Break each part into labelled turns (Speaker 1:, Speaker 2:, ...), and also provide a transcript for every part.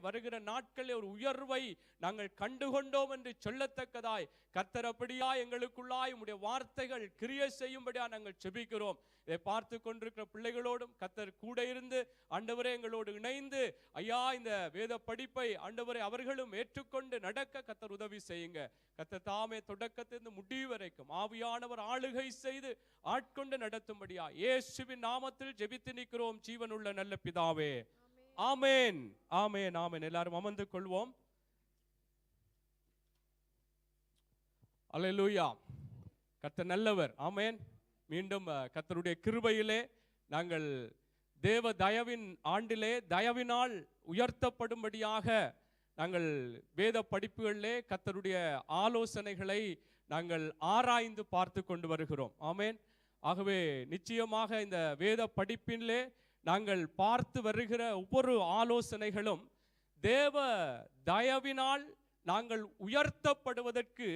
Speaker 1: வருகிற நாட்களில் ஒரு உயர்வை நாங்கள் கண்டுகொண்டோம் என்று சொல்லத்தக்கதாய் கர்த்தர் அப்படியா எங்களுக்குள்ளாய் உம்முடைய வார்த்தைகள் கிரியை செய்யும்படியா நாங்கள் ஜெபிக்கிறோம். இதை பார்த்து கொண்டிருக்கிற பிள்ளைகளோடும் கர்த்தர் கூட இருந்து ஆண்டவரே எங்களோடு இணைந்து ஐயா இந்த வேத படிப்பை ஆண்டவரே அவர்களும் ஏற்றுக்கொண்டு நடக்க கர்த்தர் உதவி செய்யுங்க. கர்த்தர் தாமே தொடக்கத்திலிருந்து முடிவு வரைக்கும் ஆவியானவர் ஆளுகை செய்து ஆட்கொண்டு நடத்தும்படியா இயேசுவின் நாமத்தில் ஜெபித்து நிற்கிறோம் ஜீவனுள்ள நல்ல பிதாவே. ஆமென், ஆமென், ஆமென். எல்லாரும் அமர்ந்து கொள்வோம். அல்லேலூயா. கர்த்தர் நல்லவர். ஆமென். மீண்டும் கர்த்தருடைய கிருபையிலே நாங்கள் தேவ தயவின் ஆண்டிலே தயவினால் உயர்த்தப்படும்படியாக நாங்கள் வேத படிப்புகளிலே கர்த்தருடைய ஆலோசனைகளை நாங்கள் ஆராய்ந்து பார்த்து கொண்டு வருகிறோம். ஆமென். ஆகவே நிச்சயமாக இந்த வேத படிப்பிலே நாங்கள் பார்த்து வருகிற ஒவ்வொரு ஆலோசனைகளும் தேவ தயவினால் நாங்கள் உயர்த்தப்படுவதற்கு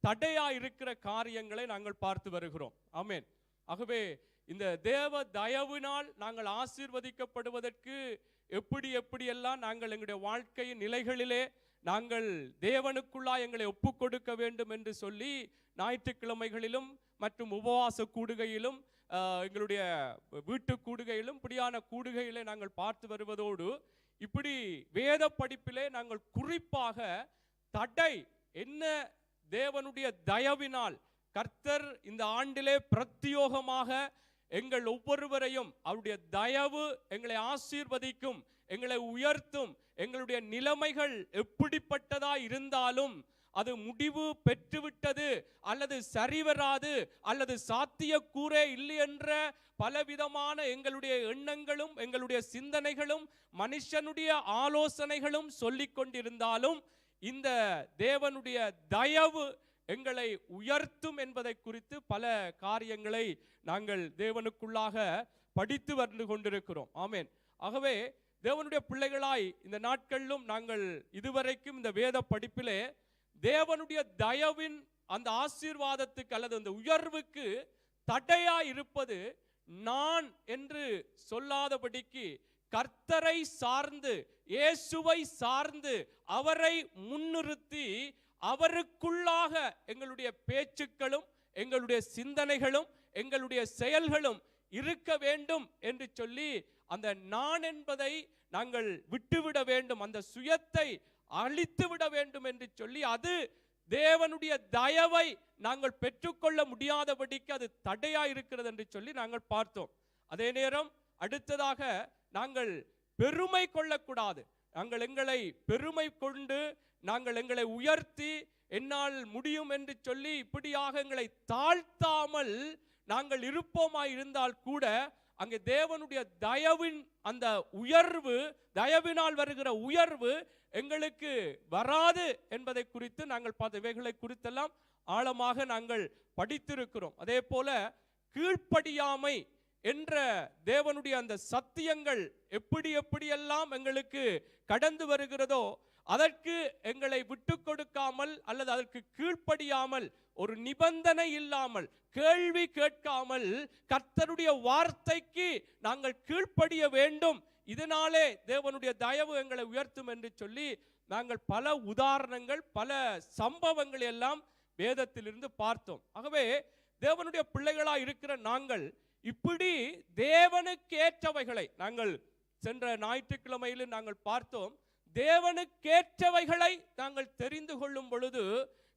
Speaker 1: தடையா இருக்கிற காரியங்களை நாங்கள் பார்த்து வருகிறோம். ஆமென். ஆகவே இந்த தேவ தயவினால் நாங்கள் ஆசீர்வதிக்கப்படுவதற்கு எப்படியெல்லாம் நாங்கள் எங்களுடைய வாழ்க்கையின் நிலைகளிலே நாங்கள் தேவனுக்குள்ளா எங்களை ஒப்பு கொடுக்க வேண்டும் என்று சொல்லி ஞாயிற்றுக்கிழமைகளிலும் மற்றும் உபவாச கூடுகையிலும் எங்களுடைய வீட்டு கூடுகையிலும் இப்படியான கூடுகையிலே நாங்கள் பார்த்து வருவதோடு இப்படி வேத படிப்பிலே நாங்கள் குறிப்பாக தடை என்ன தேவனுடைய தயவினால் கர்த்தர் இந்த ஆண்டிலே பிரத்யோகமாக எங்கள் ஒவ்வொருவரையும் அவருடைய தயவு எங்களை ஆசீர்வதிக்கும், எங்களை உயர்த்தும். எங்களுடைய நிலைமைகள் எப்படிப்பட்டதா இருந்தாலும் அது முடிவு பெற்றுவிட்டது அல்லது சரிவராது அல்லது சாத்தியக்கூறே இல்லை என்ற பலவிதமான எங்களுடைய எண்ணங்களும் எங்களுடைய சிந்தனைகளும் மனுஷனுடைய ஆலோசனைகளும் சொல்லிக் கொண்டிருந்தாலும் இந்த தேவனுடைய தயவு எங்களை உயர்த்தும் என்பதை குறித்து பல காரியங்களை நாங்கள் தேவனுக்குள்ளாக படித்து வந்து கொண்டிருக்கிறோம். ஆமென். ஆகவே தேவனுடைய பிள்ளைகளாய் இந்த நாட்களிலும் நாங்கள் இதுவரைக்கும் இந்த வேத படிப்பிலே தேவனுடைய தயவின் அந்த ஆசீர்வாதத்துக்கு அல்லது அந்த உயர்வுக்கு தடையா இருப்பது நான் என்று சொல்லாதபடிக்கு கர்த்தரை சார்ந்து இயேசுவை சார்ந்து அவரை முன்னிறுத்தி அவருக்குள்ளாக எங்களுடைய பேச்சுக்களும் எங்களுடைய சிந்தனைகளும் எங்களுடைய செயல்களும் இருக்க வேண்டும் என்று சொல்லி அந்த நான் என்பதை நாங்கள் விட்டுவிட வேண்டும், அந்த சுயத்தை அழித்து விட வேண்டும் என்று சொல்லி அது தேவனுடைய தயவை நாங்கள் பெற்றுக்கொள்ள முடியாதபடிக்கு அது தடையா இருக்கிறது என்று சொல்லி நாங்கள் பார்த்தோம். அதே நேரம் அடுத்ததாக நாங்கள் பெருமை கொள்ளக்கூடாது. நாங்கள் எங்களை பெருமை கொண்டு நாங்கள் எங்களை உயர்த்தி என்னால் முடியும் என்று சொல்லி இப்படியாக எங்களை தாழ்த்தாமல் நாங்கள் இருப்போமாய் இருந்தால் கூட அங்கே தேவனுடைய தயவின் அந்த உயர்வு, தயவினால் வருகிற உயர்வு எங்களுக்கு வராது என்பதை குறித்து நாங்கள் பார்த்த இவைகளை குறித்தெல்லாம் ஆழமாக நாங்கள் படித்திருக்கிறோம். அதே போல கீழ்ப்படியாமை என்ற தேவனுடைய அந்த சத்தியங்கள் எப்படியெல்லாம் எங்களுக்கு கடந்து வருகிறதோ அதற்கு எங்களை விட்டு கொடுக்காமல் அல்லது அதற்கு கீழ்ப்படியாமல் ஒரு நிபந்தனை இல்லாமல் கேள்வி கேட்காமல் கர்த்தருடைய வார்த்தைக்கு நாங்கள் கீழ்ப்படிய வேண்டும், இதனாலே தேவனுடைய தயவு எங்களை உயர்த்தும் என்று சொல்லி நாங்கள் பல உதாரணங்கள் பல சம்பவங்கள் எல்லாம் வேதத்திலிருந்து பார்த்தோம். ஆகவே தேவனுடைய பிள்ளைகளாய் இருக்கிற நாங்கள் இப்படி தேவனுக்கேற்றவைகளை நாங்கள் சென்ற ஞாயிற்றுக்கிழமையில் நாங்கள் பார்த்தோம். தேவனுக்கேற்றவைகளை நாங்கள் தெரிந்து கொள்ளும் பொழுது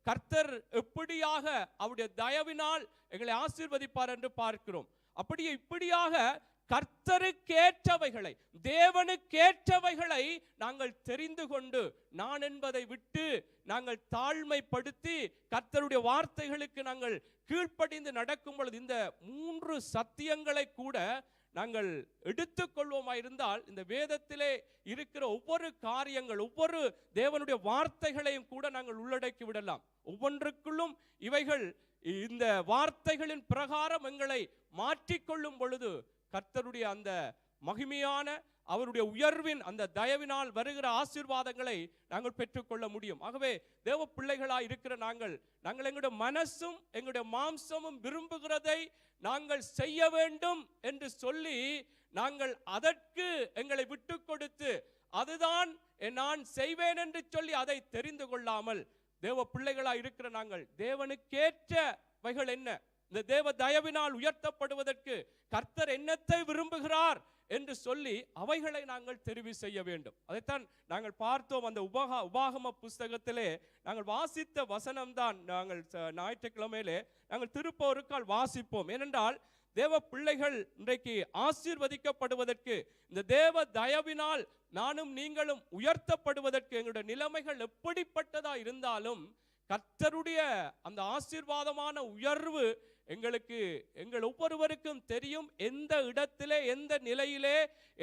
Speaker 1: கர்த்தர் எப்படியாக அவருடைய தயவினால் எங்களை ஆசீர்வதிப்பார் என்று பார்க்கிறோம். அப்படியே இப்படியாக கர்த்தருக்கேற்றவைகளை தேவனுக்கேற்றவைகளை நாங்கள் தெரிந்து கொண்டு நான் என்பதை விட்டு நாங்கள் தாழ்மைப்படுத்தி கர்த்தருடைய வார்த்தைகளுக்கு நாங்கள் கீழ்ப்படிந்து நடக்கும் பொழுது இந்த 3 சத்தியங்களை கூட நாங்கள் எடுத்துக்கொள்வோமாயிருந்தால் இந்த வேதத்திலே இருக்கிற ஒவ்வொரு காரியங்கள் ஒவ்வொரு தேவனுடைய வார்த்தைகளையும் கூட நாங்கள் உள்ளடக்கி விடலாம். ஒவ்வொன்றுக்குள்ளும் இவைகள் இந்த வார்த்தைகளின் பிரகாரம் எங்களை மாற்றிக்கொள்ளும் பொழுது கர்த்தருடைய அந்த மகிமையான அவருடைய உயர்வின் அந்த தயவினால் வருகிற ஆசீர்வாதங்களை நாங்கள் பெற்றுக்கொள்ள முடியும். ஆகவே தேவ பிள்ளைகளாய் இருக்கிற நாங்கள் எங்களுடைய மனசும் எங்களுடைய மாம்சமும் விரும்புகிறதை நாங்கள் செய்ய வேண்டும் என்று சொல்லி நாங்கள் அதற்கு எங்களை விட்டு கொடுத்து அதுதான் நான் செய்வேன் என்று சொல்லி அதை தெரிந்து கொள்ளாமல் தேவ பிள்ளைகளாய் இருக்கிற நாங்கள் தேவனுக்கேற்றவைகள் என்ன, இந்த தேவ தயவினால் உயர்த்தப்படுவதற்கு கர்த்தர் என்னத்தை விரும்புகிறார் என்று சொல்லி அவைகளை நாங்கள் தெரிவு செய்ய வேண்டும். அதைத்தான் நாங்கள் பார்த்தோம். அந்த உபாகம புஸ்தகத்திலே நாங்கள் வாசித்த வசனம் தான் நாங்கள் ஞாயிற்றுக்கிழமையிலே நாங்கள் திருப்போருக்கால் வாசிப்போம். ஏனென்றால் தேவ பிள்ளைகள் இன்றைக்கு ஆசீர்வதிக்கப்படுவதற்கு, இந்த தேவ தயவினால் நானும் நீங்களும் உயர்த்தப்படுவதற்கு, எங்களுடைய நிலைமைகள் எப்படிப்பட்டதா இருந்தாலும் கர்த்தருடைய அந்த ஆசீர்வாதமான உயர்வு எங்கள் ஒவ்வொருவருக்கும் தெரியும். எந்த இடத்திலே எந்த நிலையிலே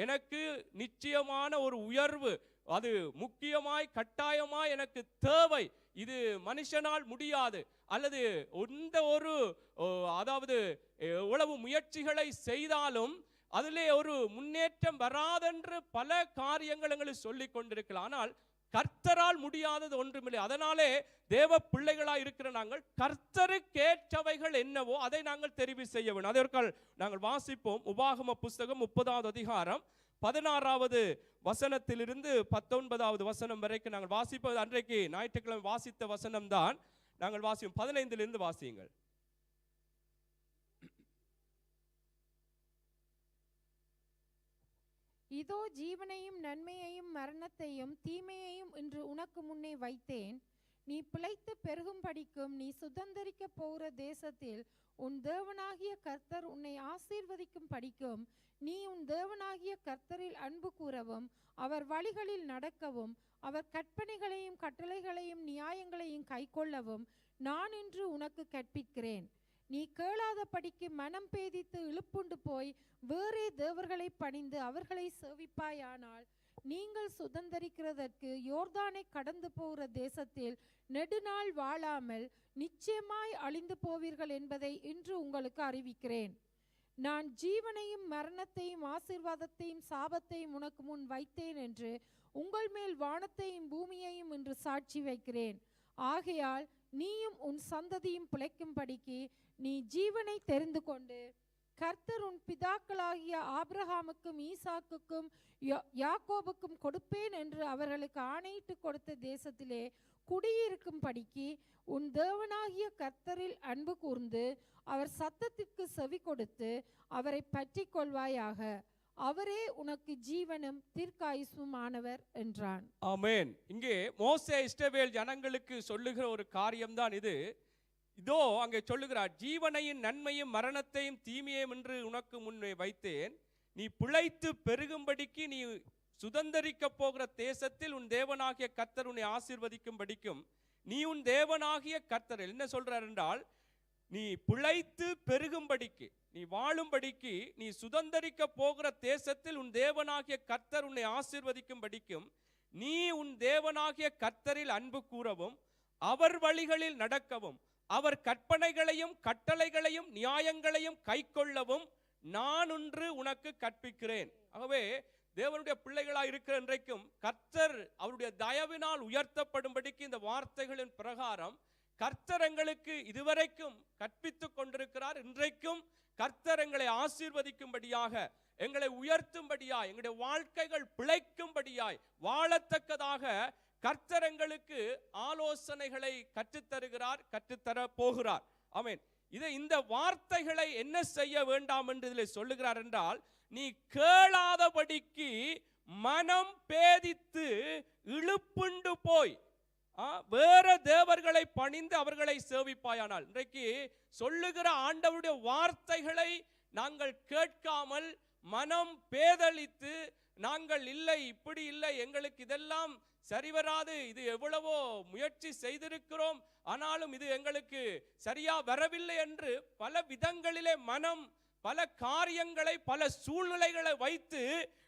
Speaker 1: எனக்கு நிச்சயமான ஒரு உயர்வு அது முக்கியமாய் கட்டாயமாய் எனக்கு தேவை. இது மனுஷனால் முடியாது, அல்லது எந்த ஒரு அதாவது எவ்வளவு முயற்சிகளை செய்தாலும் அதிலே ஒரு முன்னேற்றம் வராதென்று பல காரியங்கள் எங்களுக்கு சொல்லிக் கொண்டிருக்கலாம். ஆனால் கர்த்தரால் முடியாதது ஒன்றுமில்லை. அதனாலே தேவ பிள்ளைகளாய் இருக்கிற நாங்கள் கர்த்தருக்கேற்றவைகள் என்னவோ அதை நாங்கள் தெரிவு செய்ய வேண்டும். அதற்காக நாங்கள் வாசிப்போம். உபாகம புஸ்தகம் 30வது அதிகாரம் 16வது வசனத்திலிருந்து 19வது வசனம் வரைக்கும் நாங்கள் வாசிப்பது. அன்றைக்கு ஞாயிற்றுக்கிழமை வாசித்த வசனம் தான் நாங்கள் வாசிப்போம். 15லிருந்து வாசியுங்கள்.
Speaker 2: இதோ ஜீவனையும் நன்மையையும் மரணத்தையும் தீமையையும் இன்று உனக்கு முன்னே வைத்தேன். நீ பிழைத்து பெருகும்படிக்கும் நீ சுதந்தரிக்க போகிற தேசத்தில் உன் தேவனாகிய கர்த்தர் உன்னை ஆசீர்வதிக்கும் படிக்கும் நீ உன் தேவனாகிய கர்த்தரில் அன்பு கூறவும் அவர் வழிகளில் நடக்கவும் அவர் கற்பனைகளையும் கட்டளைகளையும் நியாயங்களையும் கைக்கொள்ளவும் நான் இன்று உனக்கு கற்பிக்கிறேன். நீ கேளாதபடிக்கு மனம் பேதித்து இழுப்புண்டு போய் வேறே தேவர்களை பணிந்து அவர்களை சேவிப்பாயானால் நீங்கள் சுதந்தரிக்கிறதற்கு யோர்தானை கடந்து போகிற தேசத்தில் நெடுநாள் வாழாமல் நிச்சயமாய் அழிந்து போவீர்கள் என்பதை இன்று உங்களுக்கு அறிவிக்கிறேன். நான் ஜீவனையும் மரணத்தையும் ஆசீர்வாதத்தையும் சாபத்தையும் உனக்கு முன் வைத்தேன் என்று உங்கள் மேல் வானத்தையும் பூமியையும் இன்று சாட்சி வைக்கிறேன். ஆகையால் நீயும் உன் சந்ததியும் பிழைக்கும்படிக்கு நீ ஜீவனை தெரிந்து கொண்டு கர்த்தர் உன் பிதாக்களாகிய ஆபிரகாமுக்கும் ஈசாக்குக்கும் யாக்கோபுக்கும் கொடுப்பேன் என்று அவர்களுக்கு ஆணையிட்டு கொடுத்த தேசத்திலே குடியிருக்கும் படிக்கு உன் தேவனாகிய கர்த்தரில் அன்பு கூர்ந்து அவர் சத்தத்திற்கு செவி கொடுத்து அவரை பற்றி கொள்வாயாக. அவரே உனக்கு ஜீவனும் தீர்க்காயுசுமானவர் என்றான்.
Speaker 1: ஆமென். இங்கே மோசே இஸ்ரவேல் ஜனங்களுக்கு சொல்லுகிற ஒரு காரியம்தான் இது. இதோ அங்கே சொல்லுகிறார், ஜீவனையும் நன்மையும் மரணத்தையும் தீமையையும் என்று உனக்கு முன்னே வைத்தேன். நீ பிழைத்து பெருகும்படிக்கு நீ சுதந்தரிக்க போகிற தேசத்தில் உன் தேவனாகிய கர்த்தர் உன்னை ஆசீர்வதிக்கும்படிக்கும் நீ உன் தேவனாகிய கர்த்தர் என்ன சொல்றார் என்றால், நீ பிழைத்து பெருகும்படிக்கு நீ வாழும்படிக்கு நீ சுதந்தரிக்க போகிற தேசத்தில் உன் தேவனாகிய கர்த்தர் உன்னை ஆசீர்வதிக்கும்படிக்கும் நீ உன் தேவனாகிய கர்த்தரில் அன்பு கூறவும் அவர் வழிகளில் நடக்கவும் அவர் கற்பனைகளையும் கட்டளைகளையும் நியாயங்களையும் கைக்கொள்ளவும் நான் ஒன்று உனக்கு கற்பிக்கிறேன். ஆகவே தேவனுடைய பிள்ளைகளாக இருக்கிற இன்றைக்கும் கர்த்தர் அவருடைய தயவினால் உயர்த்தப்படும்படிக்கு இந்த வார்த்தைகளின் பிரகாரம் கர்த்தர் எங்களுக்கு இதுவரைக்கும் கற்பித்துக் கொண்டிருக்கிறார். இன்றைக்கும் கர்த்தர் எங்களை ஆசீர்வதிக்கும்படியாக, எங்களை உயர்த்தும்படியாய், எங்களுடைய வாழ்க்கைகள் பிழைக்கும்படியாய் வாழத்தக்கதாக கர்த்தர் எங்களுக்கு ஆலோசனைகளை கற்றுத்தருகிறார், கற்றுத்தர போகிறார். ஆமென். இந்த வார்த்தைகளை என்ன செய்ய வேண்டாம் என்று இதில் சொல்லுகிறார் என்றால், நீ கேளாதபடிக்கு மனம் பேதித்து இழுப்புண்டு போய் வேற தேவர்களை பணிந்து அவர்களை சேவிப்பாயானால். இன்றைக்கு சொல்லுகிற ஆண்டவருடைய வார்த்தைகளை நாங்கள் கேட்காமல் மனம் பேதலித்து நாங்கள் இல்லை, இப்படி இல்லை, எங்களுக்கு இதெல்லாம் சரிவராது, இது எவ்வளவோ முயற்சி செய்திருக்கிறோம், ஆனாலும் இது எங்களுக்கு சரியா வரவில்லை என்று பல விதங்களிலே மனம் பல காரியங்களை பல சூழ்நிலைகளை வைத்து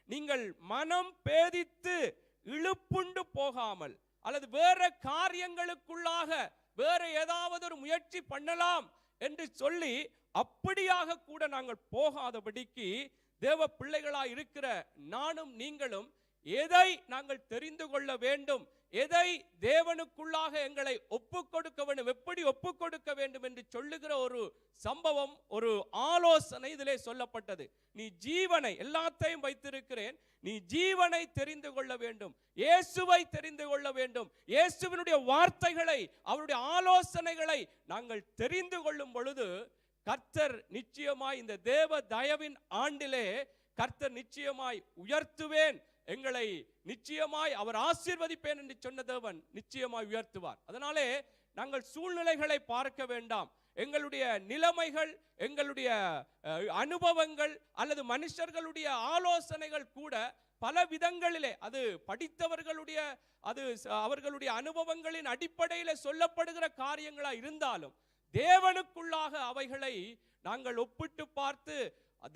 Speaker 1: நீங்கள் மனம் பேதித்து இழுப்புண்டு போகாமல், அல்லது வேற காரியங்களுக்குள்ளாக வேற ஏதாவது ஒரு முயற்சி பண்ணலாம் என்று சொல்லி அப்படியாக கூட நாங்கள் போகாதபடிக்கு தேவ பிள்ளைகளாய் இருக்கிற நானும் நீங்களும் எதை நாங்கள் தெரிந்து கொள்ள வேண்டும், எதை தேவனுக்குள்ளாக எங்களை ஒப்புக் கொடுக்க வேண்டும், எப்படி ஒப்புக் கொடுக்க வேண்டும் என்று சொல்லுகிற ஒரு சம்பவம், ஒரு ஆலோசனை இதிலே சொல்லப்பட்டது. நீ ஜீவனை, எல்லாத்தையும் வைத்திருக்கிறேன், நீ ஜீவனை தெரிந்து கொள்ள வேண்டும், இயேசுவை தெரிந்து கொள்ள வேண்டும். இயேசுவினுடைய வார்த்தைகளை, அவருடைய ஆலோசனைகளை நாங்கள் தெரிந்து கொள்ளும் பொழுது கர்த்தர் நிச்சயமாய் இந்த தேவ தயவின் ஆண்டிலே கர்த்தர் நிச்சயமாய் உயர்த்துவேன், எங்களை நிச்சயமாய் அவர் ஆசீர்வதிப்பேன் என்று சொன்ன தேவன் நிச்சயமாய் உயர்த்துவார். அதனாலே நாங்கள் சூழ்நிலைகளை பார்க்க வேண்டாம். எங்களுடைய நிலைமைகள், எங்களுடைய அனுபவங்கள் அல்லது மனுஷர்களுடைய ஆலோசனைகள் கூட பல விதங்களிலே, அது படித்தவர்களுடைய, அது அவர்களுடைய அனுபவங்களின் அடிப்படையில் சொல்லப்படுகிற காரியங்களா இருந்தாலும் தேவனுக்குள்ளாக அவைகளை நாங்கள் ஒப்பிட்டு பார்த்து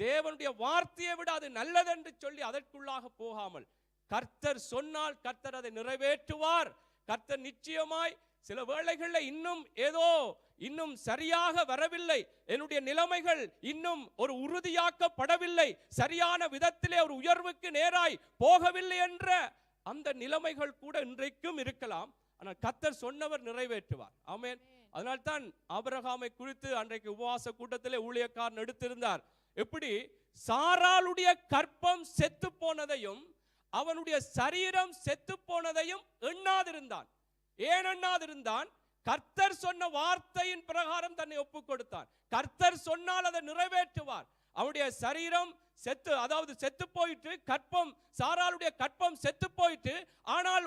Speaker 1: தேவனுடைய வார்த்தையை விட அது நல்லதென்று சொல்லி அதற்குள்ளாக போகாமல், கர்த்தர் சொன்னால் கர்த்தர் அதை நிறைவேற்றுவார். கர்த்தர் நிச்சயமாய் சில வேளைகளில் இன்னும் சரியாக வரவில்லை, என்னுடைய நிலைமைகள் இன்னும் ஒரு உறுதியாக்கப்படவில்லை, சரியான விதத்திலே ஒரு உயர்வுக்கு நேராய் போகவில்லை என்ற அந்த நிலைமைகள் கூட இன்றைக்கும் இருக்கலாம். ஆனால் கர்த்தர் சொன்னவர் நிறைவேற்றுவார். ஆமென். அதனால்தான் ஆபிரகாமை குறித்து அன்றைக்கு உபவாச கூட்டத்திலே ஊழியக்காரன் எடுத்திருந்தார். எப்படி சாராளுடைய கற்பம் செத்து போனதையும் அவனுடைய சரீரம் செத்து போனதையும் எண்ணாதிருந்தான். ஏன் எண்ணாதிருந்தான்? கர்த்தர் சொன்ன வார்த்தையின் பிரகாரம் தன்னை ஒப்புக் கொடுத்தான். கர்த்தர் சொன்னால் அதை நிறைவேற்றுவார். அவனுடைய சரீரம் செத்து போயிட்டு, கற்பம், சாராளுடைய கற்பம் செத்து போயிட்டு, ஆனால்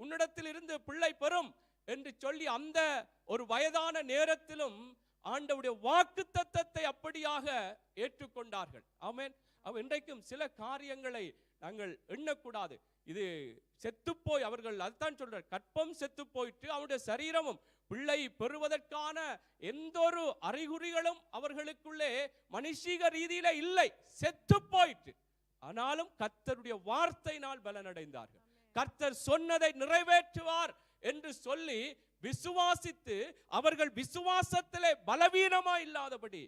Speaker 1: உன்னிடத்தில் இருந்து பிள்ளை பெறும் என்று சொல்லி அந்த ஒரு வயதான நேரத்திலும் ஆண்டவருடைய வாக்குத்தத்தத்தை அப்படியாக ஏற்றுக்கொண்டார்கள். ஆமென். இன்றைக்கும் சில காரியங்களை நாங்கள் எண்ணக்கூடாது. இது செத்துப்போய், அவர்கள் அதுதான் சொல்றார், கற்பம் செத்து போயிட்டு அவருடைய சரீரமும் பிள்ளை பெறுவதற்கான எந்த ஒரு அறிகுறிகளும் அவர்களுக்குள்ளே மனுஷீக ரீதியில இல்லை, செத்து போயிட்டு. ஆனாலும் கர்த்தருடைய வார்த்தையினால் பலனடைந்தார்கள். கர்த்தர் சொன்னதை நிறைவேற்றுவார் என்று சொல்லி விசுவாசித்து, அவர்கள் விசுவாசத்திலே பலவீனமா இல்லாதபடி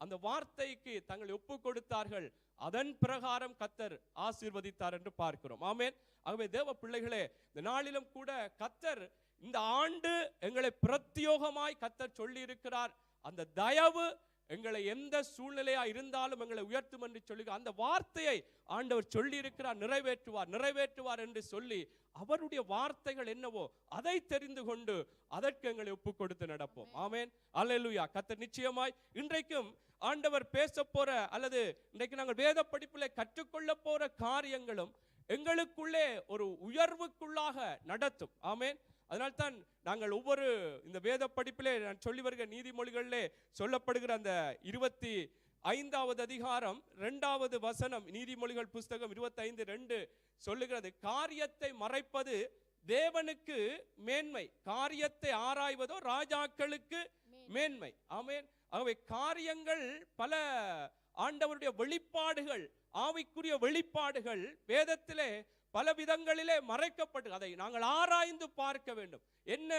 Speaker 1: அந்த வார்த்தைக்கு தங்களை ஒப்பு கொடுத்தார்கள். அதன் பிரகாரம் கர்த்தர் ஆசீர்வதித்தார் என்று பார்க்கிறோம். ஆமென். ஆகவே தேவ பிள்ளைகளே, இந்த நாளிலும் கூட கர்த்தர் இந்த ஆண்டு எங்களை பிரத்யோகமாய் கர்த்தர் சொல்லி இருக்கிறார். அந்த தயவு எங்களை எந்த சூழ்நிலையா இருந்தாலும் எங்களை உயர்த்தும் என்று சொல்லி அந்த வார்த்தையை ஆண்டவர் சொல்லி இருக்கிறார். நிறைவேற்றுவார் என்று சொல்லி அவருடைய வார்த்தைகள் என்னவோ அதை தெரிந்து கொண்டு அதற்கு எங்களை ஒப்பு கொடுத்து நடப்போம். ஆமென். அல்லேலூயா. கர்த்தர் நிச்சயமாய் இன்றைக்கும் ஆண்டவர் பேச போற அல்லது இன்றைக்கு நாங்கள் வேத படிப்பிலே கற்றுக்கொள்ள போற காரியங்களும் எங்களுக்குள்ளே ஒரு உயர்வுக்குள்ளாக நடத்தும். ஆமென். அதனால்தான் நாங்கள் ஒவ்வொரு இந்த வேத படிப்பிலே நான் சொல்லி வருகிற நீதிமொழிகளிலே சொல்லப்படுகிற அந்த 25வது அதிகாரம் 2வது வசனம், நீதிமொழிகள் புஸ்தகம் 25:2 சொல்லுகிறது, காரியத்தை மறைப்பது தேவனுக்கு மேன்மை, காரியத்தை ஆராய்வதோ ராஜாக்களுக்கு மேன்மை. ஆமென். ஆகவே காரியங்கள் பல, ஆண்டவருடைய வெளிப்பாடுகள், ஆவிக்குரிய வெளிப்பாடுகள் வேதத்திலே பல விதங்களிலே மறைக்கப்பட்டு அதை நாங்கள் ஆராய்ந்து பார்க்க வேண்டும். என்ன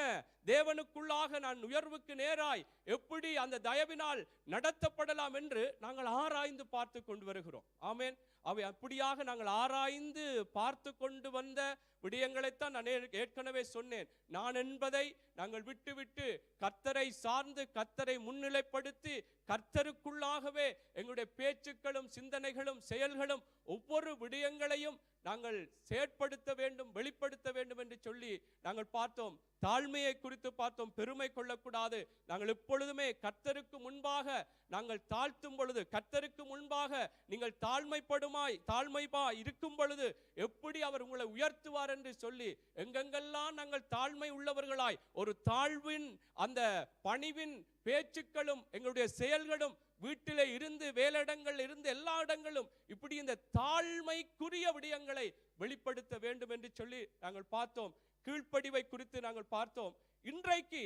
Speaker 1: தேவனுக்குள்ளாக நான் உயர்வுக்கு நேராய் எப்படி அந்த தயவினால் நடத்தப்படலாம் என்று நாங்கள் ஆராய்ந்து பார்த்து கொண்டு வருகிறோம். ஆமென். அவை அப்படியாக நாங்கள் ஆராய்ந்து பார்த்து கொண்டு வந்த விடயங்களைத்தான் நான் ஏற்கனவே சொன்னேன். நான் என்பதை நாங்கள் விட்டு கர்த்தரை சார்ந்து, கர்த்தரை முன்னிலைப்படுத்தி, கர்த்தருக்குள்ளாகவே எங்களுடைய பேச்சுக்களும் சிந்தனைகளும் செயல்களும் ஒவ்வொரு விடயங்களையும் நாங்கள் செயற்படுத்த வேண்டும், வெளிப்படுத்த வேண்டும் என்று சொல்லி நாங்கள் பார்த்தோம். தாழ்மையை குறித்து பார்த்தோம். பெருமை கொள்ளக்கூடாது. நாங்கள் எப்பொழுதுமே கர்த்தருக்கு முன்பாக நாங்கள் தாழ்த்தும் பொழுது, கர்த்தருக்கு முன்பாக நீங்கள் தாழ்மைப்பா இருக்கும் பொழுது எப்படி அவர் உங்களை உயர்த்துவார் என்று சொல்லி எங்கெங்கெல்லாம் நாங்கள் தாழ்மை உள்ளவர்களாய் ஒரு தாழ்வின் அந்த பணிவின் பேச்சுக்களும் எங்களுடைய செயல்களும் வீட்டிலே இருந்து, வேலையிடங்கள் இருந்து, எல்லா இடங்களும் இப்படி இந்த தாழ்மைக்குரிய விடயங்களை வெளிப்படுத்த வேண்டும் என்று சொல்லி நாங்கள் பார்த்தோம். கீழ்ப்படிவை குறித்து நாங்கள் பார்த்தோம். இன்றைக்கு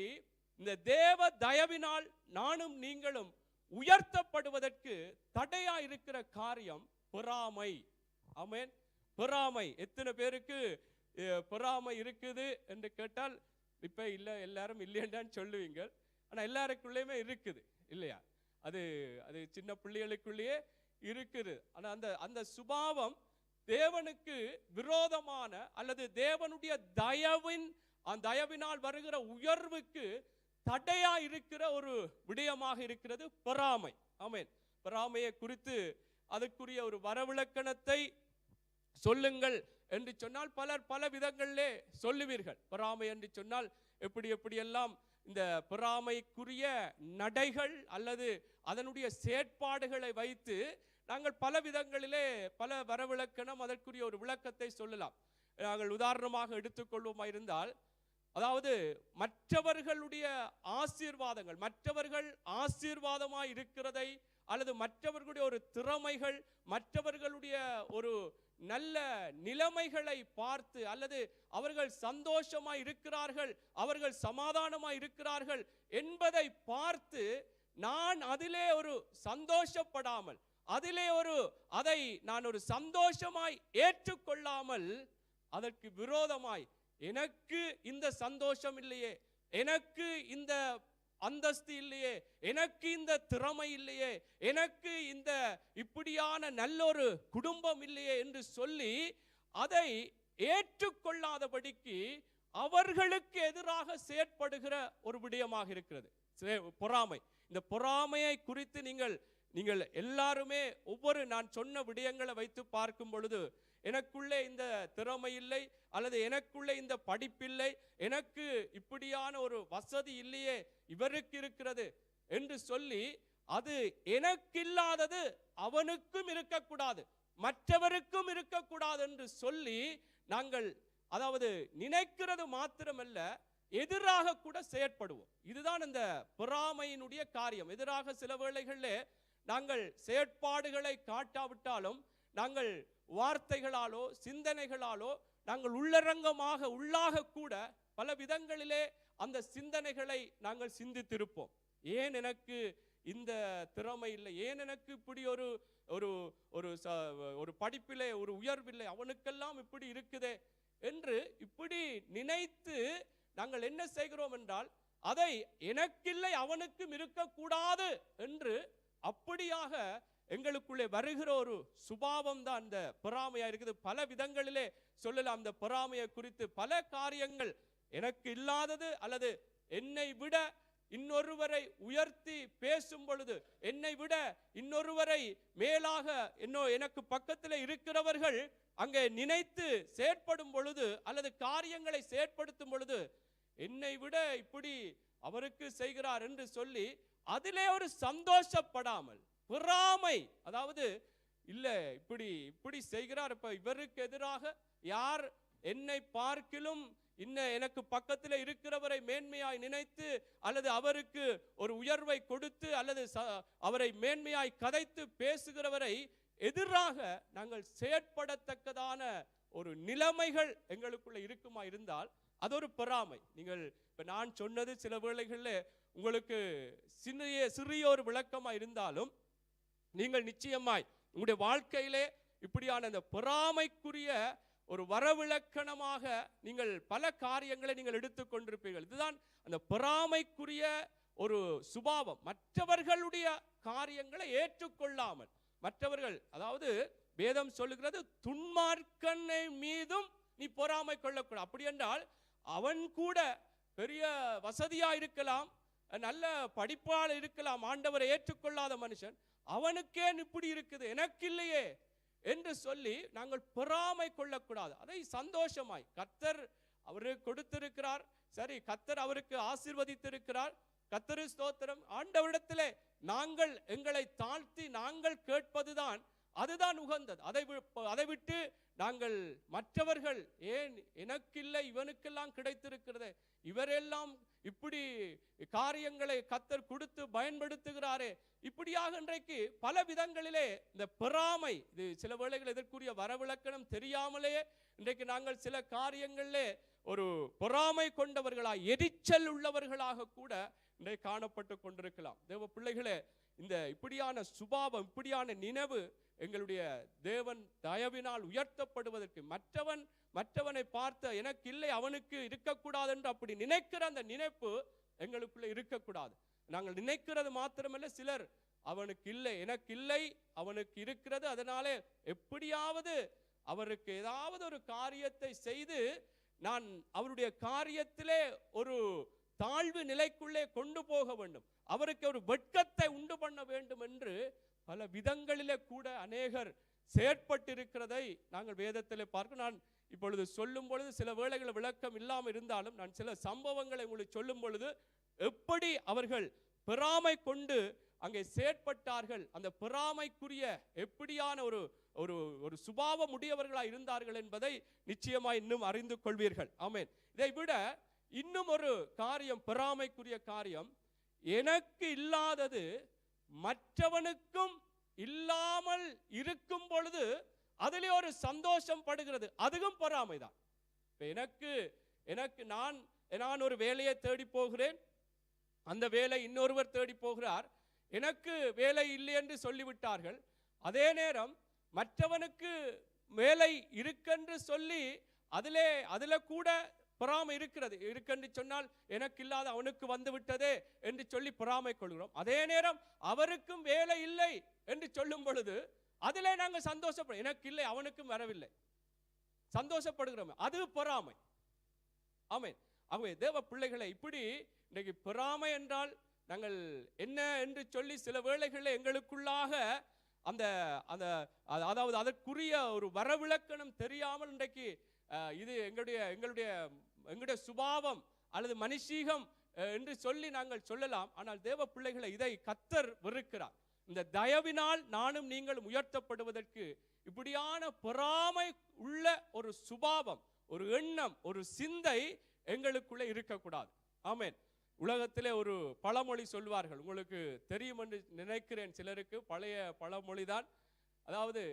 Speaker 1: இந்த தேவ தயவினால் நானும் நீங்களும் உயர்த்தப்படுவதற்கு தடையா இருக்கிற காரியம் பொறாமை. ஆமென். பொறாமை. எத்தனை பேருக்கு பொறாமை இருக்குது என்று கேட்டால் இப்ப இல்ல, எல்லாரும் இல்லையான்னு சொல்லுவீங்க. ஆனா எல்லாருக்குள்ளேயுமே இருக்குது இல்லையா? அது சின்ன பிள்ளைகளுக்குள்ளேயே இருக்குது. ஆனா அந்த சுபாவம் தேவனுக்கு விரோதமான அல்லது தேவனுடைய தயவினால் வருகிற உயர்வுக்கு தடையா இருக்கிற ஒரு விடயமாக இருக்கிறது பொறாமை. ஆமென். பொறாமையை குறித்து அதற்குரிய ஒரு வரவிலக்கணத்தை சொல்லுங்கள் என்று சொன்னால் பலர் பல விதங்களிலே சொல்லுவீர்கள். பொறாமை என்று சொன்னால் எப்படியெல்லாம் இந்த பொறாமைக்குரிய நடைகள் அல்லது அதனுடைய செயற்பாடுகளை வைத்து நாங்கள் பல விதங்களிலே பல வரவிலக்கணம் அதற்குரிய ஒரு விளக்கத்தை சொல்லலாம். நாங்கள் உதாரணமாக எடுத்துக்கொள்வோமா இருந்தால், அதாவது மற்றவர்களுடைய ஆசீர்வாதங்கள், மற்றவர்கள் ஆசீர்வாதமாய் இருக்கிறதை அல்லது மற்றவர்களுடைய ஒரு திறமைகள், மற்றவர்களுடைய ஒரு நல்ல நிலைமைகளை பார்த்து அல்லது அவர்கள் சந்தோஷமாய் இருக்கிறார்கள், அவர்கள் சமாதானமாய் இருக்கிறார்கள் என்பதை பார்த்து நான் அதிலே ஒரு சந்தோஷப்படாமல், அதிலே அதை நான் ஒரு சந்தோஷமாய் ஏற்றுக்கொள்ளாமல் அதற்கு விரோதமாய் எனக்கு இந்த சந்தோஷம் இல்லையே, எனக்கு இந்த அந்தஸ்து இல்லையே, எனக்கு இந்த திறமை இல்லையே, எனக்கு இந்த இப்படியான நல்லொரு குடும்பம் இல்லையே என்று சொல்லி அதை ஏற்றுக்கொள்ளாதபடிக்கு அவர்களுக்கு எதிராக செயற்படுகிற ஒரு விடயமாக இருக்கிறது பொறாமை. இந்த பொறாமையை குறித்து நீங்கள் எல்லாருமே ஒவ்வொரு நான் சொன்ன விடயங்களை வைத்து பார்க்கும் பொழுது, எனக்குள்ளே இந்த திறமை இல்லை அல்லது எனக்குள்ளே இந்த படிப்பில்லை, எனக்கு இப்படியான ஒரு வசதி இல்லையே, இவருக்கு இருக்கிறது என்று சொல்லி அது எனக்கு இல்லாதது அவனுக்கும் இருக்கக்கூடாது, மற்றவருக்கும் இருக்கக்கூடாது என்று சொல்லி நாங்கள் அதாவது நினைக்கிறது மாத்திரமல்ல எதிராக கூட செயற்படுவோம். இதுதான் இந்த பொறாமையினுடைய காரியம். எதிராக சில வேளைகளிலே நாங்கள் செயற்பாடுகளை காட்டாவிட்டாலும் நாங்கள் வார்த்தைகளாலோ சிந்தனைகளாலோ நாங்கள் உள்ளாக கூட பல விதங்களிலே அந்த சிந்தனைகளை நாங்கள் சிந்தித்திருப்போம். ஏன் எனக்கு இந்த திறமை இல்லை, ஏன் எனக்கு இப்படி ஒரு படிப்பிலே ஒரு உயர்வில்லை, அவனுக்கெல்லாம் இப்படி இருக்குதே என்று இப்படி நினைத்து நாங்கள் என்ன செய்கிறோம் என்றால், அதை எனக்கில்லை அவனுக்கும் இருக்கக்கூடாது என்று அப்படியாக எங்களுக்குள்ளே வருகிற ஒரு சுபாவம் தான் இந்த பொறாமையா இருக்குது. பல விதங்களிலே சொல்லலாம். அந்த பொறாமையை குறித்து பல காரியங்கள் எனக்கு இல்லாதது அல்லது என்னை விட இன்னொருவரை உயர்த்தி பேசும் பொழுது, என்னை விட இன்னொருவரை மேலாக எனக்கு பக்கத்தில் இருக்கிறவர்கள் அங்கே நினைத்து செயற்படும் பொழுது அல்லது காரியங்களை செயற்படுத்தும் பொழுது, என்னை விட இப்படி அவருக்கு செய்கிறார் என்று சொல்லி அதிலே ஒரு சந்தோஷப்படாமல் பொறாமை, அதாவது இல்ல இப்படி செய்கிறார், இப்ப இவருக்கு எதிராக யார் என்னை பார்க்கிலும் எனக்கு பக்கத்தில் இருக்கிறவரை மேன்மையாய் நினைத்து அல்லது அவருக்கு ஒரு உயர்வை கொடுத்து அல்லது அவரை மேன்மையாய் கதைத்து பேசுகிறவரை எதிராக நாங்கள் செயற்படத்தக்கதான ஒரு நிலைமைகள் எங்களுக்குள்ள இருக்குமா இருந்தால் அது ஒரு பொறாமை. நீங்கள் இப்ப நான் சொன்னது சில வேளைகளில் உங்களுக்கு சிறிய ஒரு விளக்கமா இருந்தாலும் நீங்கள் நிச்சயமாய் உங்களுடைய வாழ்க்கையிலே இப்படியான அந்த பொறாமைக்குரிய ஒரு வரவிலக்கணமாக நீங்கள் பல காரியங்களை நீங்கள் எடுத்துக்கொண்டிருப்பீர்கள். இதுதான் அந்த பொறாமைக்குரிய ஒரு சுபாவம். மற்றவர்களுடைய காரியங்களை ஏற்றுக்கொள்ளாமல் மற்றவர்கள், அதாவது வேதம் சொல்லுகிறது துன்மார்க்கனை மீதும் நீ பொறாமை கொள்ளக்கூடாது. அப்படி என்றால் அவன் கூட பெரிய வசதியா இருக்கலாம், நல்ல படிப்பால் இருக்கலாம், ஆண்டவரை ஏற்றுக்கொள்ளாத மனுஷன், அவனுக்கே இப்படி இருக்குது எனக்கு இல்லையே என்று சொல்லி நாங்கள் பொறாமை கொள்ளக்கூடாது. அதை சந்தோஷமாய் கர்த்தர் அவருக்கு கொடுத்திருக்கிறார், சரி கர்த்தர் அவருக்கு ஆசீர்வதித்திருக்கிறார், கர்த்தரு ஸ்தோத்திரம். ஆண்டவரிடத்திலே நாங்கள் எங்களை தாழ்த்தி நாங்கள் கேட்பதுதான் அதுதான் உகந்தது. அதை விட்டு நாங்கள் மற்றவர்கள் ஏன் எனக்கில்லை இவனுக்கெல்லாம் கிடைத்திருக்கிறது, இவரெல்லாம் இப்படி காரியங்களை கர்த்தர் கொடுத்து பயன்படுத்துகிறாரே, இப்படியாக இன்றைக்கு பல விதங்களிலே இந்த பொறாமை, இது சில வேளைகள் இதற்குரிய வரவிலக்கணம் தெரியாமலே இன்றைக்கு நாங்கள் சில காரியங்களிலே ஒரு பொறாமை கொண்டவர்களாக எரிச்சல் உள்ளவர்களாக கூட இன்றைக்கு காணப்பட்டு கொண்டிருக்கலாம். தேவ பிள்ளைகளே, இந்த இப்படியான சுபாவம், இப்படியான நினைவு எங்களுடைய தேவன் தயவினால் உயர்த்தப்படுவதற்கு, மற்றவனை பார்த்த எனக்கு இல்லை அவனுக்கு இருக்கக்கூடாது என்று அப்படி நினைக்கிற அந்த நினைப்பு எங்களுக்குள்ள இருக்கக்கூடாது. நாங்கள் நினைக்கிறது மாத்திரமல்ல, சிலர் அவனுக்கு இல்லை எனக்கு இல்லை அவனுக்கு இருக்கிறது, அதனாலே எப்படியாவது அவருக்கு ஏதாவது ஒரு காரியத்தை செய்து நான் அவருடைய காரியத்திலே ஒரு தாழ்வு நிலைக்குள்ளே கொண்டு போக வேண்டும், அவருக்கு ஒரு வெட்கத்தை உண்டு பண்ண வேண்டும் என்று பல விதங்களிலே கூட அநேகர் செயற்பட்டிருக்கிறதை நாங்கள் வேதத்திலே பார்க்க. நான் இப்பொழுது சொல்லும் பொழுது சில வேளைகள் விளக்கம் இல்லாமல் இருந்தாலும் நான் சில சம்பவங்களை உங்களுக்கு சொல்லும் பொழுது எப்படி அவர்கள் பொறாமை கொண்டு அங்கே செயற்பட்டார்கள், அந்த பொறாமைக்குரிய எப்படியான ஒரு ஒரு ஒரு சுபாவம் உடையவர்களாக இருந்தார்கள் என்பதை நிச்சயமாய் இன்னும் அறிந்து கொள்வீர்கள். ஆமென். இதை விட இன்னும் ஒரு காரியம், பொறாமைக்குரிய காரியம், எனக்கு இல்லாதது மற்றவனுக்கும் இல்லாமல் இருக்கும் பொழுது அதிலே ஒரு சந்தோஷம் படுகிறது, அதுவும் பொறாமைதான். எனக்கு நான் ஒரு வேலையை தேடி போகிறேன், அந்த வேலை இன்னொருவர் தேடி போகிறார், எனக்கு வேலை இல்லை என்று சொல்லிவிட்டார்கள். அதே நேரம் மற்றவனுக்கு வேலை இருக்கென்று சொல்லி அதிலே கூட பொறாமை இருக்கென்று சொன்னால் எனக்கு இல்லாத அவனுக்கு வந்து விட்டதே என்று சொல்லி பொறாமை கொள்கிறோம். அதே நேரம் அவருக்கும் வேலை இல்லை என்று சொல்லும் பொழுது அதிலே நாங்கள் சந்தோஷப்படுறோம், எனக்கு இல்லை அவனுக்கும் வரவில்லை, சந்தோஷப்படுகிறோம், அது பொறாமை. ஆமென். ஆகவே தேவ பிள்ளைகளை, இப்படி இன்னைக்கு பொறாமை என்றால் நாங்கள் என்ன என்று சொல்லி சில வேளைகளில் எங்களுக்குள்ளாக அந்த அந்த அதாவது அதற்குரிய ஒரு வரவிலக்கணம் தெரியாமல் இன்றைக்கு இது எங்களுடைய சுபாவம் அல்லது மனுஷீகம் என்று சொல்லி நாங்கள் சொல்லலாம். ஆனால் தேவ பிள்ளைகளை, இதை கர்த்தர் வெறுக்கிறார். இந்த தயவினால் நானும் நீங்களும் உயர்த்தப்படுவதற்கு இப்படியான பொறாமை உள்ள ஒரு சுபாவம், ஒரு எண்ணம், ஒரு சிந்தை எங்களுக்குள்ளே இருக்கக்கூடாது. ஆமென். உலகத்திலே ஒரு பழமொழி சொல்வார்கள், உங்களுக்கு தெரியும் என்று நினைக்கிறேன், சிலருக்கு பழைய பழமொழிதான். அதாவது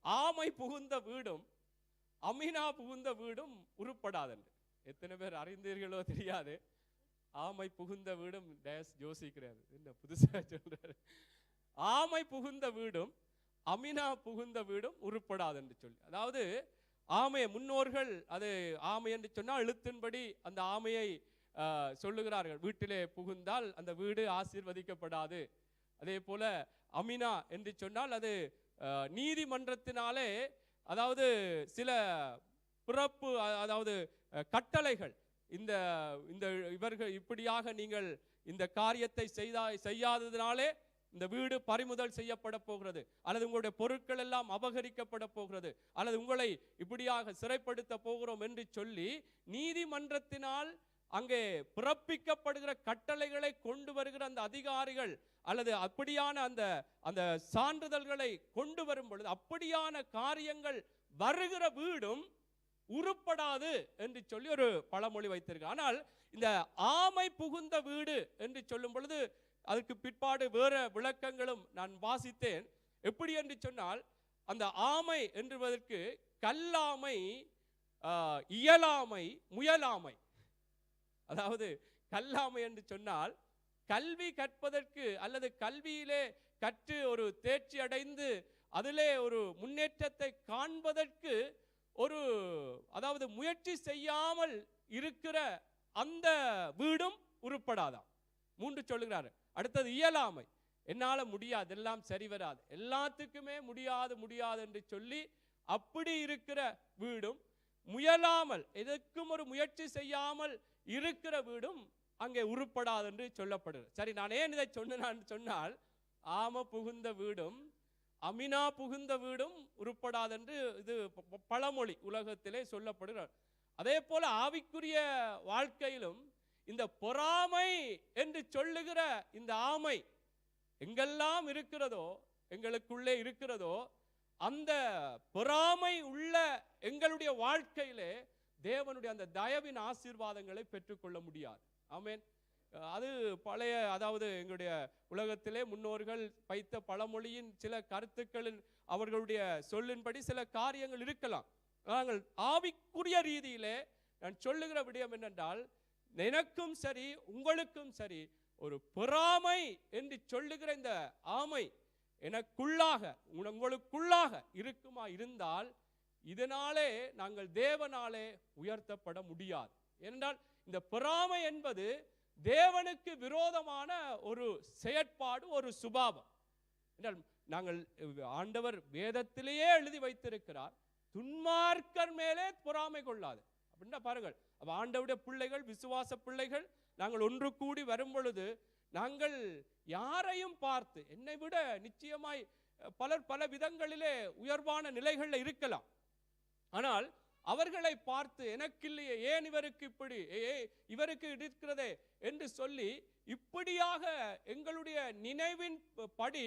Speaker 1: ஆமை புகுந்த வீடும் அமீனா புகுந்த வீடும் உருப்படாதென்று. எத்தனை பேர் அறிந்தீர்களோ தெரியாது. ஆமை புகுந்த வீடும் டேஸ் யோசிக்கிறாரு, என்ன புதுசா சொல்றாரு. ஆமை புகுந்த வீடும் அமீனா புகுந்த வீடும் உருப்படாது என்று சொல்லி, அதாவது ஆமையை முன்னோர்கள் அது ஆமை என்று சொன்னால் எழுத்தின்படி அந்த ஆமையை சொல்லுகிறார்கள், வீட்டிலே புகுந்தால் அந்த வீடு ஆசீர்வதிக்கப்படாது. அதே போல அமீனா என்று சொன்னால் அது நீதிமன்றத்தினாலே, அதாவது சில பிறப்பு, அதாவது கட்டளைகள், இந்த இந்த இவர்கள் இப்படியாக நீங்கள் இந்த காரியத்தை செய்யாததினாலே இந்த வீடு பறிமுதல் செய்யப்பட போகிறது, அல்லது உங்களுடைய பொருட்கள் எல்லாம் அபகரிக்கப்பட போகிறது, அல்லது உங்களை இப்படியாக சிறைப்படுத்த போகிறோம் என்று சொல்லி நீதிமன்றத்தினால் அங்கே பிறப்பிக்கப்படுகிற கட்டளைகளை கொண்டு வருகிற அந்த அதிகாரிகள் அல்லது அப்படியான அந்த அந்த சான்றிதழ்களை கொண்டு வரும் பொழுது அப்படியான காரியங்கள் வருகிற வீடும் உருப்படாது என்று சொல்லி ஒரு பழமொழி வைத்திருக்கு. ஆனால் இந்த ஆமை புகுந்த வீடு என்று சொல்லும் பொழுது அதற்கு பிற்பாடு வேற விளக்கங்களும் நான் வாசித்தேன். எப்படி என்று சொன்னால், அந்த ஆமை என்பதற்கு கல்லாமை, இயலாமை, முயலாமை. அதாவது கல்லாமை என்று சொன்னால் கல்வி கற்பதற்கு அல்லது கல்வியிலே கற்று ஒரு தேர்ச்சி அடைந்து அதிலே ஒரு முன்னேற்றத்தை காண்பதற்கு ஒரு, அதாவது முயற்சி செய்யாமல் இருக்கிற அந்த வீடும் உருப்படாதான். 3 சொல்லுகிறார். அடுத்தது இயலாமை, என்னால முடியாது, எல்லாம் சரி வராது, எல்லாத்துக்குமே முடியாது என்று சொல்லி அப்படி இருக்கிற வீடும், முயலாமல் எதற்கும் ஒரு முயற்சி செய்யாமல் இருக்கிற வீடும் அங்கே உருப்படாது என்று சொல்லப்படுகிறது. சரி, நான் ஏன் இதை சொன்னால், ஆம புகுந்த வீடும் அமினா புகுந்த வீடும் உருப்படாது என்று இது பழமொழி உலகத்திலே சொல்லப்படுகிறார். அதே போல ஆவிக்குரிய வாழ்க்கையிலும் இந்த பொறாமை என்று சொல்லுகிற இந்த ஆமை எங்கெல்லாம் இருக்கிறதோ, எங்களுக்குள்ளே இருக்கிறதோ, அந்த பொறாமை உள்ள எங்களுடைய வாழ்க்கையிலே தேவனுடைய அந்த தயவின் ஆசீர்வாதங்களை பெற்றுக்கொள்ள முடியாது. ஆமென். அது பழைய, அதாவது எங்களுடைய உலகத்திலே முன்னோர்கள் வைத்த பழமொழியின் சில கருத்துக்களின் அவர்களுடைய சொல்லின்படி சில காரியங்கள் இருக்கலாம். நாங்கள் ஆவிக்குரிய ரீதியிலே நான் சொல்லுகிற விடயம் என்னென்றால், எனக்கும் சரி உங்களுக்கும் சரி ஒரு பொறாமை என்று சொல்லுகிற இந்த ஆமை எனக்குள்ளாக உங்களுக்குள்ளாக இருக்குமா இருந்தால், இதனாலே நாங்கள் தேவனாலே உயர்த்தப்பட முடியாது. ஏனென்றால் இந்த பொறாமை என்பது தேவனுக்கு விரோதமான ஒரு செயற்பாடு, ஒரு சுபாவம். நாங்கள் ஆண்டவர் வேதத்திலேயே எழுதி வைத்திருக்கிறார், துன்மார்க்கர் மேலே பொறாமை கொள்ளாது அப்படின்னா பாருங்கள். அப்ப ஆண்டவருடைய பிள்ளைகள், விசுவாச பிள்ளைகள், நாங்கள் ஒன்று கூடி வரும் பொழுது நாங்கள் யாரையும் பார்த்து, என்னை விட நிச்சயமாய் பலர் பல விதங்களிலே உயர்வான நிலைகளில் இருக்கலாம், ஆனால் அவர்களை பார்த்து எனக்கு இல்லையே, ஏன் இவருக்கு இப்படி, இவருக்கு இருக்கிறதே என்று சொல்லி இப்படியாக எங்களுடைய நினைவின் படி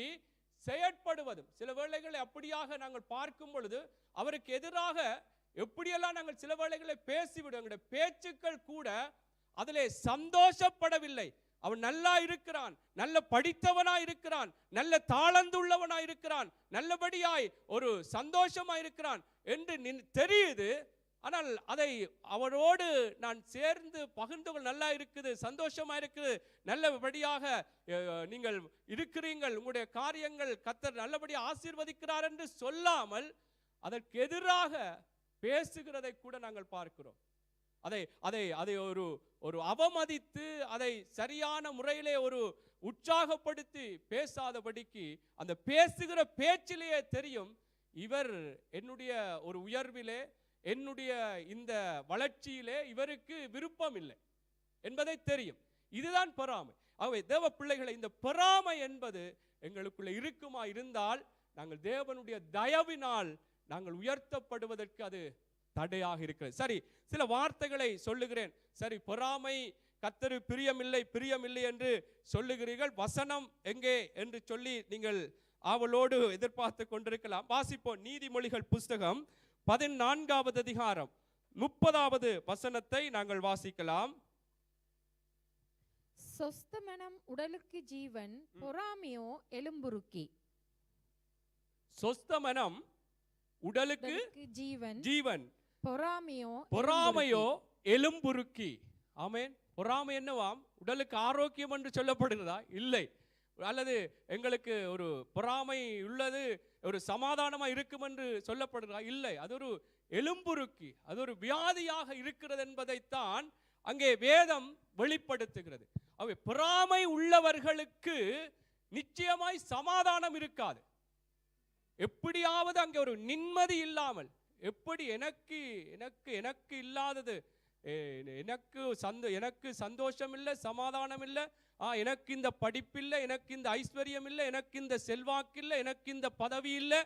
Speaker 1: செயற்படுவதும், சில வேளைகளை அப்படியாக நாங்கள் பார்க்கும் பொழுது அவருக்கு எதிராக எப்படியெல்லாம் நாங்கள் சில வேளைகளை பேசிவிடும். எங்களுடைய பேச்சுக்கள் கூட அதிலே சந்தோஷப்படவில்லை. அவன் நல்லா இருக்கிறான், நல்ல படித்தவனா இருக்கிறான், நல்ல தாளந்துள்ளவனா இருக்கிறான், நல்லபடியாய் ஒரு சந்தோஷமா இருக்கிறான் என்று தெரியுது. ஆனால் அதை அவரோடு நான் சேர்ந்து பகிர்ந்து கொள்ள, நல்லா இருக்குது, சந்தோஷமா இருக்குது, நல்லபடியாக நீங்கள் இருக்கிறீங்கள், உங்களுடைய காரியங்கள் கர்த்தர் நல்லபடியாக ஆசீர்வதிக்கிறார் என்று சொல்லாமல் அதற்கு எதிராக பேசுகிறதை கூட நாங்கள் பார்க்கிறோம். அதை ஒரு அவமதித்து அதை சரியான முறையிலே ஒரு உற்சாகப்படுத்தி பேசாதபடிக்கு அந்த பேசுகிற பேச்சிலேயே தெரியும், இவர் என்னுடைய ஒரு உயர்விலே, என்னுடைய இந்த வளர்ச்சியிலே இவருக்கு விருப்பம் இல்லை என்பதை தெரியும். இதுதான் பொறாமை. ஆகவே தேவ பிள்ளைகளை, இந்த பொறாமை என்பது எங்களுக்குள்ள இருக்குமா இருந்தால் நாங்கள் தேவனுடைய தயவினால் நாங்கள் உயர்த்தப்படுவதற்கு அது தடையாக இருக்கிறது. சரி, சில வார்த்தைகளை சொல்லுகிறேன். சரி, பொறாமை கர்த்தரு பிரியமில்லை என்று சொல்லுகிறீர்கள், வசனம் எங்கே என்று சொல்லி நீங்கள் ஆவலோடு எதிர்பார்த்து கொண்டிருக்கலாம். வாசிப்போம். நீதிமொழிகள் புஸ்தகம் 14வது அதிகாரம் 30வது வசனத்தை நாங்கள் வாசிக்கலாம்.
Speaker 2: சொஸ்த மனம் உடலுக்கு ஜீவன், பொறாமையோ எலும்புருக்கி.
Speaker 1: சொஸ்த மனம் உடலுக்கு ஜீவன், பொறாமையோ எலும்புருக்கி. ஆமென். பொறாமை என்னவாம்? உடலுக்கு ஆரோக்கியம் என்று சொல்லப்படுகிறதா? இல்லை. அல்லது எங்களுக்கு ஒரு பொறாமை உள்ளது ஒரு சமாதானமா இருக்கும் என்று சொல்லப்படுகிறதா? இல்லை. அது ஒரு எலும்புருக்கி, அது ஒரு வியாதியாக இருக்கிறது என்பதைத்தான் அங்கே வேதம் வெளிப்படுத்துகிறது. அவை பொறாமை உள்ளவர்களுக்கு நிச்சயமாய் சமாதானம் இருக்காது. எப்படியாவது அங்கே ஒரு நிம்மதி இல்லாமல், எப்படி எனக்கு எனக்கு எனக்கு இல்லாதது, எனக்கு சந்தோஷம் இல்லை, சமாதானம் இல்லை, எனக்கு இந்த படிப்பில்லை, எனக்கு இந்த ஐஸ்வர்யம் இல்லை, எனக்கு இந்த செல்வாக்கு இல்லை, எனக்கு இந்த பதவி இல்லை,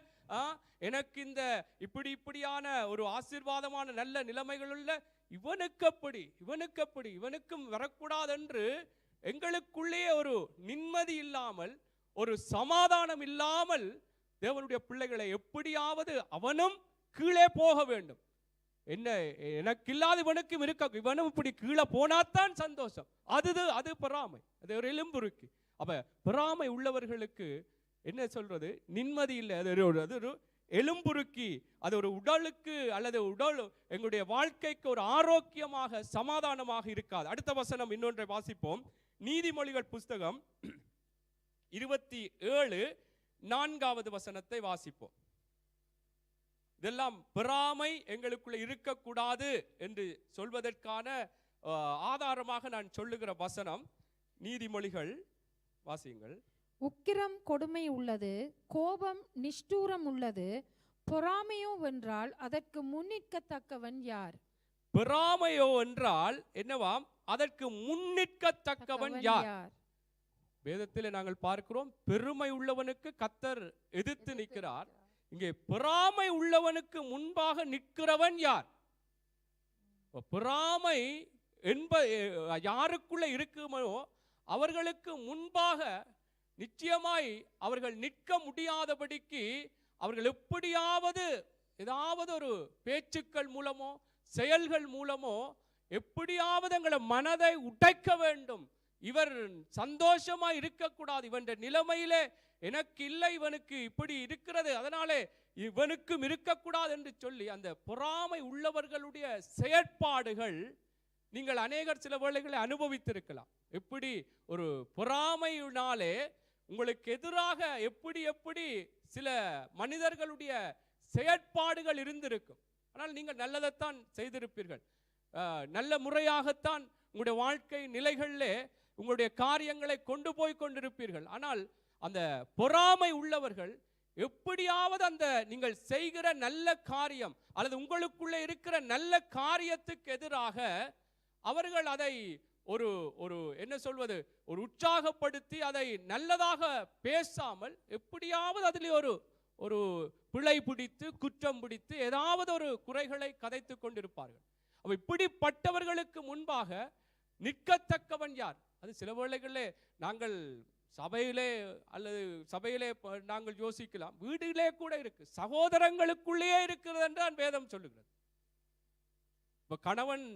Speaker 1: எனக்கு இந்த இப்படியான ஒரு ஆசீர்வாதமான நல்ல நிலைமைகள் உள்ள இவனுக்கும் வரக்கூடாது என்று எங்களுக்குள்ளேயே ஒரு நிம்மதி இல்லாமல், ஒரு சமாதானம் இல்லாமல் தேவனுடைய பிள்ளைகளை எப்படியாவது அவனும் கீழே போக வேண்டும், என்ன எனக்கு இல்லாத இவனுக்கும் இருக்க, இவனும் இப்படி கீழே போனாத்தான் சந்தோஷம். அது பொறாமை, அது ஒரு எலும்புருக்கி. அப்ப பொறாமை உள்ளவர்களுக்கு என்ன சொல்றது? நிம்மதி இல்லை. அது ஒரு எலும்புருக்கி. அது ஒரு உடலுக்கு அல்லது எங்களுடைய வாழ்க்கைக்கு ஒரு ஆரோக்கியமாக சமாதானமாக இருக்காது. அடுத்த வசனம் இன்னொன்றை வாசிப்போம். நீதிமொழிகள் புஸ்தகம் 27:4வது வசனத்தை வாசிப்போம். இதெல்லாம் பொறாமை எங்களுக்குள்ள இருக்கக்கூடாது என்று சொல்வதற்கான ஆதாரமாக நான் சொல்லுகிற வசனம். நீதிமொழிகள் வாசியுங்கள்.
Speaker 2: உக்கிரம் கொடுமை உள்ளது, கோபம் நிஷ்டூரம் உள்ளது, பொறாமையோ வென்றால் அதற்கு முன்னிற்கத்தக்கவன் யார்?
Speaker 1: பொறாமையோ என்றால் என்னவாம்? அதற்கு முன்னிற்கத்தக்கவன் யார்? வேதத்தில் நாங்கள் பார்க்கிறோம், பெருமை உள்ளவனுக்கு கர்த்தர் எதிர்த்து நிற்கிறார். இங்கே பொறாமை உள்ளவனுக்கு முன்பாக நிற்கிறவன் யார்? பொறாமை யாருக்குள்ள இருக்குமோ அவர்களுக்கு முன்பாக நிச்சயமாய் அவர்கள் நிற்க முடியாதபடிக்கு அவர்கள் எப்படியாவது ஏதாவது ஒரு பேச்சுக்கள் மூலமோ செயல்கள் மூலமோ எப்படியாவது எங்களை மனதை உடைக்க வேண்டும். இவர் சந்தோஷமா இருக்கக்கூடாது, இவன் நிலைமையிலே எனக்கு இல்லை, இவனுக்கு இப்படி இருக்கிறது, அதனாலே இவனுக்கும் இருக்கக்கூடாது என்று சொல்லி அந்த பொறாமை உள்ளவர்களுடைய செயற்பாடுகள் நீங்கள் அநேகர் சில வேளைகளை அனுபவித்திருக்கலாம். எப்படி ஒரு பொறாமையினாலே உங்களுக்கு எதிராக எப்படி சில மனிதர்களுடைய செயற்பாடுகள் இருந்திருக்கும். ஆனால் நீங்கள் நல்லதைத்தான் செய்திருப்பீர்கள், நல்ல முறையாகத்தான் உங்களுடைய வாழ்க்கை நிலைகளிலே உங்களுடைய காரியங்களை கொண்டு போய் கொண்டிருப்பீர்கள். ஆனால் அந்த பொறாமை உள்ளவர்கள் எப்படியாவது அந்த நீங்கள் செய்கிற நல்ல காரியம் அல்லது உங்களுக்குள்ளே இருக்கிற நல்ல காரியத்துக்கு எதிராக அவர்கள் அதை ஒரு ஒரு என்ன சொல்வது, ஒரு உற்சாகப்படுத்தி அதை நல்லதாக பேசாமல் எப்படியாவது அதில் ஒரு ஒரு பிழை பிடித்து குற்றம் பிடித்து ஏதாவது ஒரு குறைகளை கதைத்து கொண்டிருப்பார்கள். அப்ப இப்படிப்பட்டவர்களுக்கு முன்பாக நிற்கத்தக்கவன் யார்? அது சில வேளைகளிலே நாங்கள் சபையிலே அல்லது சபையிலே நாங்கள் யோசிக்கலாம், வீட்டிலே கூட இருக்கு, சகோதரங்களுக்குள்ளேயே இருக்கிறது என்றான் வேதம் சொல்லுகிறது. இப்ப கணவன்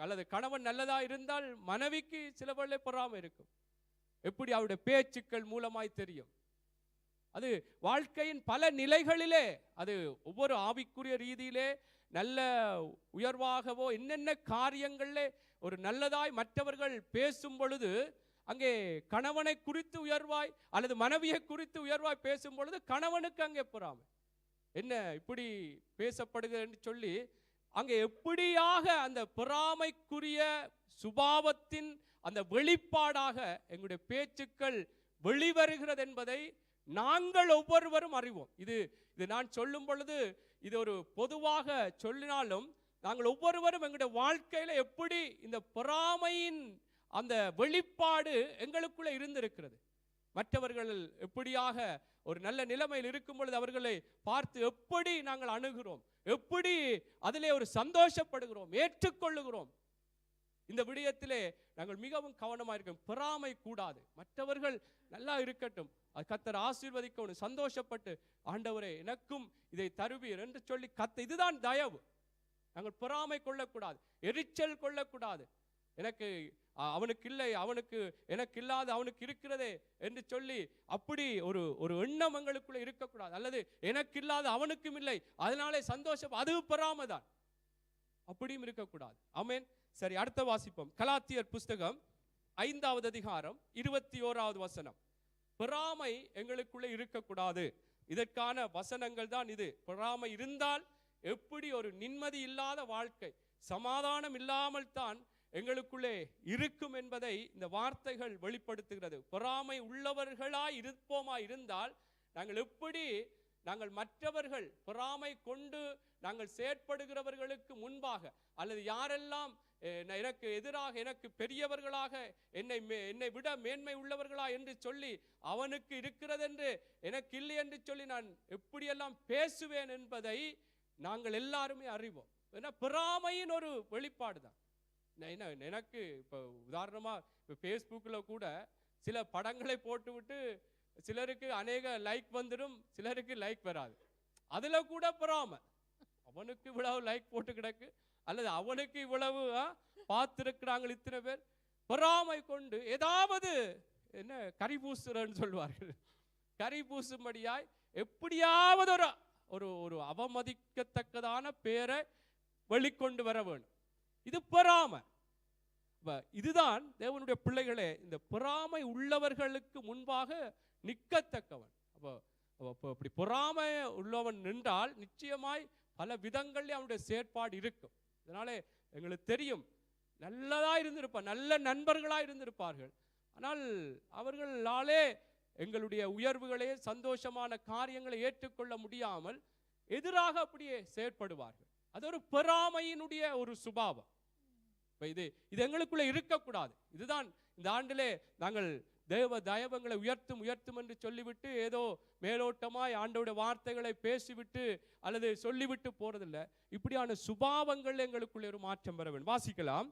Speaker 1: அல்லது கணவன் நல்லதா இருந்தால் மனைவிக்கு சில வேளை பொறாமை இருக்கும். எப்படி அவருடைய பேச்சுக்கள் மூலமாய் தெரியும். அது வாழ்க்கையின் பல நிலைகளிலே, அது ஒவ்வொரு ஆவிக்குரிய ரீதியிலே நல்ல உயர்வாகவோ என்னென்ன காரியங்களிலே ஒரு நல்லதாய் மற்றவர்கள் பேசும் பொழுது அங்கே கணவனை குறித்து உயர்வாய் அல்லது மனைவியை குறித்து உயர்வாய் பேசும் பொழுது கணவனுக்கு அங்கே பொறாமை. என்ன இப்படி பேசப்படுகிறது என்று சொல்லி அங்கே எப்படியாக அந்த பொறாமைக்குரிய சுபாவத்தின் அந்த வெளிப்பாடாக எங்களுடைய பேச்சுக்கள் வெளிவருகிறது என்பதை நாங்கள் ஒவ்வொருவரும் அறிவோம். இது நான் சொல்லும் பொழுது இது ஒரு பொதுவாக சொல்லினாலும் நாங்கள் ஒவ்வொருவரும் எங்களுடைய வாழ்க்கையில எப்படி இந்த பொறாமையின் அந்த வெளிப்பாடு எங்களுக்குள்ள இருந்திருக்கிறது. மற்றவர்கள் எப்படியாக ஒரு நல்ல நிலைமையில் இருக்கும் பொழுது அவர்களை பார்த்து எப்படி நாங்கள் அணுகிறோம், எப்படி அதிலே ஒரு சந்தோஷப்படுகிறோம், ஏற்றுக்கொள்ளுகிறோம். இந்த விடயத்திலே நாங்கள் மிகவும் கவனமாக இருக்கோம். பொறாமை கூடாது. மற்றவர்கள் நல்லா இருக்கட்டும், கர்த்தர் ஆசீர்வதிக்கணும், சந்தோஷப்பட்டு ஆண்டவரே எனக்கும் இதை தருவீர் என்று சொல்லி இதுதான் தயவு. நாங்கள் பொறாமை கொள்ளக்கூடாது, எரிச்சல் கொள்ளக்கூடாது. எனக்கு அவனுக்கு இல்லை, அவனுக்கு எனக்கு இல்லாத அவனுக்கு இருக்கிறதே என்று சொல்லி அப்படி ஒரு ஒரு எண்ணம் எங்களுக்குள்ள இருக்கக்கூடாது. அல்லது எனக்கு இல்லாத அவனுக்கும் இல்லை அதனாலே சந்தோஷம், அது பொறாமை தான். அப்படியும் இருக்கக்கூடாது. ஆமென். சரி, அடுத்த வாசிப்போம். கலாத்தியர் புஸ்தகம் 5வது அதிகாரம் 21வது வசனம். பொறாமை எங்களுக்குள்ளே இருக்கக்கூடாது. இதற்கான வசனங்கள் தான் இது. பொறாமை இருந்தால் எப்படி ஒரு நிம்மதி இல்லாத வாழ்க்கை, சமாதானம் இல்லாமல் தான் எங்களுக்குள்ளே இருக்கும் என்பதை இந்த வார்த்தைகள் வெளிப்படுத்துகிறது. பொறாமை உள்ளவர்களாய் இருப்போமா இருந்தால் நாங்கள் எப்படி நாங்கள் மற்றவர்கள் பொறாமை கொண்டு நாங்கள் செயற்படுகிறவர்களுக்கு முன்பாக அல்லது யாரெல்லாம் எனக்கு எதிராக எனக்கு பெரியவர்களாக என்னை விட மேன்மை உள்ளவர்களா என்று சொல்லி அவனுக்கு இருக்கிறது என்று எனக்கு இல்லை என்று சொல்லி நான் எப்படியெல்லாம் பேசுவேன் என்பதை நாங்கள் எல்லாருமே அறிவோம். ஏன்னா பொறாமையின் ஒரு வெளிப்பாடு தான். எனக்கு இப்போ உதாரணமா இப்போ ஃபேஸ்புக்கில் கூட சில படங்களை போட்டு விட்டு சிலருக்கு அநேக லைக் வந்துடும், சிலருக்கு லைக் வராது. அதுல கூட பொறாமை. அவனுக்கு இவ்வளவு லைக் போட்டு கிடக்கு அல்லது அவனுக்கு இவ்வளவு பார்த்திருக்கிறாங்க இத்தனை பேர். பொறாமை கொண்டு ஏதாவது என்ன கரி பூசுறன்னு சொல்வார்கள், கரி பூசும்படியாய் எப்படியாவது ஒரு ஒரு அவமதிக்கத்தக்கதான பேரை வெளிக்கொண்டு வர வேண்டும். இது பொறாமை. இதுதான் தேவனுடைய பிள்ளைகளே, இந்த பொறாமை உள்ளவர்களுக்கு முன்பாக நிற்கத்தக்கவன். அப்படி பொறாமை உள்ளவன் நின்றால் நிச்சயமாய் பல விதங்களில் அவனுடைய செயற்பாடு இருக்கும். இதனாலே எங்களுக்கு தெரியும், நல்லதா இருந்திருப்பார், நல்ல நண்பர்களா இருந்திருப்பார்கள். ஆனால் அவர்களாலே எங்களுடைய உயர்வுகளே சந்தோஷமான காரியங்களை ஏற்றுக்கொள்ள முடியாமல் எதிராக அப்படியே செயற்படுவார்கள். அது ஒரு பொறாமையினுடைய ஒரு சுபாவம். இது எங்களுக்குள்ள இருக்கக்கூடாது. இதுதான் இந்த ஆண்டிலே நாங்கள் தேவ தயவங்களை உயர்த்தும் என்று சொல்லிவிட்டு ஏதோ மேலோட்டமாய் ஆண்டோட வார்த்தைகளை பேசிவிட்டு அல்லது சொல்லிவிட்டு போறதில்லை. இப்படியான சுபாவங்கள் எங்களுக்குள்ள ஒரு மாற்றம் வர வேண்டும். வாசிக்கலாம்.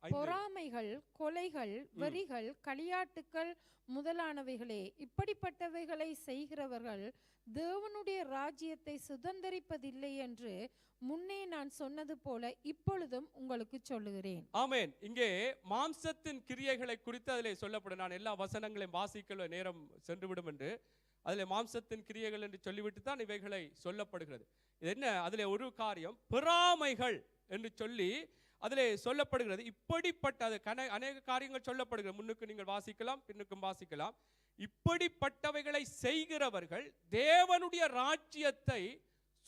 Speaker 2: பொறாமைகள், கொலைகள், வெறிகள், களியாட்டுக்கள் முதலானவைகளே, இப்படிப்பட்டவைகளை செய்கிறவர்கள் தேவனுடைய ராஜ்யத்தை சுதந்தரிப்பதில்லை என்று முன்னே நான் சொன்னது போல இப்பொழுதும் உங்களுக்கு சொல்லுகிறேன்.
Speaker 1: ஆமென். இங்கே மாம்சத்தின் கிரியைகளை குறித்து அதிலே சொல்லப்படும். நான் எல்லா வசனங்களையும் வாசிக்க நேரம் சென்றுவிடும் என்று அதிலே மாம்சத்தின் கிரியைகள் என்று சொல்லிவிட்டு தான் இவைகளை சொல்லப்படுகிறது. என்ன அதிலே ஒரு காரியம் பொறாமைகள் என்று சொல்லி அதிலே சொல்லப்படுகிறது. இப்படிப்பட்ட அநேக காரியங்கள் சொல்லப்படுகிறது. முன்னுக்கு நீங்கள் வாசிக்கலாம், பின்னுக்கும் வாசிக்கலாம். இப்படிப்பட்டவைகளை செய்கிறவர்கள் தேவனுடைய ராஜ்யத்தை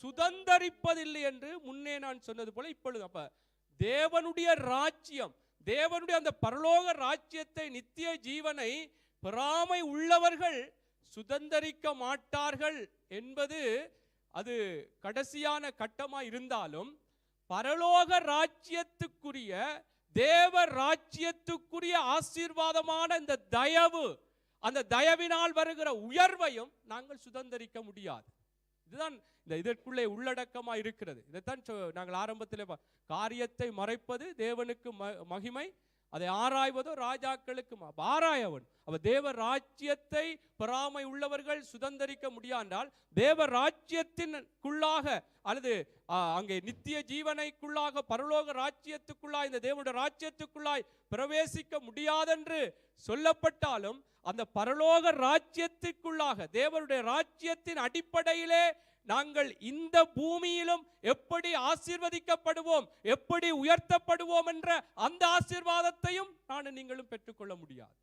Speaker 1: சுதந்தரிப்பதில்லை என்று முன்னே நான் சொன்னது போல இப்பொழுது. அப்ப தேவனுடைய ராஜ்யம், தேவனுடைய அந்த பரலோக ராஜ்யத்தை, நித்திய ஜீவனை பொறாமை உள்ளவர்கள் சுதந்தரிக்க மாட்டார்கள் என்பது அது கடைசியான கட்டமா இருந்தாலும், பரலோக ராஜ்யத்துக்குரிய தேவ ராஜ்யத்துக்குரிய ஆசீர்வாதமான இந்த தயவு, அந்த தயவினால் வருகிற உயர்வையும் நாங்கள் சுதந்தரிக்க முடியாது. இதுதான் இதற்குள்ளே உள்ளடக்கமா இருக்கிறது. இதைத்தான் நாங்கள் ஆரம்பத்தில் காரியத்தை மறைப்பது தேவனுக்கு மகிமை, அதை ஆராய்வதோ ராஜாக்களுக்கு ஆராயவன். அவ தேவ ராஜ்யத்தை பெறாமை உள்ளவர்கள் சுதந்தரிக்க முடியாண்டால், தேவ ராஜ்யத்தின்குள்ளாக அல்லது அங்கே நித்திய ஜீவனைக்குள்ளாக பரலோக ராஜ்யத்துக்குள்ளாய் இந்த தேவனுடைய ராஜ்யத்துக்குள்ளாய் பிரவேசிக்க முடியாதென்று சொல்லப்பட்டாலும், அந்த பரலோக ராஜ்யத்துக்குள்ளாக தேவனுடைய ராஜ்யத்தின் அடிப்படையிலே நாங்கள் இந்த பூமியிலும் எப்படி ஆசீர்வதிக்கப்படுவோம், எப்படி உயர்த்தப்படுவோம் என்ற அந்த ஆசீர்வாதத்தையும் நான் நீங்களும் பெற்றுக்கொள்ள முடியாது.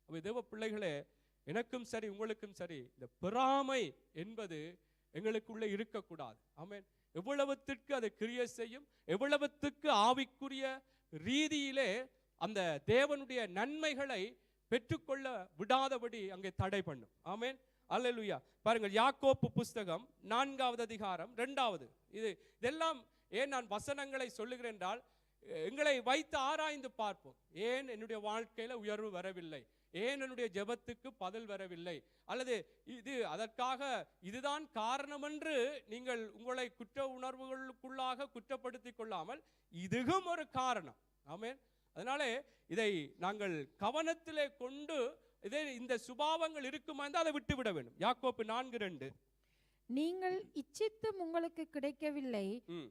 Speaker 1: தேவ பிள்ளைகளே, எனக்கும் சரி உங்களுக்கும் சரி இந்த பொறாமை என்பது எங்களுக்குள்ளே இருக்கக்கூடாது. ஆமென். எவ்வளவுத்திற்கு அது கிரியை செய்யும், எவ்வளவுத்துக்கு ஆவிக்குரிய ரீதியிலே அந்த தேவனுடைய நன்மைகளை பெற்றுக்கொள்ள விடாதபடி அங்கே தடை பண்ணும். ஆமென். அல்லேலூயா. பாருங்கள், யாக்கோப்பு புஸ்தகம் 4வது அதிகாரம் 2வது. இதெல்லாம் ஏன் நான் வசனங்களை சொல்லுகிறேன் என்றால், எங்களை வைத்து ஆராய்ந்து பார்ப்போம். ஏன் என்னுடைய வாழ்க்கையில உயர்வு வரவில்லை, ஏன் என்னுடைய ஜெபத்துக்கு பதில் வரவில்லை, அல்லது அதற்காக இதுதான் காரணம் என்று நீங்கள் உங்களை குற்ற உணர்வுகளுக்குள்ளாக குற்றப்படுத்திக் கொள்ளாமல், இதுவும் ஒரு காரணம். ஆமென். அதனாலே இதை நாங்கள் கவனத்திலே கொண்டு இந்த சுபாவங்கள் இருக்குமா என்றால் அதை விட்டு விட வேண்டும். யாக்கோப்பு 4:2.
Speaker 2: நீங்கள் இச்சித்தும் உங்களுக்கு கிடைக்கவில்லை,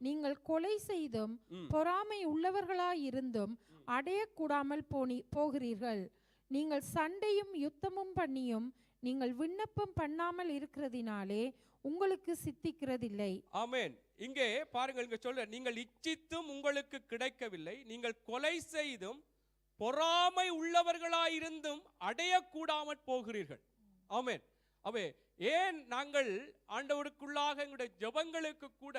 Speaker 2: நீங்கள் கொலை செய்தும் பொறாமை உள்ளவர்களாயிருந்தும் அடையக்கூடாமல் போகிறீர்கள். நீங்கள் சண்டையும் யுத்தமும் பண்ணியும் நீங்கள் விண்ணப்பம் பண்ணாமல் இருக்கிறதினாலே உங்களுக்கு சித்திக்கிறதில்லை.
Speaker 1: ஆமென். இங்கே பாருங்கள், இங்க சொல்ற, நீங்கள் இச்சித்தும் உங்களுக்கு கிடைக்கவில்லை, நீங்கள் கொலை செய்தும் பொறாமை உள்ளவர்களாயிருந்தும் அடையக்கூடாமல் போகிறீர்கள். ஆமென். அவே ஏன் நாங்கள் ஆண்டவருக்குள்ளாக எங்களுடைய ஜெபங்களுக்கு கூட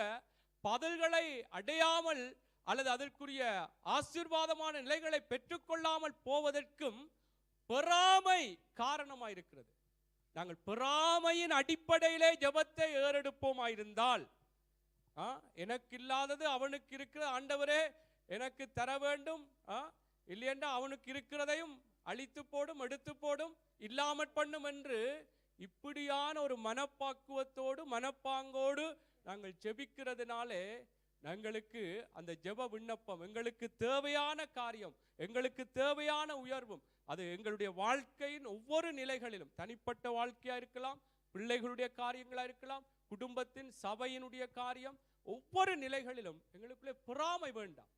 Speaker 1: பதில்களை அடையாமல் அல்லது அதற்குரிய ஆசீர்வாதமான நிலைகளை பெற்றுக்கொள்ளாமல் போவதற்கும் பொறாமை காரணமாயிருக்கிறது. நாங்கள் பொறாமையின் அடிப்படையிலே ஜெபத்தை ஏறெடுப்போமாயிருந்தால், எனக்கு இல்லாதது அவனுக்கு இருக்கிற, ஆண்டவரே எனக்கு தர வேண்டும், இல்லையென்றா அவனுக்கு இருக்கிறதையும் அழித்து போடும், எடுத்து போடும், இல்லாமற் பண்ணும் என்று இப்படியான ஒரு மனப்பாக்குவத்தோடு மனப்பாங்கோடு நாங்கள் ஜெபிக்கிறதுனாலே எங்களுக்கு அந்த ஜெப விண்ணப்பம், எங்களுக்கு தேவையான காரியம், எங்களுக்கு தேவையான உயர்வும், அது எங்களுடைய வாழ்க்கையின் ஒவ்வொரு நிலைகளிலும், தனிப்பட்ட வாழ்க்கையா இருக்கலாம், பிள்ளைகளுடைய காரியங்களா இருக்கலாம், குடும்பத்தின் சபையினுடைய காரியம், ஒவ்வொரு நிலைகளிலும் எங்களுக்குள்ளே பொறாமை வேண்டாம்.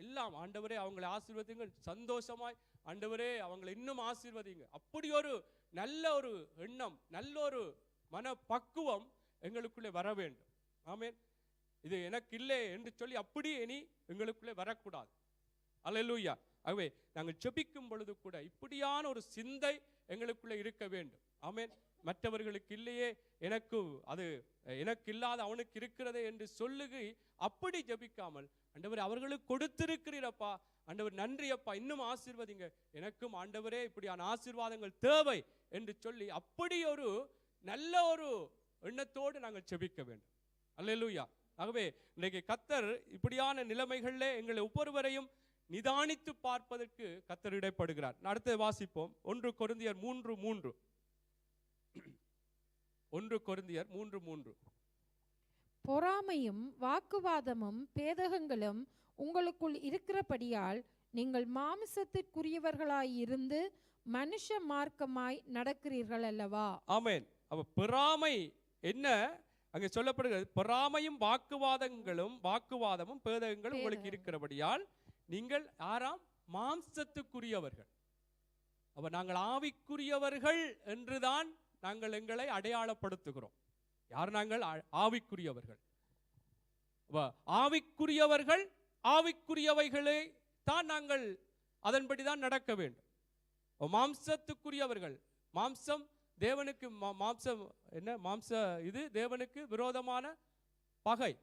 Speaker 1: எல்லாம் ஆண்டவரே அவங்களை ஆசீர்வதிங்க, சந்தோஷமாய் ஆண்டவரே அவங்களை இன்னும் ஆசீர்வதிங்க, அப்படி ஒரு நல்ல ஒரு எண்ணம், நல்ல ஒரு மன பக்குவம் எங்களுக்குள்ளே வர வேண்டும். ஆமென். இது எனக்கு இல்லை என்று சொல்லி அப்படி இனி எங்களுக்குள்ளே வரக்கூடாது. அல்லேலூயா. ஆகவே நாங்கள் ஜெபிக்கும் பொழுது கூட இப்படியான ஒரு சிந்தை எங்களுக்குள்ளே இருக்க வேண்டும். ஆமென். மற்றவர்களுக்கு இல்லையே, எனக்கு இல்லாத அவனுக்கு இருக்கிறதே என்று சொல்லுகை அப்படி ஜெபிக்காமல், ஆண்டவர் அவர்களுக்கு கொடுத்திருக்கிறீரப்பா, ஆண்டவர் நன்றி அப்பா, இன்னும் ஆசீர்வதிங்க, எனக்கும் ஆண்டவரே இப்படியான ஆசீர்வாதங்கள் தேவை என்று சொல்லி அப்படி ஒரு நல்ல ஒரு எண்ணத்தோடு நாங்கள் ஜெபிக்க வேண்டும். அல்லேலூயா. ஆகவே இன்றைக்கு கர்த்தர் இப்படியான நிலைமைகளிலே எங்களை ஒவ்வொருவரையும் நிதானித்து பார்ப்பதற்கு கர்த்தர் இடைப்படுகிறார். அடுத்து வாசிப்போம். 1 கொரிந்தியர் 3:3. 1 கொரிந்தியர் 3:3.
Speaker 2: பொறாமையும் வாக்குவாதமும் பேதகங்களும் உங்களுக்குள் இருக்கிறபடியால் நீங்கள் மாமிசத்திற்குரியவர்களாயிருந்து மனுஷ மார்க்கமாய் நடக்கிறீர்கள் அல்லவா.
Speaker 1: ஆமென். அப்ப பொறாமை என்ன அங்கே சொல்லப்படுகிறது? பொறாமையும் வாக்குவாதமும் பேதகங்களும் உங்களுக்கு இருக்கிறபடியால் நீங்கள் யாராம்? மாம்சத்துக்குரியவர்கள். அப்ப நாங்கள் ஆவிக்குரியவர்கள் என்றுதான் நாங்கள் எங்களை அடையாளப்படுத்துகிறோம். யார்? நாங்கள் ஆவிக்குரியவர்கள். ஆவிக்குரியவர்கள் ஆவிக்குரியவைகளை தான் நாங்கள் அதன்படிதான் நடக்க வேண்டும். மாம்சத்துக்குரியவர்கள், மாம்சம் தேவனுக்கு மாம்சம் என்ன? இது தேவனுக்கு விரோதமான பகை.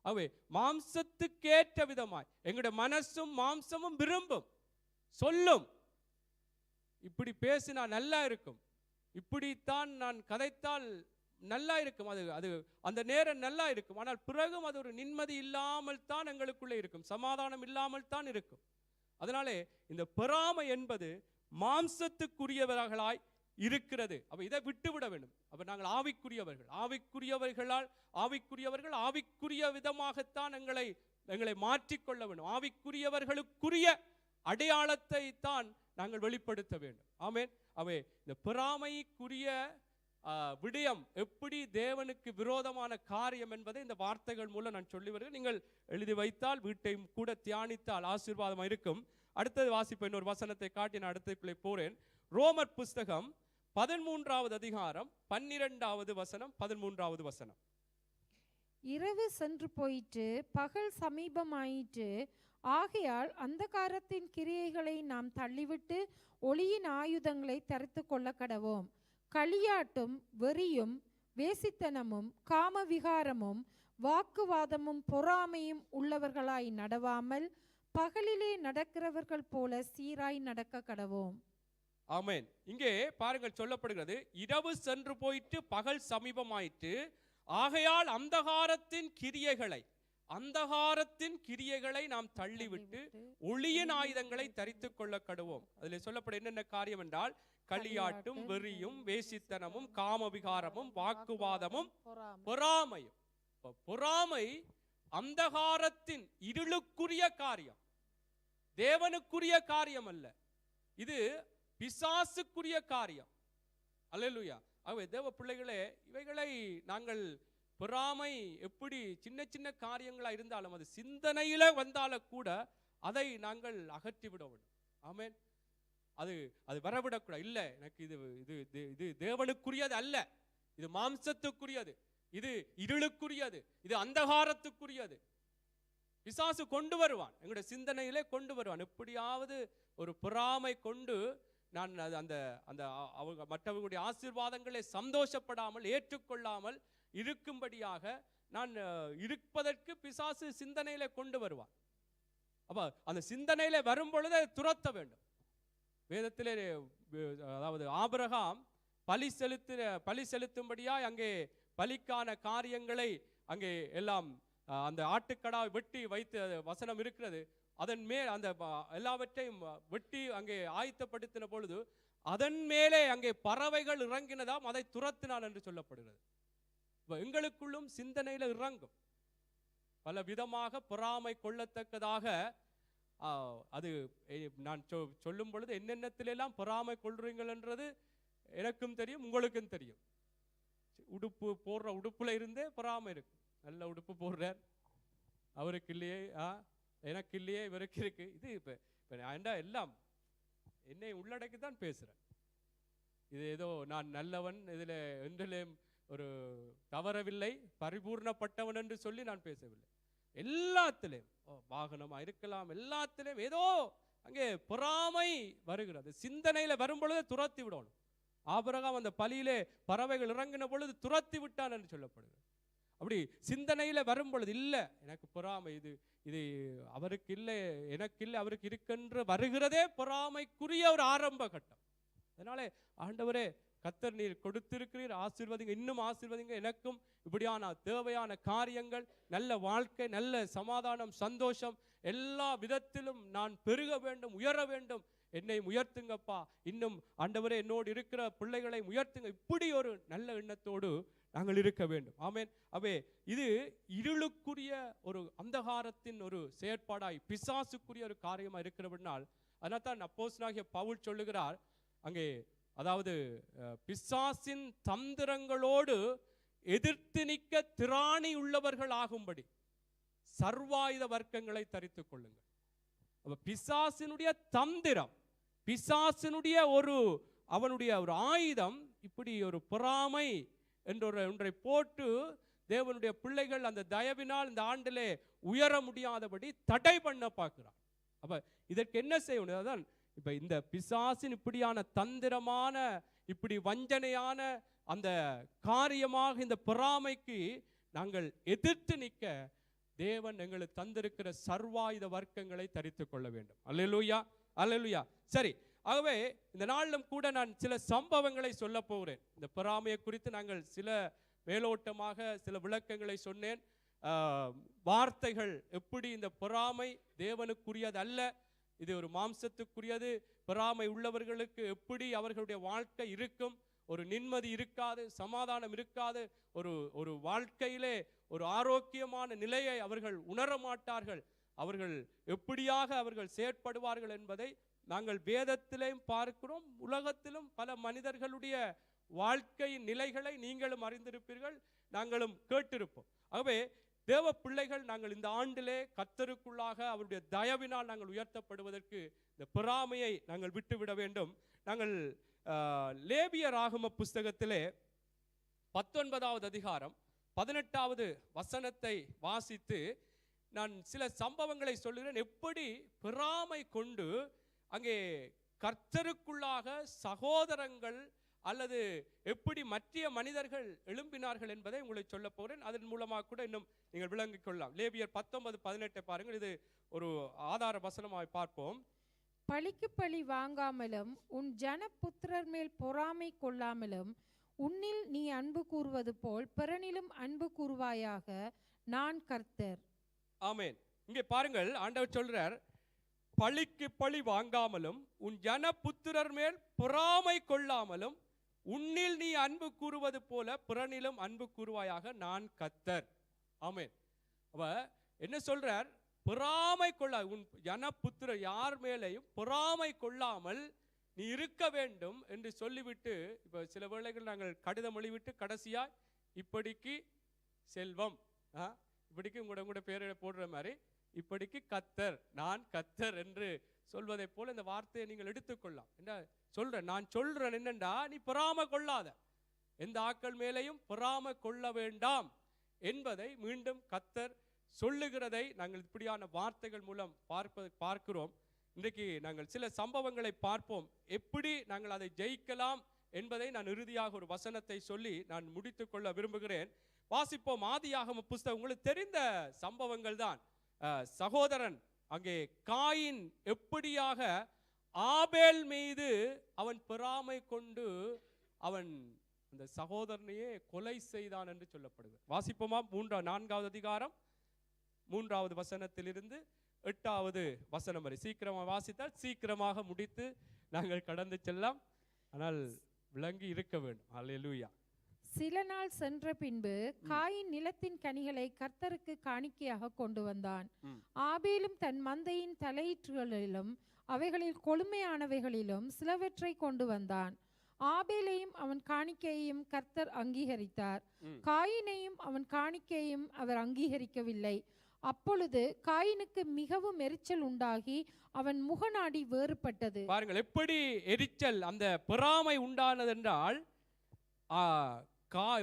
Speaker 1: அவை மாம்சத்துக்கேற்ற விதமாய் எங்களுடைய மனசும் மாம்சமும் விரும்பும், சொல்லும், இப்படி பேசினா நல்லா இருக்கும், இப்படித்தான் நான் கதைத்தால் நல்லா இருக்கும், அது அது அந்த நேரம் நல்லா இருக்கும். ஆனால் பிறகும் அது ஒரு நிம்மதி இல்லாமல் தான் எங்களுக்குள்ளே இருக்கும், சமாதானம் இல்லாமல் தான் இருக்கும். அதனாலே இந்த பொறாமை என்பது மாம்சத்துக்குரியவர்களாய் இருக்கிறது. அப்ப இதை விட்டுவிட வேண்டும். அப்ப நாங்கள் ஆவிக்குரியவர்கள் ஆவிக்குரிய விதமாகத்தான் எங்களை மாற்றிக்கொள்ள வேண்டும். ஆவிக்குரியவர்களுக்குரிய அடையாளத்தை தான் நாங்கள் வெளிப்படுத்த வேண்டும். ஆமென். அவை இந்த பொறாமைக்குரிய விடயம் எப்படி தேவனுக்கு விரோதமான காரியம் என்பதை இந்த வார்த்தைகள் மூலம் நான் சொல்லி வருகிறேன். நீங்கள் எழுதி வைத்தால் வீட்டையும் கூட தியானித்தால் ஆசீர்வாதமாக இருக்கும். அடுத்தது வாசிப்பேன். இன்னொரு வசனத்தை காட்டி நான் அடுத்ததுக்குள்ளே போறேன். ரோமர் புஸ்தகம் 13வது அதிகாரம் 12வது வசனம் 13வது வசனம்.
Speaker 2: இரவு சென்று போயிற்று, பகல் சமீபமாயிற்று. ஆகையால் அந்தகாரத்தின் கிரியைகளை நாம் தள்ளிவிட்டு ஒளியின் ஆயுதங்களை தரித்து கொள்ள கடவோம். களியாட்டும் வெறியும் வேசித்தனமும் காமவிகாரமும் வாக்குவாதமும் பொறாமையும் உள்ளவர்களாய் நடவாமல் பகலிலே நடக்கிறவர்கள் போல சீராய் நடக்க கடவோம்.
Speaker 1: ஆமென். இங்கே பாருங்கள், சொல்லப்படுகிறது இரவு சென்று போயிட்டு பகல் சமீபமாயிற்று. ஆகையால் அந்தகாரத்தின் கிரியைகளை நாம் தள்ளிவிட்டு ஒளியின் ஆயுதங்களை தரித்துக் கொள்ள கடவோம். அதில் சொல்லப்படும் என்னென்ன காரியம் என்றால் களியாட்டும் வெறியும் வேசித்தனமும் காமவிகாரமும் வாக்குவாதமும் பொறாமையும். பொறாமை அந்தகாரத்தின் இருளுக்குரிய காரியம், தேவனுக்குரிய காரியம் அல்ல. இது பிசாசுக்குரிய காரியம். அல்லேலூயா. ஆகவே தேவ பிள்ளைகளே, இவைகளை நாங்கள் பொறாமை எப்படி சின்ன சின்ன காரியங்களா இருந்தாலும் அது சிந்தனையில வந்தாலும் கூட அதை நாங்கள் அகற்றிவிட வேண்டும். ஆமென். அது வரவிடக்கூடாது. இல்லை, எனக்கு இது தேவனுக்குரியது அல்ல, இது மாம்சத்துக்குரியது, இது இருளுக்குரியது, இது அந்தகாரத்துக்குரியது. பிசாசு கொண்டு வருவான், எங்களுடைய சிந்தனையிலே கொண்டு வருவான். எப்படியாவது ஒரு பொறாமை கொண்டு நான் அந்த அந்த அவங்க மற்றவர்களுடைய ஆசீர்வாதங்களை சந்தோஷப்படாமல் ஏற்றுக்கொள்ளாமல் இருக்கும்படியாக நான் இருப்பதற்கு பிசாசு சிந்தனையில கொண்டு வருவான். அப்ப அந்த சிந்தனையில வரும் பொழுது அதை துரத்த வேண்டும். வேதத்திலே அதாவது ஆபிரகாம் பலி செலுத்தும்படியாய் அங்கே பலிக்கான காரியங்களை அங்கே எல்லாம் அந்த ஆட்டுக்கடாவை வெட்டி வைத்து வசனம் இருக்கிறது. அதன் மேல் அந்த எல்லாவற்றையும் வெட்டி அங்கே ஆயத்தப்படுத்தின பொழுது அதன் மேலே அங்கே பறவைகள் இறங்கினதாம், அதை துரத்தினான் என்று சொல்லப்படுகிறது. எங்களுக்குள்ளும் சிந்தனையில இறங்கும் பல விதமாக பொறாமை கொள்ளத்தக்கதாக. அது நான் சொல்லும் பொழுது என்னென்னத்திலெல்லாம் பொறாமை கொள்றீங்கள் என்றது எனக்கும் தெரியும், உங்களுக்கும் தெரியும். உடுப்பு போடுற உடுப்புல இருந்தே பொறாமை இருக்கு. நல்ல உடுப்பு போடுறார், அவருக்கு இல்லையே, எனக்கு இல்லையே, இவருக்கு இருக்கு. இது இப்ப நான் எல்லாம் என்னை உள்ளடக்கி தான் பேசுறேன். இது ஏதோ நான் நல்லவன், இதுல என்றிலும் ஒரு தவறவில்லை, பரிபூர்ணப்பட்டவன் என்று சொல்லி நான் பேசவில்லை. எல்லாத்திலையும் வாகனமா இருக்கலாம், எல்லாத்திலையும் ஏதோ அங்கே பொறாமை வருகிறது. சிந்தனையில வரும் பொழுது துரத்தி விடணும். ஆபிரகாம் அந்த பலியிலே பறவைகள் இறங்கின பொழுது துரத்தி விட்டான் என்று சொல்லப்படுகிறது. அப்படி சிந்தனையில வரும் பொழுது இல்லை எனக்கு பொறாமை, இது அவருக்கு இல்லை, எனக்கு இல்லை, அவருக்கு இருக்குன்ற வருகிறதே பொறாமைக்குரிய ஒரு ஆரம்ப கட்டம். அதனாலே ஆண்டவரே, கர்த்தர் நீர் கொடுத்திருக்கிறீர், ஆசீர்வதிங்க, இன்னும் ஆசீர்வதிங்க. எனக்கும் இப்படியான தேவையான காரியங்கள், நல்ல வாழ்க்கை, நல்ல சமாதானம், சந்தோஷம், எல்லா விதத்திலும் நான் பெருக வேண்டும், உயர வேண்டும். என்னை உயர்த்துங்கப்பா, இன்னும் ஆண்டவரே என்னோடு இருக்கிற பிள்ளைகளை உயர்த்துங்க. இப்படி ஒரு நல்ல எண்ணத்தோடு நாங்கள் இருக்க வேண்டும். ஆமென். அவே இது இருளுக்குரிய ஒரு அந்தகாரத்தின் ஒரு செயற்பாடாய் பிசாசுக்குரிய ஒரு காரியமாக இருக்கிறபடினால், அதனால தான் அப்போஸ்தலனாகிய பவுல் சொல்லுகிறார் அங்கே, அதாவது பிசாசின் தந்திரங்களோடு எதிர்த்து நிற்க திராணி உள்ளவர்கள் ஆகும்படி சர்வாயுத வர்க்கங்களை தரித்துக் கொள்ளுங்கள். பிசாசினுடைய தந்திரம், பிசாசினுடைய அவனுடைய ஒரு ஆயுதம் இப்படி ஒரு பொறாமை என்ற ஒன்றை போட்டு தேவனுடைய பிள்ளைகள் அந்த தயவினால் இந்த ஆண்டிலே உயர முடியாதபடி தடை பண்ண பார்க்கிறார். அப்ப இதற்கு என்ன செய்யணும்? அதான் இப்ப இந்த பிசாசின் இப்படியான தந்திரமான, இப்படி வஞ்சனையான அந்த காரியமாக இந்த பொறாமைக்கு நாங்கள் எதிர்த்து நிற்க தேவன் எங்களுக்கு தந்திருக்கிற சர்வாயுத வர்க்கங்களை தரித்துக் கொள்ள வேண்டும். அல்லேலூயா, அல்லேலூயா. சரி, ஆகவே இந்த நாளிலும் கூட நான் சில சம்பவங்களை சொல்ல போகிறேன். இந்த பொறாமையை குறித்து நாங்கள் சில மேலோட்டமாக சில விளக்கங்களை சொன்னேன். வார்த்தைகள் எப்படி இந்த பொறாமை தேவனுக்குரியது அல்ல, இது ஒரு மாம்சத்துக்குரியது. பொறாமை உள்ளவர்களுக்கு எப்படி அவர்களுடைய வாழ்க்கை இருக்கும், ஒரு நிம்மதி இருக்காது, சமாதானம் இருக்காது, ஒரு வாழ்க்கையிலே ஒரு ஆரோக்கியமான நிலையை அவர்கள் உணர மாட்டார்கள். அவர்கள் எப்படியாக அவர்கள் செயற்படுவார்கள் என்பதை நாங்கள் வேதத்திலேயும் பார்க்கிறோம். உலகத்திலும் பல மனிதர்களுடைய வாழ்க்கையின் நிலைகளை நீங்களும் அறிந்திருப்பீர்கள், நாங்களும் கேட்டிருப்போம். ஆகவே தேவ பிள்ளைகள் நாங்கள் இந்த ஆண்டிலே கர்த்தருக்குள்ளாக அவருடைய தயவினால் நாங்கள் உயர்த்தப்படுவதற்கு இந்த பொறாமையை நாங்கள் விட்டுவிட வேண்டும். நாங்கள் லேவியராகம புஸ்தகத்திலே 19வது அதிகாரம் 18வது வசனத்தை வாசித்து நான் சில சம்பவங்களை சொல்லுகிறேன். எப்படி பொறாமை கொண்டு அங்கே கர்த்தருக்குள்ளாக சகோதரங்கள் அல்லது எப்படி மற்ற மனிதர்கள் எழும்பினார்கள் என்பதை உங்களுக்கு சொல்ல போகிறேன். அதன் மூலமாக கூட இன்னும் நீங்கள் விளங்கிக் கொள்ளலாம். லேவியர் 19:18 பாருங்கள். இது ஒரு ஆதார வசனமாக பார்ப்போம்.
Speaker 2: பழிக்கு பழி வாங்காமலும் உன் ஜனபுத்திரர் மேல் பொறாமை கொள்ளாமலும் உன்னில் நீ அன்பு கூறுவது போல் பிறனிலும் அன்பு கூறுவாயாக, நான் கர்த்தர்.
Speaker 1: ஆமென். இங்கே பாருங்கள், ஆண்டவர் சொல்றார், பழிக்கு பழி வாங்காமலும் உன் ஜனபுத்திரர் மேல் பொறாமை கொள்ளாமலும் உன்னில் நீ அன்பு கூறுவது போல பிறனிலும் அன்பு கூறுவாயாக, நான் கர்த்தர். ஆமென். அவ என்ன சொல்றார்? பொறாமை கொள்ள, உன் ஜனபுத்திரர் யார் மேலேயும் பொறாமை கொள்ளாமல் நீ இருக்க வேண்டும் என்று சொல்லிவிட்டு, இப்ப சில வேளைகள் நாங்கள் கடிதம் எழுதிவிட்டு கடைசியா இப்படிக்கு செல்வம், இப்படிக்கு உங்களோட பேரை போடுற மாதிரி இப்படிக்கு கர்த்தர், நான் கர்த்தர் என்று சொல்வதை போல இந்த வார்த்தையை நீங்கள் எடுத்துக்கொள்ளலாம். என்ன சொல்றேன்? நான் சொல்றேன் என்னண்டா, நீ பொறாமை கொள்ளாத, எந்த ஆக்கள் மேலையும் பொறாமை கொள்ள வேண்டாம் என்பதை மீண்டும் கர்த்தர் சொல்லுகிறதை நாங்கள் இப்படியான வார்த்தைகள் மூலம் பார்க்கிறோம். இன்றைக்கு நாங்கள் சில சம்பவங்களை பார்ப்போம், எப்படி நாங்கள் அதை ஜெயிக்கலாம் என்பதை நான் இறுதியாக ஒரு வசனத்தை சொல்லி நான் முடித்துக் கொள்ள விரும்புகிறேன். வாசிப்போம். ஆதியாகம புஸ்தகம் உங்களுக்கு தெரிந்த சம்பவங்கள் தான். சகோதரன் அங்கே காயின் எப்படியாக ஆபேல் மீது அவன் பொறாமை கொண்டு அவன் அந்த சகோதரனையே கொலை செய்தான் என்று சொல்லப்படுகிறது. வாசிப்போமா? 4வது அதிகாரம் 3வது வசனத்திலிருந்து 8வது வசனம் வரை சீக்கிரமாக வாசித்தால் சீக்கிரமாக முடித்து நாங்கள் கடந்து செல்லலாம். ஆனால் விளங்கி இருக்க வேண்டும். அல்லேலூயா.
Speaker 2: சில நாள் சென்ற பின்பு காயின் நிலத்தின் கனிகளை கர்த்தருக்கு காணிக்கையாக கொண்டு வந்தான். ஆபேலும் தன் மந்தையின் தலையீற்றுகளிலும் அவைகளில் கொழுமையானவைகளிலும் சிலவற்றை கொண்டு வந்தான். ஆபேலையும் அவன் காணிக்கையையும் கர்த்தர் அங்கீகரித்தார், காயினையும் அவன் காணிக்கையையும் அவர் அங்கீகரிக்கவில்லை. அப்பொழுது காயினுக்கு மிகவும் எரிச்சல் உண்டாகி அவன் முகநாடி வேறுபட்டது.
Speaker 1: பாருங்கள் எப்படி எரிச்சல், அந்த பொறாமை உண்டானது என்றால்,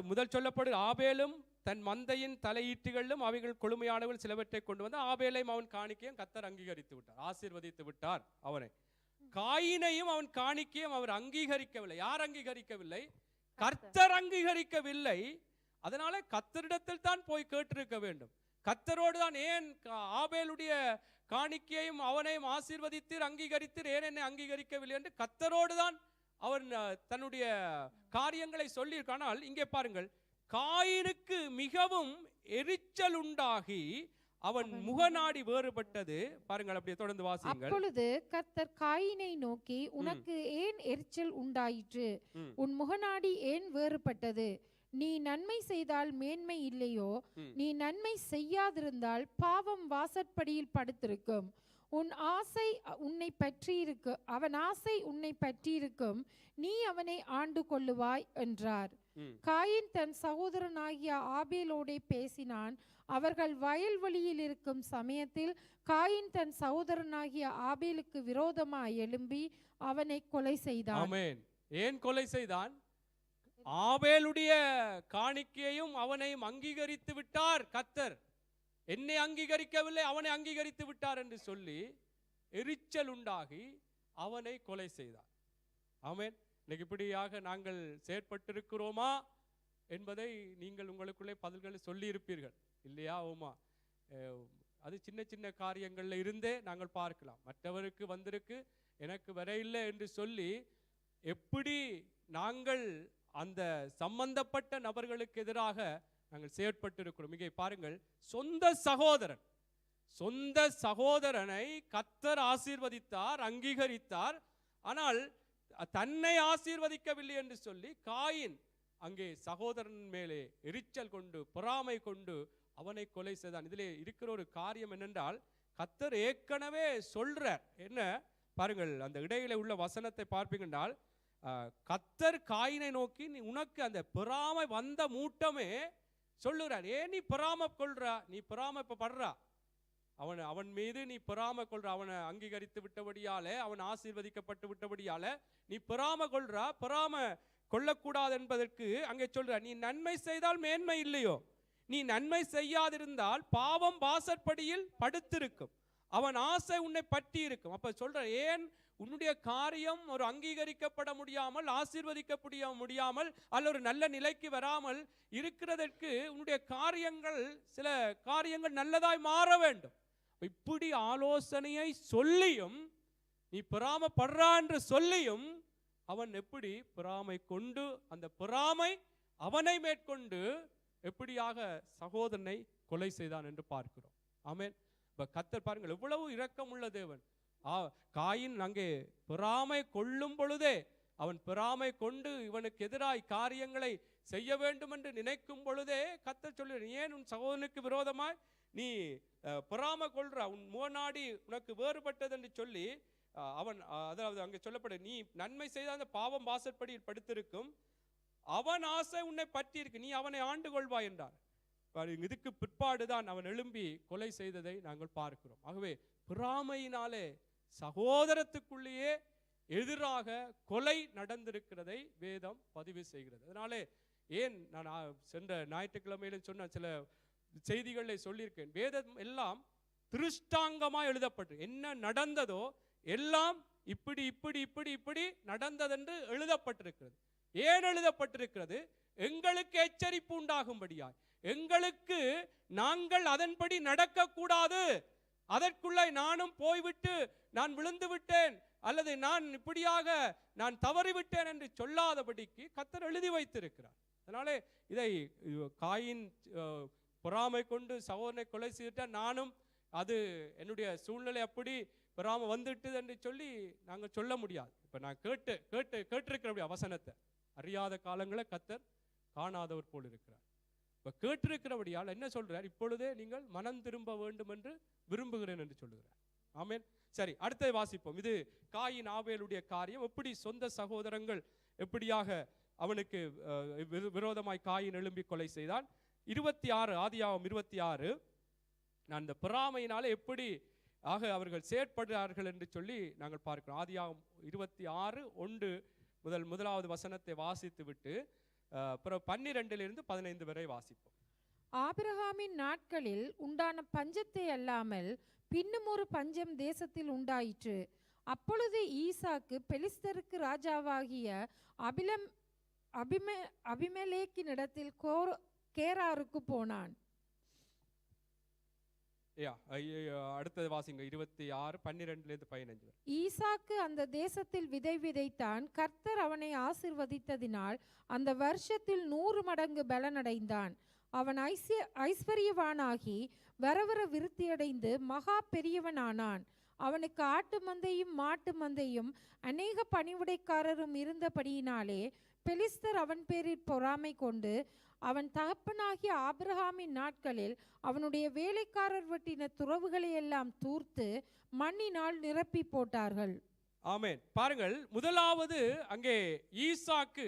Speaker 1: முதல் சொல்லப்படும் ஆபேலும் தன் மந்தையின் தலையீட்டுகளிலும் அவைகள் கொழுமையானவர்கள் சிலவற்றை கொண்டு வந்து ஆபேலையும் அவன் காணிக்கையும் கர்த்தர் அங்கீகரித்து விட்டார், ஆசீர்வதித்து விட்டார் அவனை. காயினையும் அவன் காணிக்கையும் அவர் அங்கீகரிக்கவில்லை. யார் அங்கீகரிக்கவில்லை? கர்த்தர் அங்கீகரிக்கவில்லை. அதனால கர்த்தரிடத்தில் தான் போய் கேட்டிருக்க வேண்டும். கர்த்தரோடு தான், ஏன் ஆபேலுடைய காணிக்கையையும் அவனையும் ஆசீர்வதித்தீர், அங்கீகரித்தீர், ஏன் என்னை அங்கீகரிக்கவில்லை என்று கர்த்தரோடு தான் அவன் தன்னுடைய காரியங்களை சொல்லியிருக்கானால், இங்கே பாருங்கள், காயினுக்கு மிகவும் எரிச்சல் உண்டாகி அவன் முகநாடி வேறுபட்டது. பாருங்கள், அப்படியே தொடர்ந்து வாசியுங்கள்.
Speaker 2: அப்பொழுது கர்த்தர் காயினை நோக்கி, உனக்கு ஏன் எரிச்சல் உண்டாயிற்று? உன் முகநாடி ஏன் வேறுபட்டது? நீ நன்மை செய்தால் மேன்மை இல்லையோ? நீ நன்மை செய்யாதிருந்தால் பாவம் வாசற்படியில் படுத்திருக்கும். உன் ஆசை உன்னை பற்றியிருக்கும், அவன் ஆசை உன்னை பற்றியிருக்கும், நீ அவனை ஆண்டு கொள்ளுவாய் என்றார். காயின் தன் சகோதரனாகிய ஆபேலோடே பேசினான். அவர்கள் வயல்வெளியில் இருக்கும் சமயத்தில் காயின் தன் சகோதரனாகிய ஆபேலுக்கு விரோதமாய் எழும்பி அவனை கொலை செய்தான்.
Speaker 1: ஆமென். ஏன் கொலை செய்தான்? ஆபேலுடைய காணிக்கையையும் அவனையும் அங்கீகரித்து விட்டார் கர்த்தர், என்னை அங்கீகரிக்கவில்லை, அவனை அங்கீகரித்து விட்டார் என்று சொல்லி எரிச்சல் உண்டாகி அவனை கொலை செய்தார். ஆமென். இன்னைக்கு இப்படியாக நாங்கள் செயற்பட்டிருக்கிறோமா என்பதை நீங்கள் உங்களுக்குள்ளே பதில்களை சொல்லி இருப்பீர்கள் இல்லையா? ஓமா, அது சின்ன சின்ன காரியங்கள்ல இருந்தே நாங்கள் பார்க்கலாம். மற்றவருக்கு வந்திருக்கு எனக்கு வரையில்லை என்று சொல்லி எப்படி நாங்கள் அந்த சம்பந்தப்பட்ட நபர்களுக்கு எதிராக நாங்கள் செயற்பட்டிருக்கிறோம். இங்கே பாருங்கள், சொந்த சகோதரனை கர்த்தர் ஆசீர்வதித்தார், அங்கீகரித்தார். ஆனால் தன்னை ஆசீர்வதிக்கவில்லை என்று சொல்லி காயின் அங்கே சகோதரன் மேலே எரிச்சல் கொண்டு பொறாமை கொண்டு அவனை கொலை செய்தான். இதிலே இருக்கிற ஒரு காரியம் என்னென்றால், கர்த்தர் ஏற்கனவே சொல்றார். என்ன பாருங்கள், அந்த இடையில உள்ள வசனத்தை பார்ப்பீங்கன்றால், கர்த்தர் காயினை நோக்கி நீ உனக்கு அந்த பொறாமை வந்த மூட்டமே சொல்லுறார். ஏன் நீ பொறாமை கொள்றா, நீ பொறாமை படுறா, அவன் மீது நீ பொறாமை கொள்ற, அவனை அங்கீகரித்து விட்டபடியாலே, அவன் ஆசீர்வதிக்கப்பட்டு விட்டபடியால நீ பொறாமை கொள்றா. பொறாமை கொள்ளக்கூடாது என்பதற்கு அங்கே சொல்ற, நீ நன்மை செய்தால் மேன்மை இல்லையோ, நீ நன்மை செய்யாதிருந்தால் பாவம் வாசற்படியில் படுத்திருக்கும், அவன் ஆசை உன்னை பற்றி இருக்கும். அப்ப சொல்ற, ஏன் உன்னுடைய காரியம் ஒரு அங்கீகரிக்கப்பட முடியாமல், ஆசீர்வதிக்கப்பட முடியாமல், அல்ல ஒரு நல்ல நிலைக்கு வராமல் இருக்கிறதற்கு உன்னுடைய காரியங்கள், சில காரியங்கள் நல்லதாய் மாற வேண்டும். இப்படி ஆலோசனையை சொல்லியும், நீ பொறாமைப்படுறா என்று சொல்லியும், அவன் எப்படி பொறாமை கொண்டு அந்த பொறாமை அவனை மேற்கொண்டு எப்படியாக சகோதரனை கொலை செய்தான் என்று பார்க்கிறோம். ஆமென். கர்த்தர் பாருங்கள் எவ்வளவு இரக்கம் உள்ள தேவன். காயின் அங்கே பொறாமை கொள்ளும் பொழுதே, அவன் பொறாமை கொண்டு இவனுக்கு எதிராய் காரியங்களை செய்ய வேண்டும் என்று நினைக்கும் பொழுதே கர்த்தர் சொல்லி, ஏன் உன் சகோதரனுக்கு விரோதமாய் நீ பொறாமை கொள்றா, உன் முகநாடி உனக்கு வேறுபட்டது என்று சொல்லி அவன், அதாவது அங்கே சொல்லப்பட, நீ நன்மை செய்த அந்த பாவம் வாசற்படியில் படுத்திருக்கும், அவன் ஆசை உன்னை பற்றி இருக்கு, நீ அவனை ஆண்டு கொள்வாய் என்றார். இதுக்கு பிற்பாடுதான் அவன் எழும்பி கொலை செய்ததை நாங்கள் பார்க்கிறோம். ஆகவே பொறாமையினாலே சகோதரத்துக்குள்ளேயே எதிராக கொலை நடந்திருக்கிறதை வேதம் பதிவு செய்கிறது. அதனாலே ஏன் நான் சென்ற ஞாயிற்றுக்கிழமையில சொன்ன சில செய்திகளை சொல்லியிருக்கேன், வேதம் எல்லாம் திருஷ்டாங்கமாக எழுதப்பட்டு என்ன நடந்ததோ எல்லாம் இப்படி இப்படி இப்படி இப்படி நடந்ததென்று எழுதப்பட்டிருக்கிறது. ஏன் எழுதப்பட்டிருக்கிறது? எங்களுக்கு எச்சரிப்பு உண்டாகும்படியாய், எங்களுக்கு நாங்கள் அதன்படி நடக்கக்கூடாது, அதற்குள்ளே நானும் போய்விட்டு நான் விழுந்து விட்டேன் அல்லது நான் இப்படியாக நான் தவறிவிட்டேன் என்று சொல்லாதபடிக்கு கர்த்தர் எழுதி வைத்திருக்கிறார். அதனாலே இதை காயின் பொறாமை கொண்டு சகோதரனை கொலை செய்துட்ட நானும், அது என்னுடைய சூழ்நிலை அப்படி பொறாமை வந்துட்டு என்று சொல்லி நாங்கள் சொல்ல முடியாது. இப்ப நான் கேட்டிருக்கிற வசனத்தை அறியாத காலங்களை கர்த்தர் காணாதவர் போல் இருக்கிறார். இப்ப கேட்டிருக்கிறபடியால் என்ன சொல்றார்? இப்பொழுதே நீங்கள் மனம் திரும்ப வேண்டும் என்று விரும்புகிறேன் என்று சொல்லுகிறார். ஆமென். சரி, அடுத்ததை வாசிப்போம். இது காயின் ஆபேலுடைய காரியம். எப்படி சொந்த சகோதரங்கள் எப்படியாக அவனுக்கு விரோதமாய் காயின் எழும்பி கொலை செய்தான். 26 ஆதியாகமம் 26, நான் இந்த பொறாமையினாலே எப்படி ஆக அவர்கள் செயற்படுகிறார்கள் என்று சொல்லி நாங்கள் பார்க்கிறோம். ஆதியாகமம் 26 1 முதல் முதலாவது வசனத்தை வாசித்து விட்டு 12 15 வரை வாசிப்போம்.
Speaker 2: ஆபிரகாமின் நாட்களில் உண்டான பஞ்சத்தை அல்லாமல் பின்னும் ஒரு பஞ்சம் தேசத்தில் உண்டாயிற்று. அப்பொழுது ஈசாக்கு பெலிஸ்தருக்கு ராஜாவாகிய அபிமெலேக்கினிடத்தில் கேராருக்கு போனான்.
Speaker 1: அடுத்தது வாசிங்க. 26 12 15.
Speaker 2: ஈசாக்கு அந்த தேசத்தில் விதை விதைத்தான். கர்த்தர் அவனை ஆசீர்வதித்ததினால் அந்த வருஷத்தில் 100 மடங்கு பலனடைந்தான். அவன் ஐஸ்வர்யவானாகி வரவர விருத்தியடைந்து மகா பெரியவனானான். அவனுக்கு ஆட்டு மந்தையும் மாட்டு மந்தையும் அநேக பணிவுடைக்காரரும் இருந்தபடியினாலே பெலிஸ்தர் அவன் பேரில் பொறாமை கொண்டு அவன் தகப்பனாகிய ஆபிரகாமின் நாட்களில் அவனுடைய வேலைக்காரர் வெட்டின துறவுகளை எல்லாம் தூர்த்து மண்ணினால் நிரப்பி போட்டார்கள்.
Speaker 1: ஆமென். பாருங்கள், முதலாவது அங்கே ஈசாக்கு,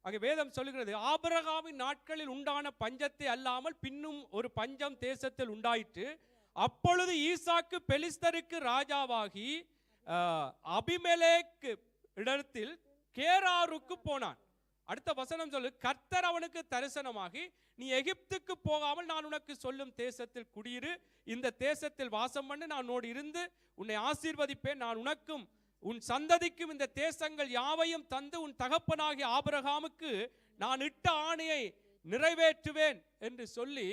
Speaker 1: அங்கே வேதம் சொல்லுகிறது, ஆபிரகாமின் நாட்களில் உண்டான பஞ்சத்தை அல்லாமல் பின்னும் ஒரு பஞ்சம் தேசத்தில் உண்டாயிற்று. அப்பொழுது ஈசாக்கு பெலிஸ்தருக்கு ராஜாவாகி அபிமெலேக்கு இடத்தில் கேராருக்கு போனான். அடுத்த வசனம் சொல்லு, கர்த்தர் அவனுக்கு தரிசனமாகி, நீ எகிப்துக்கு போகாமல் நான் உனக்கு சொல்லும் தேசத்தில் குடியிரு, இந்த தேசத்தில் வாசம் பண்ணு, நான் உன்னோடு இருந்து உன்னை ஆசீர்வதிப்பேன், நான் உனக்கும் உன் சந்ததிக்கும் இந்த தேசங்கள் யாவையும் தந்து உன் தகப்பனாகிய ஆபிரகாமுக்கு நான் இட்ட ஆணையை நிறைவேற்றுவேன் என்று சொல்லி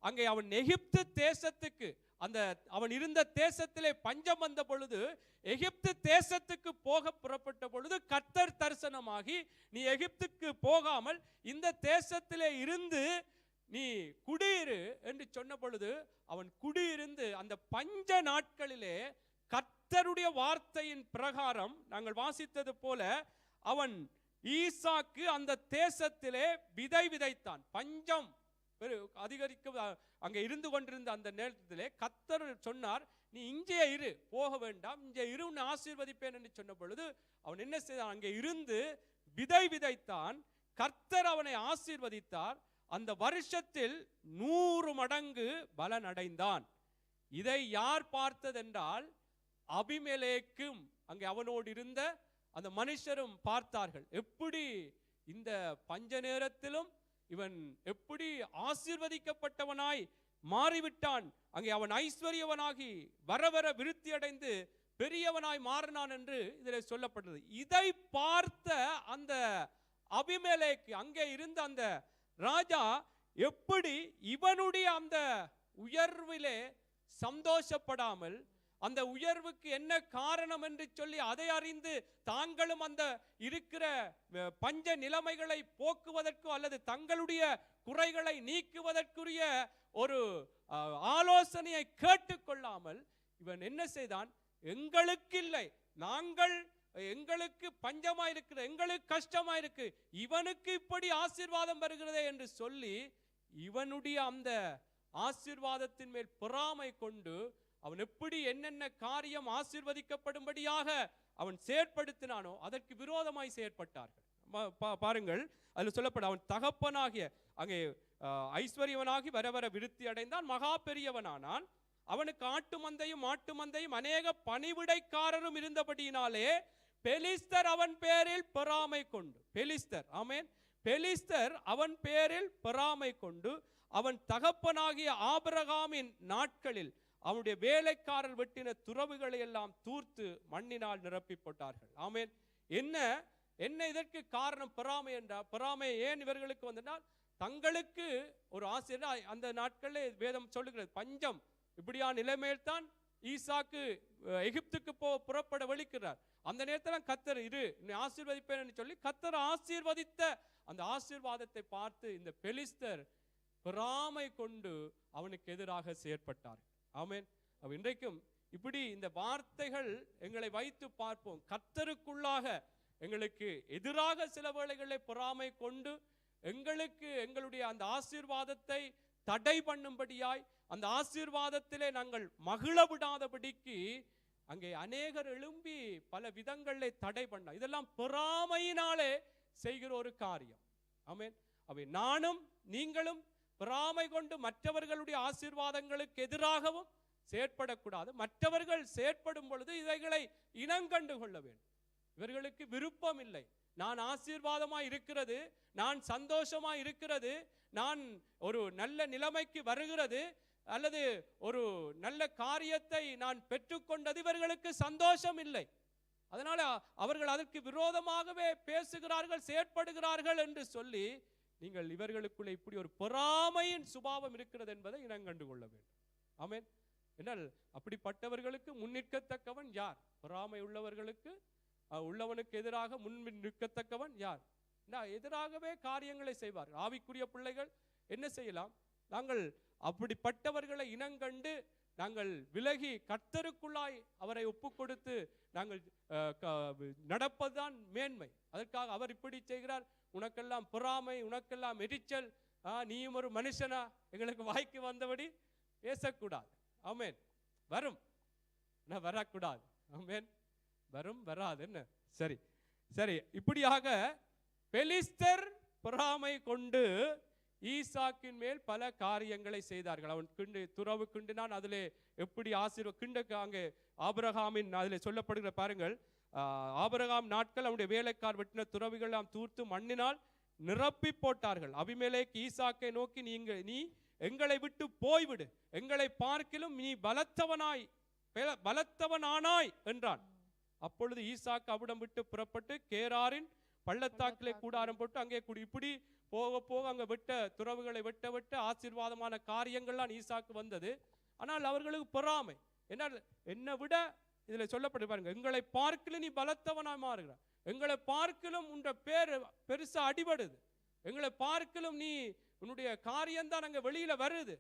Speaker 1: அங்கே அவன் எகிப்து தேசத்துக்கு, அந்த அவன் இருந்த தேசத்திலே பஞ்சம் வந்த பொழுது, எகிப்து தேசத்துக்கு போக புறப்பட்ட பொழுது கர்த்தர் தரிசனமாகி, நீ எகிப்துக்கு போகாமல் இந்த தேசத்திலே இருந்து நீ குடியிரு என்று சொன்ன பொழுது அவன் குடியிருந்து அந்த பஞ்ச நாட்களிலே கர்த்தருடைய வார்த்தையின் பிரகாரம் நாங்கள் வாசித்தது போல அவன் ஈசாக்கு அந்த தேசத்திலே விதை விதைத்தான். பஞ்சம் அதிகரிக்க அங்கே இருந்து கொண்டிருந்த அந்த நேரத்திலே கர்த்தர் சொன்னார், நீ இங்கே இரு, போக வேண்டாம், இங்கே இரு, உன்னை ஆசீர்வதிப்பேன் என்று சொன்ன பொழுது அவன் என்ன செய்தான்? அங்கே இருந்து விதை விதைத்தான். கர்த்தர் அவனை ஆசீர்வதித்தார். அந்த வருஷத்தில் 100 மடங்கு பலன் அடைந்தான். இதை யார் பார்த்ததென்றால் அபிமெலேக்கும் அங்கே அவனோடு இருந்த அந்த மனுஷரும் பார்த்தார்கள். எப்படி இந்த பஞ்ச நேரத்திலும் இவன் எப்படி ஆசீர்வதிக்கப்பட்டவனாய் மாறிவிட்டான், அங்கே அவன் ஐஸ்வர்யவனாகி வர வர விருத்தி அடைந்து பெரியவனாய் மாறினான் என்று இதில் சொல்லப்பட்டது. இதை பார்த்த அந்த அபிமெலேக்கு, அங்கே இருந்த அந்த ராஜா, எப்படி இவனுடைய அந்த உயர்விலே சந்தோஷப்படாமல், அந்த உயர்வுக்கு என்ன காரணம் என்று சொல்லி அதை அறிந்து தாங்களும் அந்த இருக்கிற பஞ்ச நிலைமைகளை போக்குவதற்கு அல்லது தங்களுடைய குறைகளை நீக்குவதற்குரிய ஒரு ஆலோசனையை கேட்டுக்கொள்ளாமல் இவன் என்ன செய்தான்? எங்களுக்கு இல்லை, எங்களுக்கு பஞ்சமா இருக்கிற, எங்களுக்கு கஷ்டமா இருக்கு, இவனுக்கு இப்படி ஆசீர்வாதம் வருகிறதே என்று சொல்லி இவனுடைய அந்த ஆசீர்வாதத்தின் மேல் பொறாமை கொண்டு அவன் எப்படி என்னென்ன காரியம் ஆசீர்வதிக்கப்படும்படியாக அவன் செயற்படுத்தினானோ அதற்கு விரோதமாய் செயற்பட்டார்கள். பாருங்கள், அதில் சொல்லப்படும் அவன் தகப்பனாகிய அங்கே ஐஸ்வர்யவனாகி வர வர விருத்தி அடைந்தான், மகா பெரியவனானான். அவனுக்கு ஆட்டு மந்தையும் மாட்டு மந்தையும் அநேக பணிவிடைக்காரரும் இருந்தபடியினாலே பெலிஸ்தர் அவன் பேரில் பொறாமை கொண்டு, பெலிஸ்தர், ஆமென், பெலிஸ்தர் அவன் பேரில் பொறாமை கொண்டு அவன் தகப்பனாகிய ஆபிரகாமின் நாட்களில் அவனுடைய வேலைக்காரர் வெட்டின துறவுகளை எல்லாம் தூர்த்து மண்ணினால் நிரப்பி போட்டார்கள். ஆமென். என்ன இதற்கு காரணம்? பொறாமை என்றால், பொறாமை ஏன் இவர்களுக்கு வந்தனால் தங்களுக்கு ஒரு ஆசிரியர் அந்த நாட்களில் வேதம் சொல்லுகிறது, பஞ்சம் இப்படியா நிலைமையில் தான் ஈசாக்கு எகிப்துக்கு புறப்பட வலிக்கிறார். அந்த நேரத்தில் கர்த்தர் இரு, நீ ஆசீர்வதிப்பேன் என்று சொல்லி கர்த்தர் ஆசீர்வதித்த அந்த ஆசீர்வாதத்தை பார்த்து இந்த பெலிஸ்தர் பொறாமை கொண்டு அவனுக்கு எதிராக செயற்பட்டார். ஆமென். இன்றைக்கும் இப்படி இந்த வார்த்தைகள் எங்களை வைத்து பார்ப்போம். கர்த்தருக்குள்ளாக எங்களுக்கு எதிராக சில வேளைகளில் பொறாமை கொண்டு எங்களுக்கு எங்களுடைய அந்த ஆசீர்வாதத்தை தடை பண்ணும்படியாய், அந்த ஆசீர்வாதத்திலே நாங்கள் மகிழ விடாதபடிக்கு அங்கே அநேகர் எழும்பி பல விதங்களிலே தடை பண்ண, இதெல்லாம் பொறாமையினாலே செய்கிற ஒரு காரியம். ஆமென். அவை நானும் நீங்களும் பொறாமை கொண்டு மற்றவர்களுடைய ஆசீர்வாதங்களுக்கு எதிராகவும் செயற்படக்கூடாது. மற்றவர்கள் செயற்படும் பொழுது இவைகளை இனங்கண்டு கொள்ள வேண்டும். இவர்களுக்கு விருப்பம் இல்லை, நான் ஆசீர்வாதமாய் இருக்கிறது, நான் சந்தோஷமாய் இருக்கிறது, நான் ஒரு நல்ல நிலைமைக்கு வருகிறது அல்லது ஒரு நல்ல காரியத்தை நான் பெற்றுக்கொண்டது இவர்களுக்கு சந்தோஷம் இல்லை. அதனால அவர்கள் அதற்கு விரோதமாகவே பேசுகிறார்கள், செயற்படுகிறார்கள் என்று சொல்லி நீங்கள் இவர்களுக்குள்ளே இப்படி ஒரு பொறாமையின் சுபாவம் இருக்கிறது என்பதை இனங்கண்டு கொள்ள வேண்டும். ஆமென். என்றால் அப்படிப்பட்டவர்களுக்கு முன்னிற்கத்தக்கவன் யார்? பொறாமை உள்ளவர்களுக்கு உள்ளவனுக்கு எதிராக முன் நிற்கத்தக்கவன் யார்? எதிராகவே காரியங்களை செய்வார்கள். ஆவிக்குரிய பிள்ளைகள் என்ன செய்யலாம்? நாங்கள் அப்படிப்பட்டவர்களை இனங்கண்டு நாங்கள் விலகி கர்த்தருக்குள்ளாய் அவரை ஒப்பு கொடுத்து நாங்கள் நடப்பதுதான் மேன்மை. அதற்காக அவர் இப்படி செய்கிறார், உனக்கெல்லாம் பொறாமை, உனக்கெல்லாம் எரிச்சல், நீயும் ஒரு மனுஷனா, எங்களுக்கு வாய்க்கு வந்தபடி பேசக்கூடாது. ஆமென். வரும், வரக்கூடாது. ஆமென். வரும், வராது. என்ன சரி சரி. இப்படியாக பெலிஸ்தர் பொறாமை கொண்டு ஈசாக்கின் மேல் பல காரியங்களை செய்தார்கள். அவன் துறவு கிண்டினான். அதிலே எப்படி கிண்டக்கு அங்கே ஆபிரகாமின் அதிலே சொல்லப்படுகிற பாருங்கள், ஆபிரகாம் நாட்கள் அவனுடைய வேலைக்கார் வெட்டின துறவுகள் எல்லாம் தூர்த்து மண்ணினால் நிரப்பி போட்டார்கள். அபிமெலேக்கு ஈசாக்கை நோக்கி, நீ எங்களை விட்டு போய்விடு, எங்களை பார்க்கிலும் நீ பலத்தவனானாய் என்றான். அப்பொழுது ஈசாக்கு அவிடம் விட்டு புறப்பட்டு கேராரின் பள்ளத்தாக்கிலே கூடாரம் போட்டு அங்கே இப்படி போக போக அங்கே துறவுகளை வெட்ட ஆசீர்வாதமான காரியங்கள்லாம் ஈசாக்கு வந்தது. ஆனால் அவர்களுக்கு பொறாமை. என்ன என்னை விட இதில் சொல்லப்பட்டு பாருங்க, எங்களை பார்க்கலும் நீ பலத்தவனாய் மாறுகிறார், எங்களை பார்க்கலும் உன்ற பேர் பெருசா அடிபடுது, எங்களை பார்க்கலும் நீ உன்னுடைய காரியம்தான் அங்கே வெளியில வருது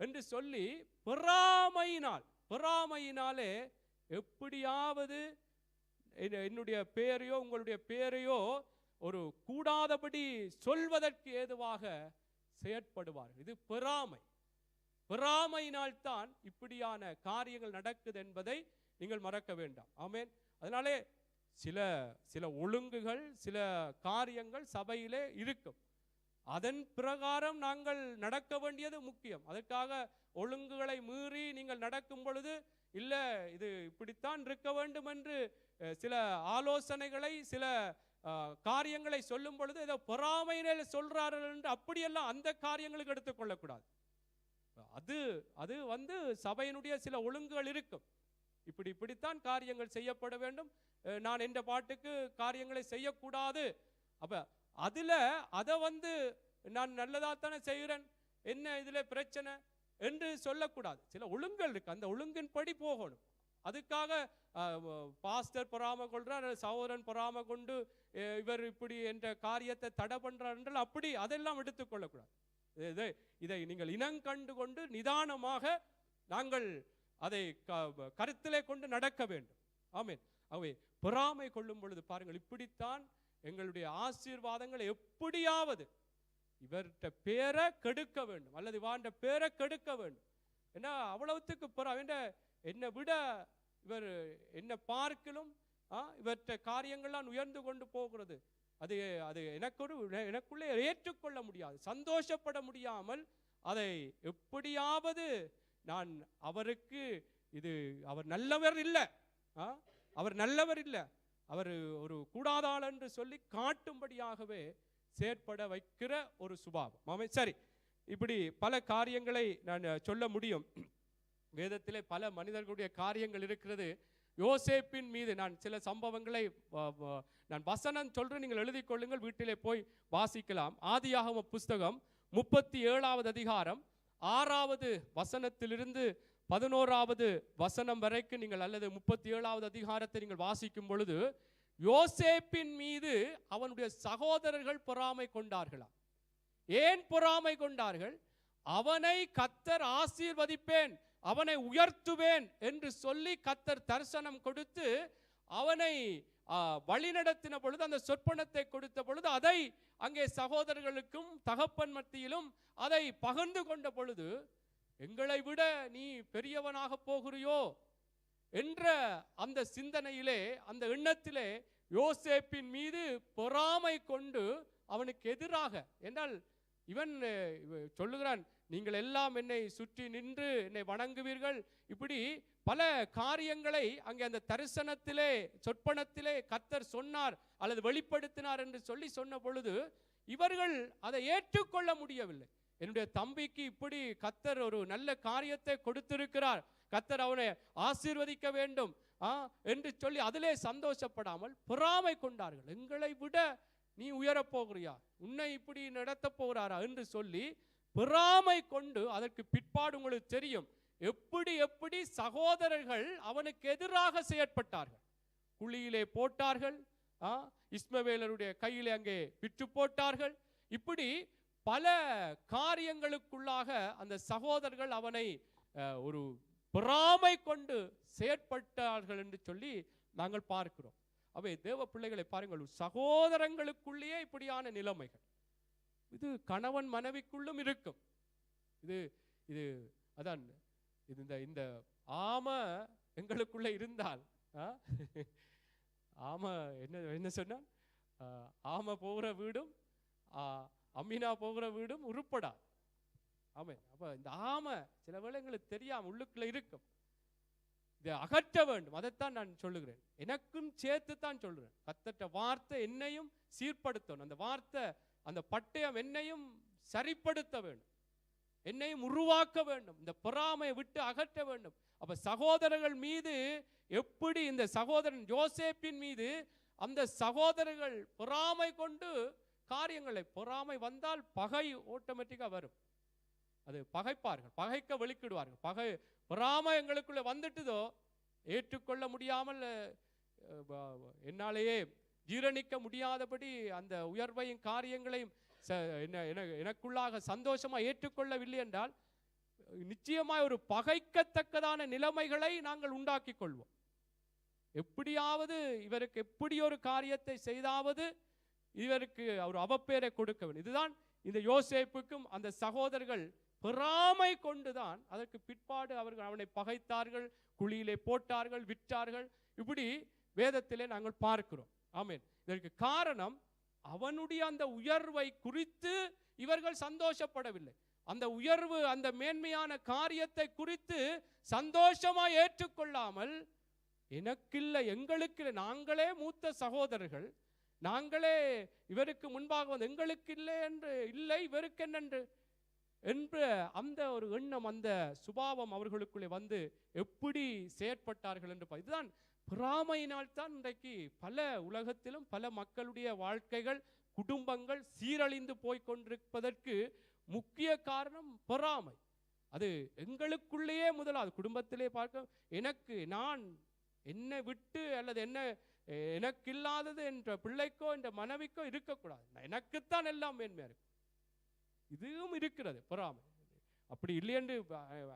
Speaker 1: என்று சொல்லி பொறாமையினாலே எப்படியாவது என்னுடைய பேரையோ உங்களுடைய பேரையோ ஒரு கூடாதபடி சொல்வதற்கு ஏதுவாக செயற்படுவார்கள். இது பொறாமையினால் தான் இப்படியான காரியங்கள் நடக்குது என்பதை நீங்கள் மறக்க வேண்டாம். ஆமென். அதனாலே சில ஒழுங்குகள், சில காரியங்கள் சபையிலே இருக்கும். அதன் பிரகாரம் நாங்கள் நடக்க வேண்டியது முக்கியம். அதற்காக ஒழுங்குகளை மீறி நீங்கள் நடக்கும் பொழுது இல்லை இது இப்படித்தான் இருக்க வேண்டும் என்று சில ஆலோசனைகளை, சில காரியங்களை சொல்லும் பொழுது ஏதோ பொறாமையில சொல்றார்கள் என்று அப்படியெல்லாம் அந்த காரியங்களுக்கு எடுத்துக்கொள்ளக்கூடாது. அது சபையினுடைய சில ஒழுங்குகள் இருக்கும். இப்படித்தான் காரியங்கள் செய்யப்பட வேண்டும், நான் என்ற பாட்டுக்கு காரியங்களை செய்யக்கூடாது. அப்ப அதை நான் நல்லதாத்தானே செய்கிறேன், என்ன இதுல பிரச்சனை என்று சொல்லக்கூடாது. சில ஒழுங்குகள் இருக்கு, அந்த ஒழுங்கின்படி போகணும். அதுக்காக பாஸ்டர் பொறாம கொள்றார், சகோதரன் பொறாம கொண்டு இவர் இப்படி என்ற காரியத்தை தடை பண்றார் என்றால் அப்படி அதெல்லாம் எடுத்துக்கொள்ளக்கூடாது. இதை நீங்கள் இனங்கண்டு கொண்டு நிதானமாக நாங்கள் அதை கருத்திலே கொண்டு நடக்க வேண்டும். ஆமென். அவை பொறாமை கொள்ளும் பொழுது பாருங்கள், இப்படித்தான் எங்களுடைய ஆசீர்வாதங்களை எப்படியாவது இவர்கிட்ட பேரை கெடுக்க வேண்டும் அல்லது இவாண்ட பேரை கெடுக்க வேண்டும். ஏன்னா அவ்வளவுத்துக்கு என்னை விட இவர் என்னை பார்க்கலும் இவற்ற காரியங்கள்லாம் உயர்ந்து கொண்டு போகிறது. அது எனக்குள்ளே ஏற்றுக்கொள்ள முடியாது, சந்தோஷப்பட முடியாமல் அதை எப்படியாவது நான் அவருக்கு அவர் நல்லவர் இல்லை, அவர் ஒரு கூடாதாள் என்று சொல்லி காட்டும்படியாகவே செயற்பட வைக்கிற ஒரு சுபாவம். சரி, இப்படி பல காரியங்களை நான் சொல்ல முடியும். வேதத்திலே பல மனிதர்களுடைய காரியங்கள் இருக்கிறது. யோசேப்பின் மீது நான் சில சம்பவங்களை நான் வசனம் சொல்றேன், நீங்கள் எழுதி கொள்ளுங்கள், வீட்டிலே போய் வாசிக்கலாம். ஆதியாகம புஸ்தகம் 37வது அதிகாரம் 6வது வசனத்திலிருந்து 11வது வசனம் வரைக்கும் நீங்கள் அல்லது 37வது அதிகாரத்தை நீங்கள் வாசிக்கும் பொழுது யோசேப்பின் மீது அவனுடைய சகோதரர்கள் பொறாமை கொண்டார்களாம். ஏன் பொறாமை கொண்டார்கள்? அவனை கர்த்தர் ஆசீர்வதிப்பேன், அவனை உயர்த்துவேன் என்று சொல்லி கர்த்தர் தரிசனம் கொடுத்து அவனை வழிநடத்தின பொழுது, அந்த சொற்பனத்தை கொடுத்த பொழுது அதை அங்கே சகோதரர்களுக்கும் தகப்பன் மத்தியிலும் அதை பகிர்ந்து கொண்ட பொழுது, எங்களை விட நீ பெரியவனாக போகிறியோ என்ற அந்த சிந்தனையிலே, அந்த எண்ணத்திலே யோசேப்பின் மீது பொறாமை கொண்டு அவனுக்கு எதிராக, என்றால் இவன் சொல்லுகிறான், நீங்கள் எல்லாம் என்னை சுற்றி நின்று என்னை வணங்குவீர்கள், இப்படி பல காரியங்களை அங்கே அந்த தரிசனத்திலே சொற்பனத்திலே கர்த்தர் சொன்னார் அல்லது வெளிப்படுத்தினார் என்று சொல்லி சொன்ன பொழுது இவர்கள் அதை ஏற்றுக்கொள்ள முடியவில்லை. என்னுடைய தம்பிக்கு இப்படி கர்த்தர் ஒரு நல்ல காரியத்தை கொடுத்திருக்கிறார், கர்த்தர் அவனை ஆசீர்வதிக்க வேண்டும் என்று சொல்லி அதிலே சந்தோஷப்படாமல் பொறாமை கொண்டார்கள். எங்களை விட நீ உயரப் போகிறியா, உன்னை இப்படி நடத்த போகிறாரா என்று சொல்லி பொறாமை கொண்டு, அதற்கு பிற்பாடு உங்களுக்கு தெரியும் எப்படி சகோதரர்கள் அவனுக்கு எதிராக செயற்பட்டார்கள். குழியிலே போட்டார்கள், இஸ்மவேலருடைய கையிலே அங்கே விற்று போட்டார்கள். இப்படி பல காரியங்களுக்குள்ளாக அந்த சகோதரர்கள் அவனை ஒரு பொறாமை கொண்டு செயற்பட்டார்கள் என்று சொல்லி நாங்கள் பார்க்கிறோம். அவை தேவ பிள்ளைகளை பாருங்கள், சகோதரங்களுக்குள்ளேயே இப்படியான நிலைமைகள் இது கணவன் மனைவிக்குள்ளும் இருக்கும். இது அதான் இந்த ஆம எங்களுக்குள்ள இருந்தால் ஆம என்ன சொன்னா, ஆம போகிற வீடும் அம்மினா போகிற வீடும் உருப்படா. ஆமே. அப்ப இந்த ஆம சில வேளை எங்களுக்கு தெரியாம உள்ளுக்குள்ள இருக்கும், இதை அகற்ற வேண்டும். அதைத்தான் நான் சொல்லுகிறேன், எனக்கும் சேர்த்து தான் சொல்றேன். கர்த்தருடைய வார்த்தை என்னையும் சீர்படுத்தணும், அந்த வார்த்தை அந்த பட்டயம் என்னையும் சரிப்படுத்த வேண்டும், என்னையும் உருவாக்க வேண்டும், இந்த பொறாமையை விட்டு அகற்ற வேண்டும். அப்ப சகோதரர்கள் மீது எப்படி இந்த சகோதரன் யோசேப்பின் மீது அந்த சகோதரர்கள் பொறாமை கொண்டு காரியங்களை, பொறாமை வந்தால் பகை ஆட்டோமேட்டிக்கா வரும். அது பகைப்பார்கள், பகைக்க வெளிக்கிடுவார்கள். பொறாமை எங்களுக்குள்ள வந்துட்டுதோ ஏற்றுக்கொள்ள முடியாமல் என்னாலேயே ஜீரணிக்க முடியாதபடி அந்த உயர்வையும் காரியங்களையும் எனக்குள்ளாக சந்தோஷமா ஏற்றுக்கொள்ளவில்லை என்றால் நிச்சயமாய் ஒரு பகைக்கத்தக்கதான நிலைமைகளை நாங்கள் உண்டாக்கி கொள்வோம். எப்படியாவது இவருக்கு எப்படி ஒரு காரியத்தை செய்தாவது இவருக்கு ஒரு அவப்பேரை கொடுக்க வேண்டும். இதுதான் இந்த யோசேப்புக்கும் அந்த சகோதரர்கள் பொறாமை கொண்டுதான் அதற்கு பிற்பாடு அவர்கள் அவனை பகைத்தார்கள், குழியிலே போட்டார்கள், விற்றார்கள். இப்படி வேதத்திலே நாங்கள் பார்க்கிறோம். ஆமென். இதற்கு காரணம் அவனுடைய அந்த உயர்வை குறித்து இவர்கள் சந்தோஷப்படவில்லை. அந்த உயர்வு, அந்த மேன்மையான காரியத்தை குறித்து சந்தோஷமா ஏற்றுக்கொள்ளாமல், எனக்கில்லை, எங்களுக்கு நாங்களே மூத்த சகோதரர்கள், நாங்களே இவருக்கு முன்பாக வந்து எங்களுக்கு இல்லை என்று, இல்லை இவருக்கு என்னென்று என்ற அந்த ஒரு எண்ணம், அந்த சுபாவம் அவர்களுக்குள்ளே வந்து எப்படி செயற்பட்டார்கள் என்று இதுதான் பொறாமையினால் தான் இன்றைக்கு பல உலகத்திலும் பல மக்களுடைய வாழ்க்கைகள், குடும்பங்கள் சீரழிந்து போய்கொண்டிருப்பதற்கு முக்கிய காரணம் பொறாமை. அது எங்களுக்குள்ளேயே முதலாவது குடும்பத்திலே பார்க்க, எனக்கு நான் என்னை விட்டு அல்லது என்ன எனக்கு இல்லாதது என்ற பிள்ளைக்கோ என்ற மனைவிக்கோ இருக்கக்கூடாது, எனக்குத்தான் எல்லாம் மேன்மையா இருக்கு. இதுவும் இருக்கிறது பொறாமை. அப்படி இல்லை என்று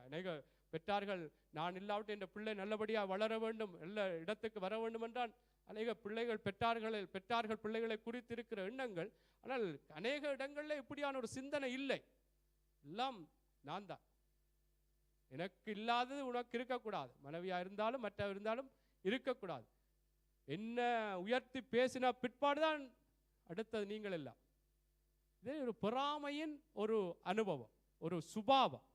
Speaker 1: அநேக பெற்றார்கள், நான் இல்லாவிட்டு என்ற பிள்ளை நல்லபடியா வளர வேண்டும், நல்ல இடத்துக்கு வர வேண்டும் என்றால் அநேக பிள்ளைகள் பெற்றார்கள் பிள்ளைகளை குறித்து இருக்கிற எண்ணங்கள். ஆனால் அநேக இடங்களில் இப்படியான ஒரு சிந்தனை இல்லை. எல்லாம் நான் தான், எனக்கு இல்லாதது உனக்கு இருக்கக்கூடாது, மனைவியா இருந்தாலும் மற்ற இருந்தாலும் இருக்கக்கூடாது. என்ன உயர்த்தி பேசின பிற்பாடுதான் அடுத்தது நீங்கள் எல்லாம். இது ஒரு பொறாமையின் ஒரு அனுபவம், ஒரு சுபாவம்.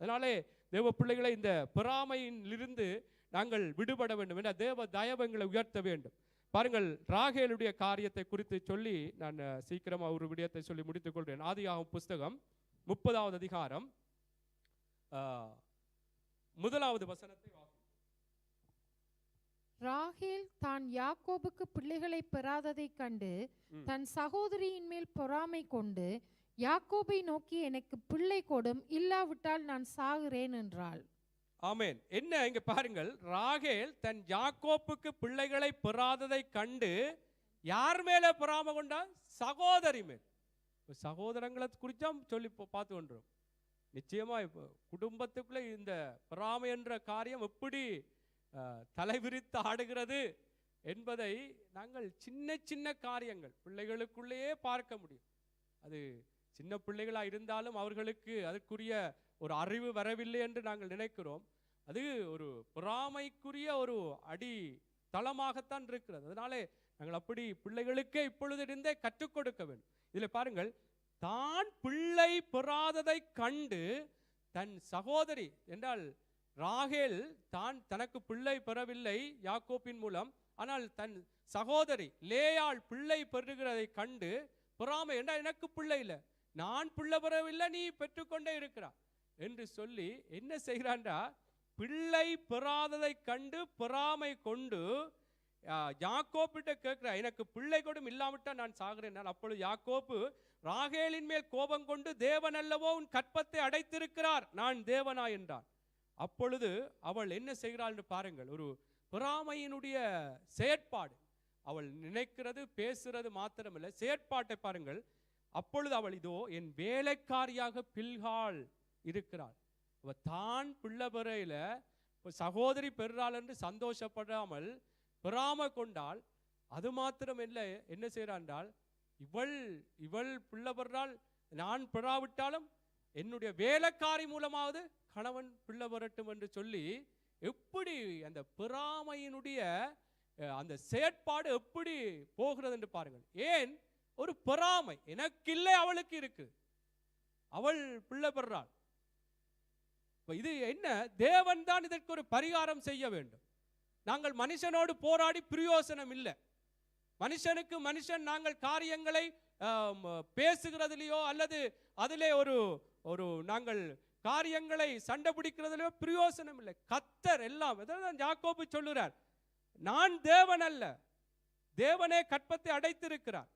Speaker 1: அதனாலே தேவ பிள்ளைகளை இந்த பொறாமையிலிருந்து நாங்கள் விடுபட வேண்டும் என்ற தேவ தயவங்களை உயர்த்த வேண்டும். பாருங்கள், ராகேலுடைய காரியத்தை குறித்து சொல்லி நான் சீக்கிரமா ஒரு விடயத்தை சொல்லி முடித்துக் கொள்கிறேன். ஆதியாகமம் புஸ்தகம் 30வது அதிகாரம் 1வது வசனத்தை வாசி.
Speaker 2: ராகேல் தான் யாக்கோபுக்கு பிள்ளைகளை பெறாததை கண்டு தன் சகோதரியின் மேல் பொறாமை கொண்டு யாக்கோபை நோக்கி, எனக்கு பிள்ளை கொடும், இல்லாவிட்டால் நான் சாகிறேன் என்றாள்.
Speaker 1: ஆமென். என்ன இங்க பாருங்கள், ராகேல் தன் யாக்கோப்புக்கு பிள்ளைகளை பெறாததை கண்டு யார் மேல பொறாமை கொண்டா? சகோதரி மேல். சகோதரங்களை குறிச்சா சொல்லி பார்த்து கொண்டோம். நிச்சயமா குடும்பத்துக்குள்ள இந்த பொறாமை என்ற காரியம் எப்படி தலைவிரித்து ஆடுகிறது என்பதை நாங்கள் சின்ன சின்ன காரியங்கள் பிள்ளைகளுக்குள்ளேயே பார்க்க முடியும். அது சின்ன பிள்ளைகளா இருந்தாலும் அவர்களுக்கு அதற்குரிய ஒரு அறிவு வரவில்லை என்று நாங்கள் நினைக்கிறோம். அது ஒரு பொறாமைக்குரிய ஒரு அடி தளமாகத்தான் இருக்கிறது. அதனாலே நாங்கள் அப்படி பிள்ளைகளுக்கே இப்பொழுதிருந்தே கற்றுக் கொடுக்க வேண்டும். இதில் பாருங்கள், தான் பிள்ளை பெறாததை கண்டு தன் சகோதரி என்றால் ராகேல் தான் தனக்கு பிள்ளை பெறவில்லை யாக்கோப்பின் மூலம், ஆனால் தன் சகோதரி லேயாள் பிள்ளை பெறுகிறதை கண்டு பொறாமை, என்றால் எனக்கு பிள்ளை இல்லை, நான் பிள்ளை பெறவில்லை, நீ பெற்றுக்கொண்டே இருக்கிறார் என்று சொல்லி என்ன செய்கிறான்டா, பிள்ளை பெறாததை கண்டு பொறாமை கொண்டு யாக்கோப்பிட்ட கேட்கிற, எனக்கு பிள்ளை கொடும், இல்லாவிட்டா நான் சாகிறேன். அப்பொழுது யாக்கோப்பு ராகேலின் மேல் கோபம் கொண்டு, தேவன் அல்லவோ உன் கற்பத்தை அடைத்திருக்கிறார், நான் தேவனா என்றான். அப்பொழுது அவள் என்ன செய்கிறாள் என்று பாருங்கள். ஒரு பொறாமையினுடைய செயற்பாடு, அவள் நினைக்கிறது பேசுறது மாத்திரமல்ல, செயற்பாட்டை பாருங்கள். அப்பொழுது அவள், இதோ என் வேலைக்காரியாக பில்காள் இருக்கிறாள். அவள் தான் பிள்ளை பெறையில சகோதரி பெறாள் என்று சந்தோஷப்படாமல் பொறாமை கொண்டாள். அது மாத்திரம் இல்லை, என்ன செய்கிறாள், இவள் பிள்ளை பெறாள், நான் பெறாவிட்டாலும் என்னுடைய வேலைக்காரி மூலமாவது கணவன் பிள்ளை பெறட்டும் என்று சொல்லி, எப்படி அந்த பொறாமையினுடைய அந்த செயற்பாடு எப்படி போகிறது என்று பாருங்கள். ஏன் ஒரு பொறாமை, எனக்கு இல்லை அவளுக்கு இருக்கு, அவள் பிள்ளை பெறாள். இது என்ன, தேவன் தான் இதற்கு ஒரு பரிகாரம் செய்ய வேண்டும். நாங்கள் மனுஷனோடு போராடி பிரயோசனம் இல்லை. மனுஷனுக்கு மனுஷன் நாங்கள் காரியங்களை பேசுகிறதுலையோ அல்லது அதிலே ஒரு நாங்கள் காரியங்களை சண்டை பிடிக்கிறதுலையோ பிரயோசனம் இல்லை. கர்த்தர் எல்லாம், யாக்கோபு சொல்லுறார், நான் தேவன் அல்ல, தேவனே கற்பத்தை அடைத்திருக்கிறார்.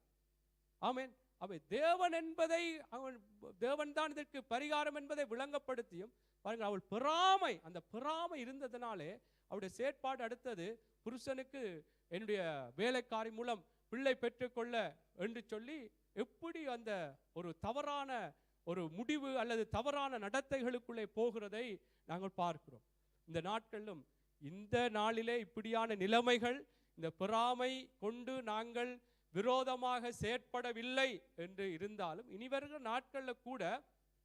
Speaker 1: ஆமென். அவை தேவன் என்பதை அவன் தேவன் தான் இதற்கு பரிகாரம் என்பதை விளங்கப்படுத்தியும் பாருங்கள், அவள் பொறாமை, அந்த பொறாமை இருந்ததுனாலே அவருடைய செயற்பாடு அடுத்தது புருஷனுக்கு என்னுடைய வேலைக்காரி மூலம் பிள்ளை பெற்றுக்கொள்ள என்று சொல்லி எப்படி அந்த ஒரு தவறான ஒரு முடிவு அல்லது தவறான நடத்தைகளுக்குள்ளே போகிறதை நாங்கள் பார்க்கிறோம். இந்த நாட்களிலும் இந்த நாளிலே இப்படியான நிலைமைகள், இந்த பொறாமை கொண்டு நாங்கள் விரோதமாக செயற்படவில்லை என்று இருந்தாலும் இனி வருகிற நாட்களில் கூட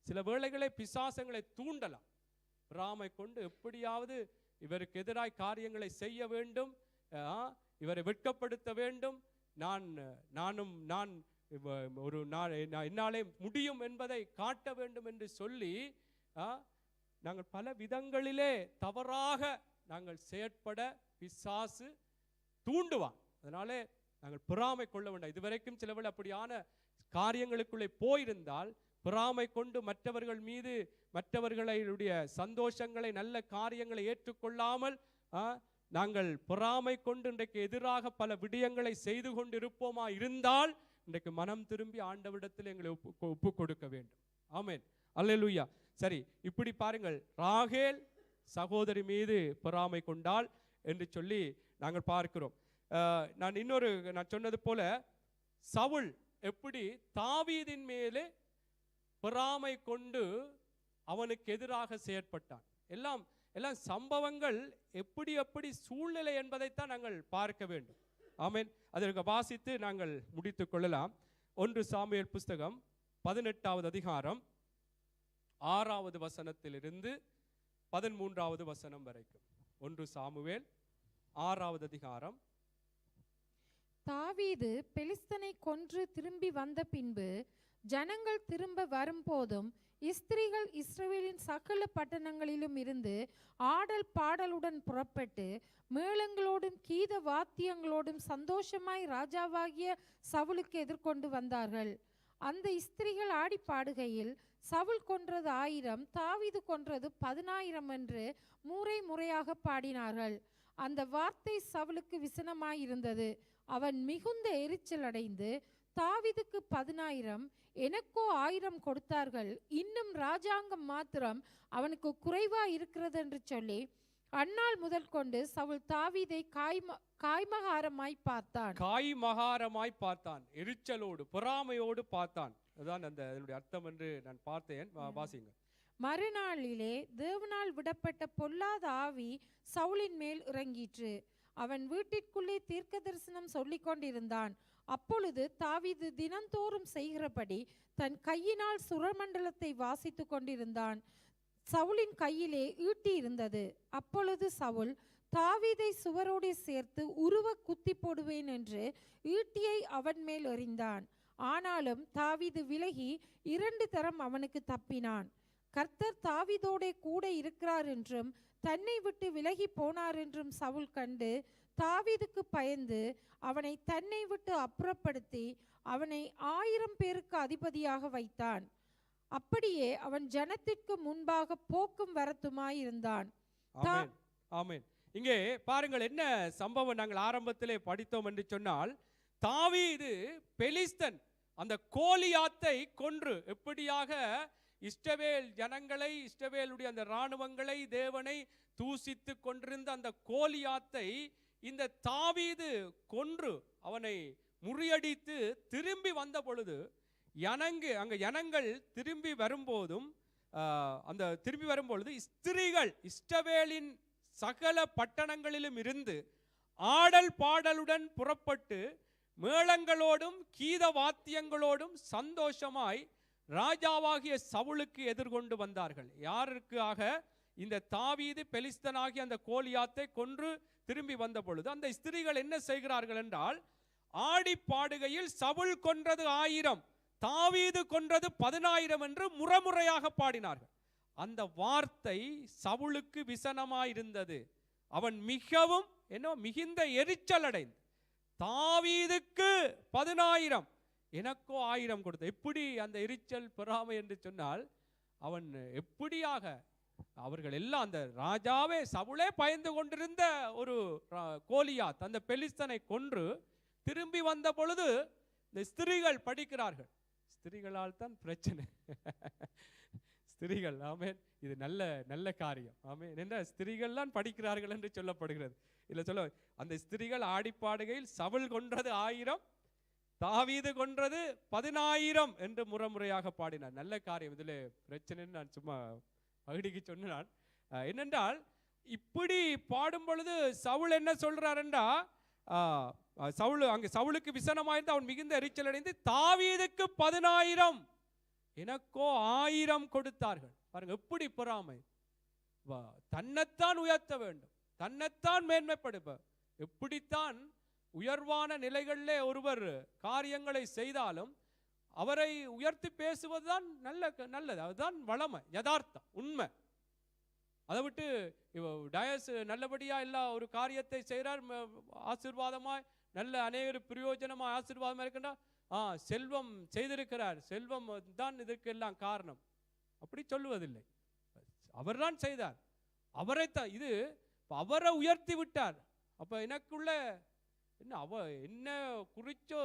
Speaker 1: சில வேளைகளை பிசாசங்களை தூண்டலாம். பொறாமை கொண்டு எப்படியாவது இவருக்கு எதிராய் காரியங்களை செய்ய வேண்டும், இவரை வெட்கப்படுத்த வேண்டும், நான் ஒரு என்னாலே முடியும் என்பதை காட்ட வேண்டும் என்று சொல்லி நாங்கள் பல விதங்களிலே தவறாக நாங்கள் செயற்பட பிசாசு தூண்டுவான். அதனாலே நாங்கள் பொறாமை கொள்ள வேண்டாம். இதுவரைக்கும் சிலவள் அப்படியான காரியங்களுக்குள்ளே போயிருந்தால் பொறாமை கொண்டு மற்றவர்கள் மீது மற்றவர்களுடைய சந்தோஷங்களை நல்ல காரியங்களை ஏற்றுக்கொள்ளாமல் நாங்கள் பொறாமை கொண்டு இன்றைக்கு எதிராக பல விடயங்களை செய்து கொண்டிருப்போமா இருந்தால் இன்றைக்கு மனம் திரும்பி ஆண்டவரிடத்தில் எங்களை ஒப்பு கொடுக்க வேண்டும். ஆமென், அல்லேலூயா. சரி, இப்படி பாருங்கள், ராகேல் சகோதரி மீது பொறாமை கொண்டாள் என்று சொல்லி நாங்கள் பார்க்கிறோம். நான் சொன்னது போல சவுல் எப்படி தாவீதின் மேலே பொறாமை கொண்டு அவனுக்கு எதிராக செயற்பட்டான். எல்லாம் சம்பவங்கள் எப்படி சூழ்நிலை என்பதைத்தான் நாங்கள் பார்க்க வேண்டும். ஆமென். அதற்கு வாசித்து நாங்கள் முடித்துக் கொள்ளலாம். 1 சாமுவேல் புஸ்தகம் 18வது அதிகாரம் 6வது வசனத்திலிருந்து 13வது வசனம் வரைக்கும். 1 சாமுவேல் 6வது அதிகாரம்.
Speaker 2: தாவீது பெலிஸ்தனை கொன்று திரும்பி வந்த பின்பு ஜனங்கள் திரும்ப வரும்போதும் ஸ்திரீகள் இஸ்ரவேலின் சகல பட்டணங்களிலும் இருந்து ஆடல் பாடலுடன் புறப்பட்டு மேளங்களோடும் கீத வாத்தியங்களோடும் சந்தோஷமாய் ராஜாவாகிய சவுலுக்கு எதிர்கொண்டு வந்தார்கள். அந்த ஸ்திரீகள் ஆடி பாடுகையில் சவுல் கொன்றது 1000, தாவீது கொன்றது 10000 என்று முறையாக பாடினார்கள். அந்த வார்த்தை சவுலுக்கு விசனமாயிருந்தது. அவன் மிகுந்த எரிச்சல் அடைந்து, தாவீதுக்கு 10000, எனக்கோ 1000 கொடுத்தார்கள், இன்னும் ராஜாங்கம் மாத்திரம் அவனுக்கு குறைவா இருக்கிறது என்று சொல்லி அந்நாள் முதல் கொண்டு சவுல் தாவீதை காய்மகாரமாய் பார்த்தான். எரிச்சலோடு பொறாமையோடு பார்த்தான். அதுதான் அதனுடைய அர்த்தம் என்று நான் பார்த்தேன். வாசிங்க. மறுநாளிலே தேவனால் விடப்பட்ட பொல்லாத ஆவி சவுலின் மேல் இறங்கிற்று. அவன் வீட்டிற்குள்ளே தீர்க்க தரிசனம் சொல்லிக் கொண்டிருந்தான். அப்பொழுது தாவீது தினந்தோறும் செய்கிறபடி தன் கையினால் சுரமண்டலத்தை வாசித்து கொண்டிருந்தான். சவுலின் கையிலே ஈட்டி இருந்தது. அப்பொழுது சவுல் தாவீதை சுவரோடு சேர்த்து உருவ குத்தி போடுவேன் என்று ஈட்டியை அவன் மேல் எறிந்தான். ஆனாலும் தாவீது விலகி 2 தரம் அவனுக்கு தப்பினான். கர்த்தர் தாவீதோடே கூட இருக்கிறார் என்றும் தன்னை விட்டு விலகி போனார் என்றும் சவுல் கண்டு தாவீதுக்கு பயந்து அவனை தன்னை விட்டு அப்புறப்படுத்தி அவனை 1000 பேருக்கு அதிபதியாக வைத்தான். அப்படியே அவன் ஜனத்திற்கு முன்பாக போக்கும் வரத்துமாயிருந்தான்.
Speaker 1: ஆமென். இங்கே பாருங்கள், என்ன சம்பவம் நாங்கள் ஆரம்பத்திலே படித்தோம் என்று சொன்னால், தாவீது பெலிஸ்தன் அந்த கோலியாத்தை கொன்று எப்படியாக இஸ்ரவேல் ஜனங்களை, இஸ்ரவேலுடைய அந்த இராணுவங்களை, தேவனை தூசித்து கொண்டிருந்த அந்த கோலியாத்தை இந்த தாவீது கொன்று அவனை முறியடித்து திரும்பி வந்த பொழுது ஜனங்கள் திரும்பி வரும்போதும் ஸ்திரீகள் இஸ்ரவேலின் சகல பட்டணங்களிலும் இருந்து ஆடல் பாடலுடன் புறப்பட்டு மேளங்களோடும் கீத வாத்தியங்களோடும் சந்தோஷமாய் ராஜாவாகிய சவுலுக்கு எதிர்கொண்டு வந்தார்கள். யாருக்காக? இந்த தாவீது பெலிஸ்தனாகிய அந்த கோலியாத்தை கொன்று திரும்பி வந்த பொழுது அந்த ஸ்திரீகள் என்ன செய்கிறார்கள் என்றால், ஆடி பாடுகையில் சவுல் கொன்றது 1000, தாவீது கொன்றது 10000 என்று முறையாக பாடினார்கள். அந்த வார்த்தை சவுலுக்கு விசனமாயிருந்தது. அவன் மிகுந்த எரிச்சல் அடைந்து, தாவீதுக்கு 10000, எனக்கோ 1000 கொடுத்த. எப்படி அந்த எரிச்சல் பொறாமை என்று சொன்னால், அவன் எப்படியாக அவர்கள் எல்லாம் அந்த ராஜாவே சவுலே பயந்து கொண்டிருந்த ஒரு கோலியாத் அந்த பெலிஸ்தனை கொன்று திரும்பி வந்த பொழுது இந்த ஸ்திரீகள் படிக்கிறார்கள், ஸ்திரீகளால் தான் பிரச்சனை. ஸ்திரீகள், ஆமென். இது நல்ல நல்ல காரியம், ஆமென். என்ற ஸ்திரீகள் தான் படிக்கிறார்கள் என்று சொல்லப்படுகிறது. இல்ல சொல்ல, அந்த ஸ்திரீகள் ஆடிப்பாடுகையில் சவுல் கொன்றது 1000, தாவீது கொன்றது 10,000 என்று முறையாக பாடினார். நல்ல காரியம். இதுல பிரச்சனைன்னு நான் சும்மா பகுடிக்கு சொன்னான். என்னென்றால் இப்படி பாடும் பொழுது சவுல் என்ன சொல்றாருண்டா, சவுலுக்கு விசனமாயிருந்து அவன் மிகுந்த எரிச்சல் அடைந்து தாவீதுக்கு 10,000 எனக்கோ 1000 கொடுத்தார்கள். பாருங்க எப்படி பொறாமை. தன்னைத்தான் உயர்த்த வேண்டும், தன்னைத்தான் மேன்மைப்படுப்ப. எப்படித்தான் உயர்வான நிலைகளிலே ஒருவர் காரியங்களை செய்தாலும் அவரை உயர்த்தி பேசுவதுதான் நல்லது. அதுதான் வளமை, யதார்த்தம், உண்மை. அதை விட்டு டயஸ் நல்லபடியா எல்லா ஒரு காரியத்தை செய்கிறார், ஆசீர்வாதமாய் நல்ல அநேகர் பிரயோஜனமாய் ஆசீர்வாதமா இருக்கின்றா, செல்வம் செய்திருக்கிறார், செல்வம் தான் இதற்கு எல்லாம் காரணம், அப்படி சொல்லுவதில்லை. அவர்தான் செய்தார், அவரைத்தான், இது அவரை உயர்த்தி விட்டார். அப்ப எனக்குள்ள என்ன குறிச்சோ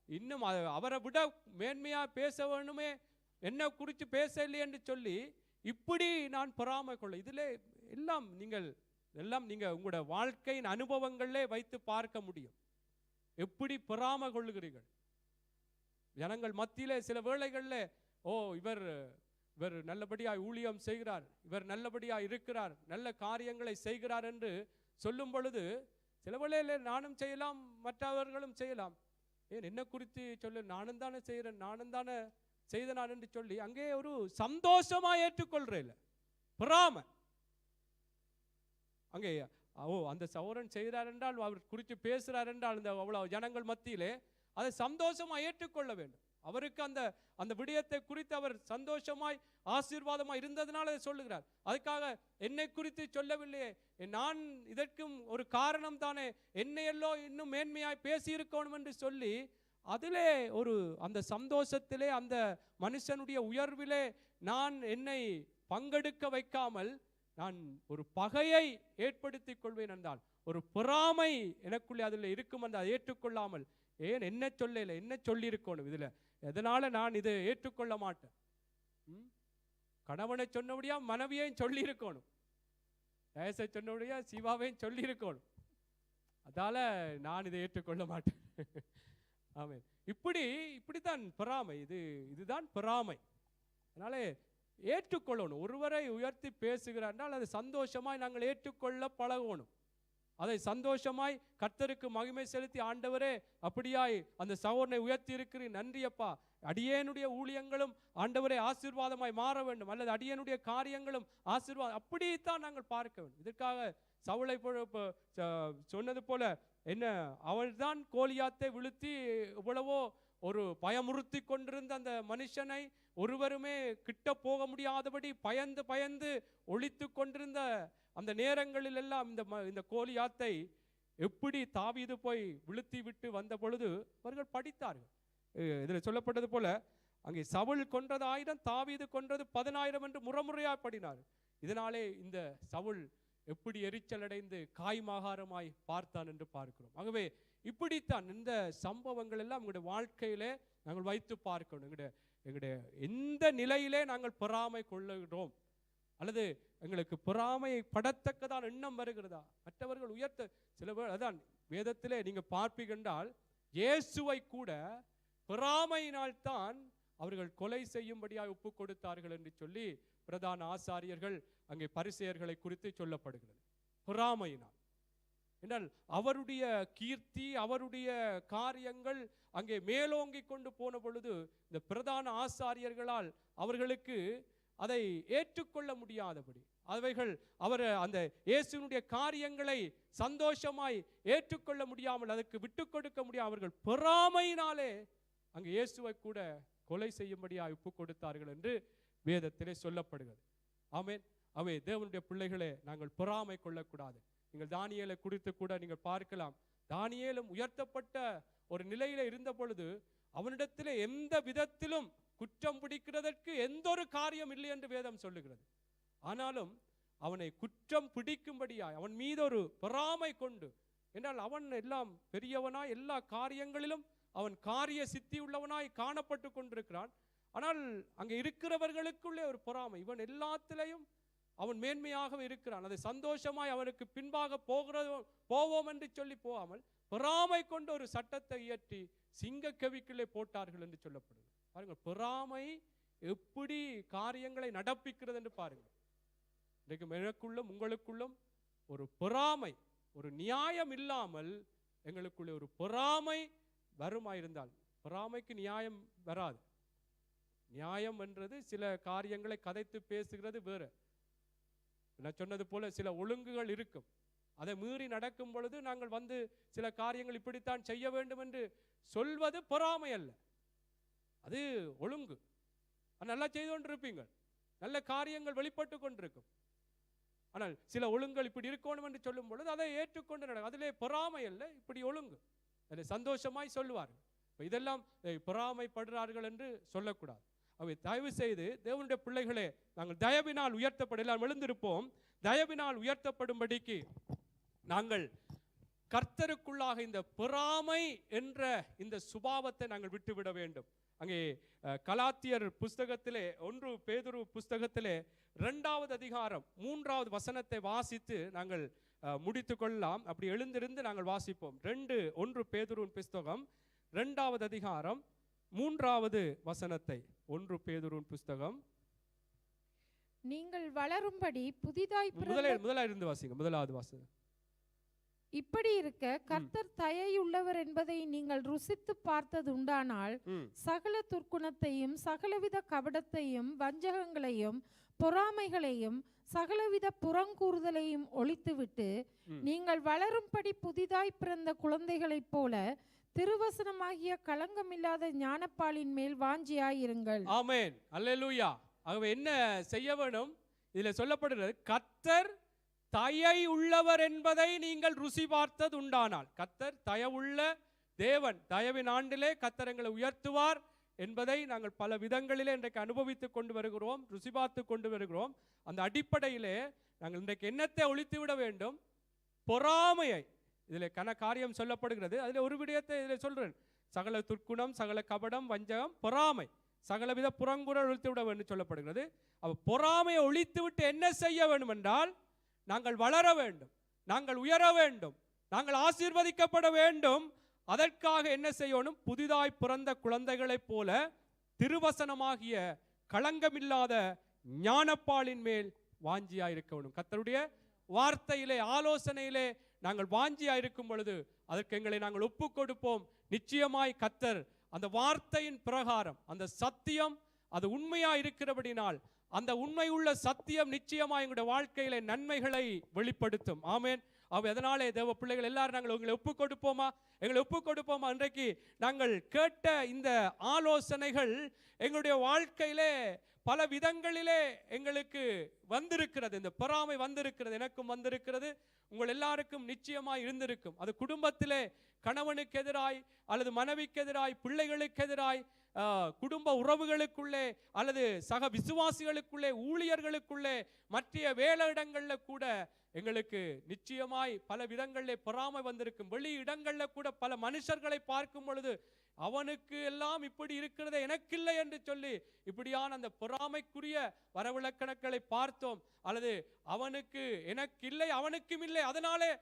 Speaker 1: இன்னும் அவரை விட மேன்மையா பேச வேணுமே, என்ன குறித்து பேசலை என்று சொல்லி இப்படி நான் பொறாமை கொள்ள. இதுல எல்லாம் நீங்க உங்களோட வாழ்க்கையின் அனுபவங்களே வைத்து பார்க்க முடியும். எப்படி பொறாமை கொள்ளுகிறீர்கள் ஜனங்கள் மத்தியிலே. சில வேளைகளில் இவர் நல்லபடியா ஊழியம் செய்கிறார், இவர் நல்லபடியா இருக்கிறார், நல்ல காரியங்களை செய்கிறார் என்று சொல்லும் பொழுது சில வேளையில் நானும் செய்யலாம், மற்றவர்களும் செய்யலாம். ஏன் என்ன குறித்து சொல்லு, நானும் தானே செய்கிறேன், நானும் தானே செய்தனான் என்று சொல்லி அங்கே ஒரு சந்தோஷமா ஏற்றுக்கொள்றேன். பொறாமை அங்கே அந்த சௌரன் செய்கிறார் என்றால், அவர் குறித்து பேசுகிறார் என்றால், அந்த அவ்வளவு ஜனங்கள் மத்தியிலே அதை சந்தோஷமா ஏற்றுக்கொள்ள வேண்டும். அவருக்கு அந்த விடயத்தை குறித்து அவர் சந்தோஷமாய் ஆசீர்வாதமாய் இருந்ததுனால அதை சொல்லுகிறார். அதுக்காக என்னை குறித்து சொல்லவில்லையே, நான் இதற்கும் ஒரு காரணம் தானே, என்னையெல்லோ இன்னும் மேன்மையாய் பேசியிருக்கணும் என்று சொல்லி அதிலே அந்த சந்தோஷத்திலே, அந்த மனுஷனுடைய உயர்விலே நான் என்னை பங்கெடுக்க வைக்காமல் நான் ஒரு பகையை ஏற்படுத்திக் கொள்வேன் என்றால், ஒரு பொறாமை எனக்குள்ளே அதில் இருக்கும் என்று அதை ஏற்றுக்கொள்ளாமல், ஏன் என்ன சொல்லல, என்ன சொல்லி இருக்கணும் இதுல, எதனால நான் இதை ஏற்றுக்கொள்ள மாட்டேன். கணவனை சொன்னபடியா மனைவியையும் சொல்லி இருக்கணும், வயசை சொன்னபடியா சிவாவையும் சொல்லி இருக்கணும், அதால நான் இதை ஏற்றுக்கொள்ள மாட்டேன். ஆமென். இப்படித்தான் பொறாமை. இதுதான் பொறாமை. அதனால ஏற்றுக்கொள்ளணும். ஒருவரை உயர்த்தி பேசுகிறார் அதை சந்தோஷமாய் நாங்கள் ஏற்றுக்கொள்ள பழகணும். அதை சந்தோஷமாய் கர்த்தருக்கு மகிமை செலுத்தி, ஆண்டவரே அப்படியாய் அந்த சகோதரனை உயர்த்தி இருக்கிறீர், நன்றியப்பா, அடியேனுடைய ஊழியங்களும் ஆண்டவரே ஆசீர்வாதமாய் மாற வேண்டும், அல்லது அடியேனுடைய காரியங்களும் ஆசீர்வாதம், அப்படித்தான் நாங்கள் பார்க்க வேண்டும். இதற்காக சவுலை சொன்னது போல என்ன, அவள்தான் கோலியாத்தை விழுத்தி எவ்வளவோ ஒரு பயமுறுத்தி கொண்டிருந்த அந்த மனுஷனை ஒருவருமே கிட்ட போக முடியாதபடி பயந்து ஒளித்து கொண்டிருந்த அந்த நேரங்களில் எல்லாம் இந்த கோலியாத்தை எப்படி தாவீது போய் விழுத்தி விட்டு வந்த பொழுது அவர்கள் படித்தார்கள். இதில் சொல்லப்பட்டது போல அங்கே சவுல் கொன்றது 1000, தாவீது கொன்றது 10,000 என்று முறையாக படினார். இதனாலே இந்த சவுல் எப்படி எரிச்சல் அடைந்து காய்மாகாரமாய் பார்த்தான் என்று பார்க்கிறோம். ஆகவே இப்படித்தான் இந்த சம்பவங்கள் எல்லாம் எங்களுடைய வாழ்க்கையிலே நாங்கள் வைத்து பார்க்கணும். எங்களுடைய எந்த நிலையிலே நாங்கள் பொறாமை கொள்ளுகிறோம், அல்லது எங்களுக்கு பொறாமையை படத்தக்கதான் எண்ணம் வருகிறதா, மற்றவர்கள் உயர்த்த. சில பேர் அதான் வேதத்திலே நீங்க பார்ப்பீங்கன்றால், இயேசுவை கூட பொறாமையினால் தான் அவர்கள் கொலை செய்யும்படியாக ஒப்பு கொடுத்தார்கள் என்று சொல்லி பிரதான ஆசாரியர்கள் அங்கே பரிசேயர்களை குறித்து சொல்லப்படுகிறது. பொறாமையினால் என்றால் அவருடைய கீர்த்தி, அவருடைய காரியங்கள் அங்கே மேலோங்கி கொண்டு போன பொழுது இந்த பிரதான ஆசாரியர்களால் அவர்களுக்கு அதை ஏற்றுக்கொள்ள முடியாதபடி, அவர் அந்த இயேசுனுடைய காரியங்களை சந்தோஷமாய் ஏற்றுக்கொள்ள முடியாமல், அதற்கு விட்டு கொடுக்க முடியாமல், அவர்கள் பொறாமையினாலே அங்கே இயேசுவை கூட கொலை செய்யும்படியாக ஒப்பு கொடுத்தார்கள் என்று வேதத்திலே சொல்லப்படுகிறது. ஆமென். அவை தேவனுடைய பிள்ளைகளே, நாங்கள் பொறாமை கொள்ளக்கூடாது. நீங்கள் தானியேலை குறித்து கூட நீங்கள் பார்க்கலாம். தானியேலும் உயர்த்தப்பட்ட ஒரு நிலையில இருந்த பொழுது அவனிடத்திலே எந்த விதத்திலும் குற்றம் பிடிக்கிறதற்கு எந்த ஒரு காரியம் இல்லை என்று வேதம் சொல்லுகிறது. ஆனாலும் அவனை குற்றம் பிடிக்கும்படியாய் அவன் மீது ஒரு பொறாமை கொண்டு, என்றால் அவன் எல்லாம் பெரியவனாய் எல்லா காரியங்களிலும் அவன் காரிய சித்தி உள்ளவனாய் காணப்பட்டு கொண்டிருக்கிறான். ஆனால் அங்கே இருக்கிறவர்களுக்குள்ளே ஒரு பொறாமை. இவன் எல்லாத்திலையும் அவன் மேன்மையாகவே இருக்கிறான், அதை சந்தோஷமாய் அவனுக்கு பின்பாக போவோம் என்று சொல்லி போகாமல் பொறாமை கொண்டு ஒரு சட்டத்தை இயற்றி சிங்கக்கவிக்குள்ளே போட்டார்கள் என்று சொல்லப்படுது. பாருங்கள், பொறாமை எப்படி காரியங்களை நடப்பிக்கிறது என்று பாருங்கள். இன்றைக்கு எனக்குள்ளும் உங்களுக்குள்ளும் ஒரு பொறாமை, ஒரு நியாயம் இல்லாமல் எங்களுக்குள்ளே ஒரு பொறாமை வருமாயிருந்தால், பொறாமைக்கு நியாயம் வராது. நியாயம் என்றது சில காரியங்களை கதைத்து பேசுகிறது வேறு. நான் சொன்னது போல சில ஒழுங்குகள் இருக்கும், அதை மீறி நடக்கும் பொழுது நாங்கள் வந்து சில காரியங்கள் இப்படித்தான் செய்ய வேண்டும் என்று சொல்வது பொறாமை அல்ல, அது ஒழுங்கு. நல்லா செய்து கொண்டிருப்பீங்க, நல்ல காரியங்கள் வெளிப்பட்டு கொண்டிருக்கும். ஆனால் சில ஒழுங்குகள் இப்படி இருக்கணும் என்று சொல்லும் பொழுது அதை ஏற்றுக்கொண்டு நடக்கும், அதிலே பொறாமை அல்ல, இப்படி ஒழுங்கு, அதை சந்தோஷமாய் சொல்லுவார்கள். இதெல்லாம் பொறாமைப்படுறார்கள் என்று சொல்லக்கூடாது. அவை தயவு செய்து தேவனுடைய பிள்ளைகளே, நாங்கள் தயவினால் உயர்த்தப்பட எல்லாம் எழுந்திருப்போம். தயவினால் உயர்த்தப்படும்படிக்கு நாங்கள் கர்த்தருக்குள்ளாக இந்த பொறாமை என்ற இந்த சுபாவத்தை நாங்கள் விட்டுவிட வேண்டும். அங்கே கலாத்தியர் புஸ்தகத்திலே 1 பேதுரு புஸ்தகத்திலே 2வது அதிகாரம் 3வது வசனத்தை வாசித்து நாங்கள் முடித்து கொள்ளலாம். அப்படி எழுந்திருந்து நாங்கள் வாசிப்போம். 1 பேதுருவின் புஸ்தகம் 2வது அதிகாரம் 3வது வசனத்தை. 1 பேதுருவின் புஸ்தகம்.
Speaker 2: நீங்கள் வளரும்படி புதிதாய்
Speaker 1: முதலாக இருந்து வாசிங்க, முதலாவது வாசகம்.
Speaker 2: இப்படி இருக்க கர்த்தர் தயையுள்ளவர் என்பதை நீங்கள் ருசித்து பார்த்தது உண்டானால் சகல துர்க்குணத்தையும் சகலவித கபடத்தையும் வஞ்சகங்களையும் பொறாமைகளையும் சகலவித புறங்கூறுதலையும் ஒழித்துவிட்டு நீங்கள் வளரும்படி புதிதாய் பிறந்த குழந்தைகளைப் போல திருவசனமாகிய களங்கமில்லாத ஞானப்பாலின் மேல் வாஞ்சியாயிருங்கள்.
Speaker 1: ஆமென், அல்லேலூயா. ஆகவே என்ன செய்ய வேணும்? இதில் சொல்லப்படுகிறது, கர்த்தர் தயை உள்ளவர் என்பதை நீங்கள் ருசி பார்த்தது உண்டானால். கர்த்தர் தயவுள்ள தேவன், தயவின் ஆண்டிலே கர்த்தர் எங்களை உயர்த்துவார் என்பதை நாங்கள் பல விதங்களிலே இன்றைக்கு அனுபவித்துக் கொண்டு வருகிறோம், ருசி பார்த்து கொண்டு வருகிறோம். அந்த அடிப்படையிலே நாங்கள் இன்றைக்கு என்னத்தை ஒழித்து விட வேண்டும்? பொறாமையை. இதில் காரியம் சொல்லப்படுகிறது, அதில் ஒரு விடயத்தை இதில் சொல்றேன். சகல துர்க்குணம் சகல கபடம் வஞ்சகம் பொறாமை சகலவித புறங்குறல் ஒழித்து விட வேண்டும் சொல்லப்படுகிறது. அப்ப பொறாமையை ஒழித்து விட்டு என்ன செய்ய வேண்டும் என்றால், நாங்கள் வளர வேண்டும், நாங்கள் உயர வேண்டும், நாங்கள் ஆசீர்வதிக்கப்பட வேண்டும். அதற்காக என்ன செய்யணும்? புதிதாய் பிறந்த குழந்தைகளைப் போல திருவசனமாகிய களங்கமில்லாத ஞானப்பாலின் மேல் வாஞ்சியாய் இருக்க வேண்டும். கர்த்தருடைய வார்த்தையிலே ஆலோசனையிலே நாங்கள் வாஞ்சியாய் இருக்கும் பொழுது அதற்கு எங்களை நாங்கள் ஒப்பு கொடுப்போம். நிச்சயமாய் கர்த்தர் அந்த வார்த்தையின் பிரகாரம், அந்த சத்தியம் அது உண்மையா இருக்கிறபடினால் அந்த உண்மை உள்ள சத்தியம் நிச்சயமாக எங்களுடைய வாழ்க்கையில நன்மைகளை வெளிப்படுத்தும். ஆமென். அதனாலே தேவ பிள்ளைகள் எல்லாரும் நாங்கள் உங்களை ஒப்பு கொடுப்போமா? எங்களை ஒப்பு கொடுப்போமா? இன்றைக்கு நாங்கள் கேட்ட இந்த ஆலோசனைகள் எங்களுடைய வாழ்க்கையிலே பல விதங்களிலே எங்களுக்கு வந்திருக்கிறது. இந்த பொறாமை வந்திருக்கிறது, எனக்கும் வந்திருக்கிறது, உங்கள் எல்லாருக்கும் நிச்சயமாய் இருந்திருக்கும். அது குடும்பத்திலே கணவனுக்கு எதிராய் அல்லது மனைவிக்கு எதிராய், பிள்ளைகளுக்கு எதிராய், குடும்ப உறவுகளுக்குள்ளே அல்லது சக விசுவாசிகளுக்குள்ளே, ஊழியர்களுக்குள்ளே, மற்ற வேலையிடங்கள்ல கூட எங்களுக்கு நிச்சயமாய் பல விதங்களிலே பொறாமை வந்திருக்கும். வெளி இடங்கள்ல கூட பல மனுஷர்களை பார்க்கும் பொழுது அவனுக்கு எல்லாம் இப்படி இருக்கிறது எனக்கு இல்லை என்று சொல்லி இப்படியான அந்த பொறாமைக்குரிய வரவிலக்கணங்களை பார்த்தோம். அல்லது அவனுக்கு எனக்கு இல்லை அவனுக்கும் இல்லை அதனாலே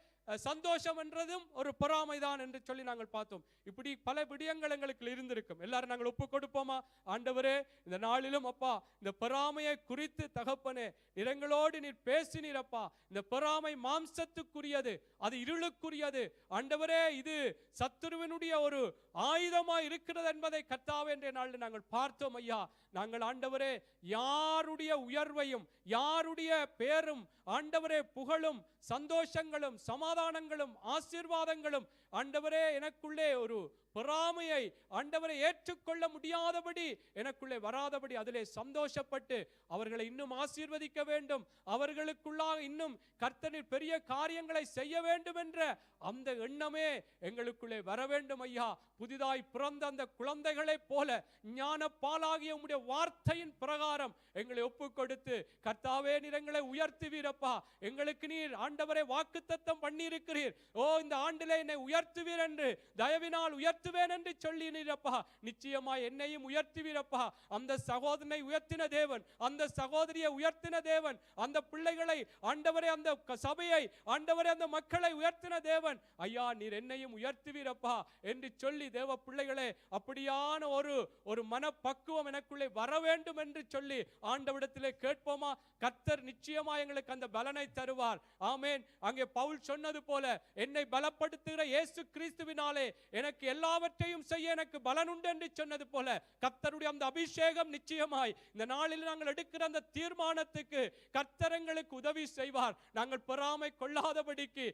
Speaker 1: சந்தோஷம் என்றதும் ஒரு பொறாமைதான் என்று சொல்லி நாங்கள் பார்த்தோம். இப்படி பல விடயங்கள் எங்களுக்கு இருந்திருக்கும். எல்லாரும் நாங்கள் ஒப்பு கொடுப்போமா? ஆண்டவரே, இந்த நாளிலும் அப்பா இந்த பொறாமையை குறித்து தகப்பனே எங்களோடு நீர் பேசினீரப்பா. இந்த பொறாமை மாம்சத்துக்குரியது, அது இருளுக்குரியது. ஆண்டவரே, இது சத்துருவினுடைய ஒரு ஆயுதமாய் இருக்கிறது என்பதை கர்த்தாவே என்ற நாளில் நாங்கள் பார்த்தோம் ஐயா. நாங்கள் ஆண்டவரே யாருடைய உயர்வையும் யாருடைய பேரும் ஆண்டவரே புகழும் சந்தோஷங்களும் சமாதானங்களும் ஆசீர்வாதங்களும் ஆண்டவரே எனக்குள்ளே ஒரு பொறாமையை ஆண்டவரை ஏற்றுக்கொள்ள முடியாதபடி எனக்குள்ளே வராதபடி அதிலே சந்தோஷப்பட்டு அவர்களை இன்னும் ஆசீர்வதிக்க வேண்டும், அவர்களுக்குள்ளாக இன்னும் கர்த்தரின் பெரிய காரியங்களை செய்ய வேண்டும் என்ற அந்த எண்ணமே எங்களுக்குள்ளே வர வேண்டும் ஐயா. புதிதாய் பிறந்த அந்த குழந்தைகளைப் போல ஞானப்பாலாகிய உம்முடைய வார்த்தையின் பிரகாரம் எங்களை ஒப்பு கொடுத்து கர்த்தாவே நீர் எங்களை உயர்த்துவீரப்பா. எங்களுக்கு நீர் ஆண்டவரை வாக்குத்தத்தம் பண்ணி இருக்கிறீர். ஓ, இந்த ஆண்டிலே என்னை உயர்த்துவீர் என்று, தயவினால் உயர்த்துவேன் என்று சொல்லினீரப்பா. நிச்சயமாய் என்னையும் உயர்த்துவீரப்பா. அந்த சகோதரனை உயர்த்தின தேவன், அந்த சகோதரியை உயர்த்தின தேவன், அந்த பிள்ளைகளை ஆண்டவரே, அந்த சபையை ஆண்டவரே, அந்த மக்களை உயர்த்தின தேவன். ஐயா, நீர் என்னையும் உயர்த்துவீரப்பா என்று சொல்லி தேவ பிள்ளைகளே, அப்படியான ஒரு மனப்பக்குவம் எனக்குள்ளே வர வேண்டும் என்று சொல்லி ஆண்டவரிடத்திலே கேட்போமா? கர்த்தர் நிச்சயமா எங்களுக்கு அந்த பலனை தருவார். ஆமென். அங்கே பவுல் சொன்னது போல, என்னை பலப்படுத்துகிற இயேசு கிறிஸ்துவினாலே எனக்கு எல்லாவற்றையும் செய்ய எனக்கு பலன் உண்டு என்று சொன்னது போல, கர்த்தருடைய அந்த அபிஷேகம் நிச்சயமாய் இந்த நாளில் நாங்கள் எடுக்கிற அந்த தீர்மானத்துக்கு கர்த்தர் எங்களுக்கு உதவி செய்வார். நாங்கள் பொறாமை கொள்ளாதபடிக்கு